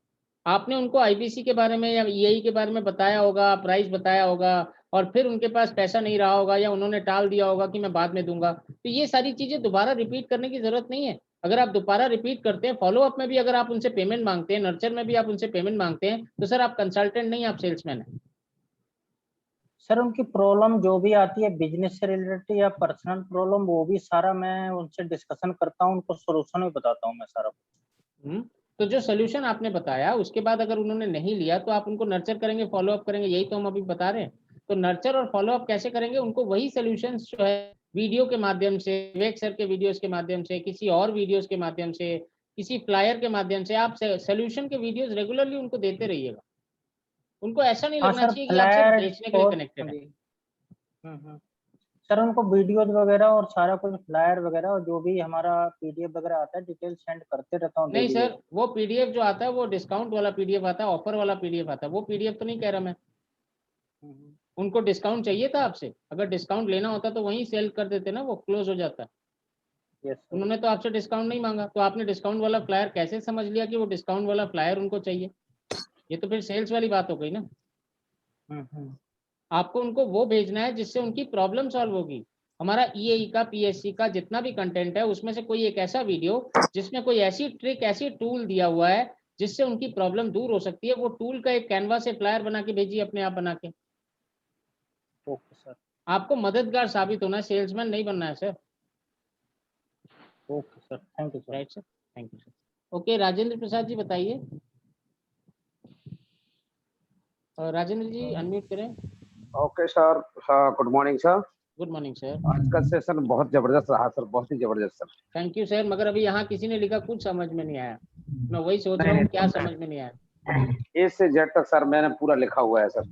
आपने उनको आईबीसी के बारे में या ईआई के बारे में बताया होगा, प्राइस बताया होगा, और फिर उनके पास पैसा नहीं रहा होगा या उन्होंने टाल दिया होगा कि मैं बाद में दूंगा। तो ये सारी चीजें दोबारा रिपीट करने की जरूरत नहीं है। अगर आप दोबारा रिपीट करते हैं, फॉलो अप में भी अगर आप उनसे पेमेंट मांगते हैं, नर्चर में भी आप उनसे पेमेंट मांगते हैं, तो सर आप कंसल्टेंट नहीं, आप सेल्समैन है। सर उनकी प्रॉब्लम जो भी आती है बिजनेस से रिलेटेड या पर्सनल प्रॉब्लम, वो भी सारा मैं उनसे डिस्कशन करता हूँ, उनको सोल्यूशन भी बताता हूँ मैं सारा। तो जो सोल्यूशन आपने बताया उसके बाद अगर उन्होंने नहीं लिया तो आप उनको नर्चर करेंगे, फॉलो अप करेंगे, यही तो हम अभी बता रहे हैं। तो नर्चर और फॉलो अप कैसे करेंगे? उनको वही सोल्यूशन जो है वीडियो के माध्यम से, विवेक सर के वीडियोस के माध्यम से, किसी और वीडियोस के माध्यम से, किसी फ्लायर के माध्यम से आप सोल्यूशन के वीडियोस रेगुलरली उनको देते रहिएगा। उनको ऐसा नहीं हाँ लगना सर, चाहिए कि आप सिर्फ फ्लैट बेचने के लिए और कनेक्टेड हाँ है। जी। सर उनको वीडियोज वगैरह और सारा कुछ फ्लायर वगैरह और जो भी हमारा पीडीएफ वगैरह आता है डिटेल सेंड करते रहता हूँ नहीं डेली सर, बेसिस। वो पीडीएफ जो आता है वो डिस्काउंट वाला पीडीएफ आता है, ऑफर वाला पीडीएफ आता है, वो पीडीएफ तो नहीं कह रहा मैं। उनको डिस्काउंट चाहिए था आपसे, अगर डिस्काउंट लेना होता तो वहीं सेल कर देते ना, वो क्लोज हो जाता। Yes sir. उन्होंने तो आपसे डिस्काउंट नहीं मांगा, तो आपने डिस्काउंट वाला फ्लायर कैसे समझ लिया कि वो डिस्काउंट वाला फ्लायर उनको चाहिए? ये तो फिर सेल्स वाली बात हो गई ना। आपको उनको वो भेजना है जिससे उनकी प्रॉब्लम सॉल्व होगी। हमारा ईएई का, पीएससी का जितना भी कंटेंट है उसमें से कोई एक ऐसा वीडियो जिसमें कोई ऐसी ट्रिक, ऐसी टूल दिया हुआ है जिससे उनकी प्रॉब्लम दूर हो सकती है, वो टूल का एक कैनवा से फ्लायर बना के भेजिए, अपने आप बना के। Okay sir. आपको मददगार साबित होना है, सेल्समैन नहीं बनना है sir. Okay sir, thank you sir. Right sir, thank you sir. Okay, Rajendra Prasad ji बताइए। राजेंद्र जी अनम्यूट करें। Okay sir, good morning sir. Good morning sir. आज का सेशन बहुत जबरदस्त रहा सर, बहुत ही जबरदस्त सर। थैंक यू सर, मगर अभी यहाँ किसी ने लिखा कुछ समझ में नहीं आया। मैं वही सोच नहीं रहा हूँ क्या नहीं, समझ में नहीं आया। ए से जेड तक सर मैंने पूरा लिखा हुआ है सर,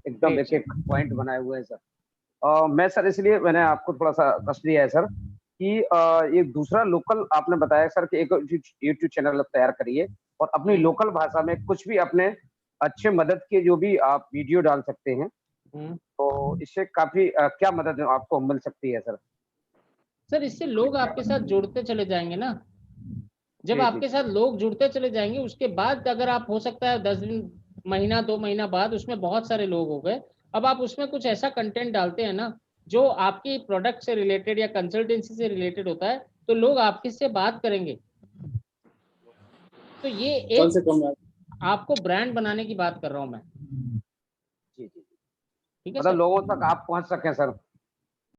एकदम ग्रेट एक सर। एक पॉइंट बनाए हुए हैं सर। मैं सर इसलिए मैंने आपको थोड़ा सा कष्ट दिया है सर कि ये दूसरा लोकल आपने बताया सर कि एक यूट्यूब चैनल तैयार करिए और अपनी हम्म, लोकल भाषा में कुछ भी अपने अच्छे मदद के जो भी आप वीडियो डाल सकते हैं, हम्म। तो इससे काफी क्या मदद आपको मिल सकती है सर? सर इससे लोग आपके साथ जुड़ते चले जाएंगे ना। जब जी जी आपके साथ लोग जुड़ते चले जाएंगे उसके बाद अगर आप, हो सकता है 10 दिन, महीना 2 महीना बाद उसमें बहुत सारे लोग हो गए, अब आप उसमें कुछ ऐसा कंटेंट डालते हैं ना जो आपकी प्रोडक्ट से रिलेटेड या कंसल्टेंसी से रिलेटेड होता है, तो लोग आपके से बात करेंगे। तो ये कम से एक कम आपको ब्रांड बनाने की बात कर रहा हूँ मैं। जी जी ठीक है मतलब सर। लोगों तक आप पहुंच सकें सर।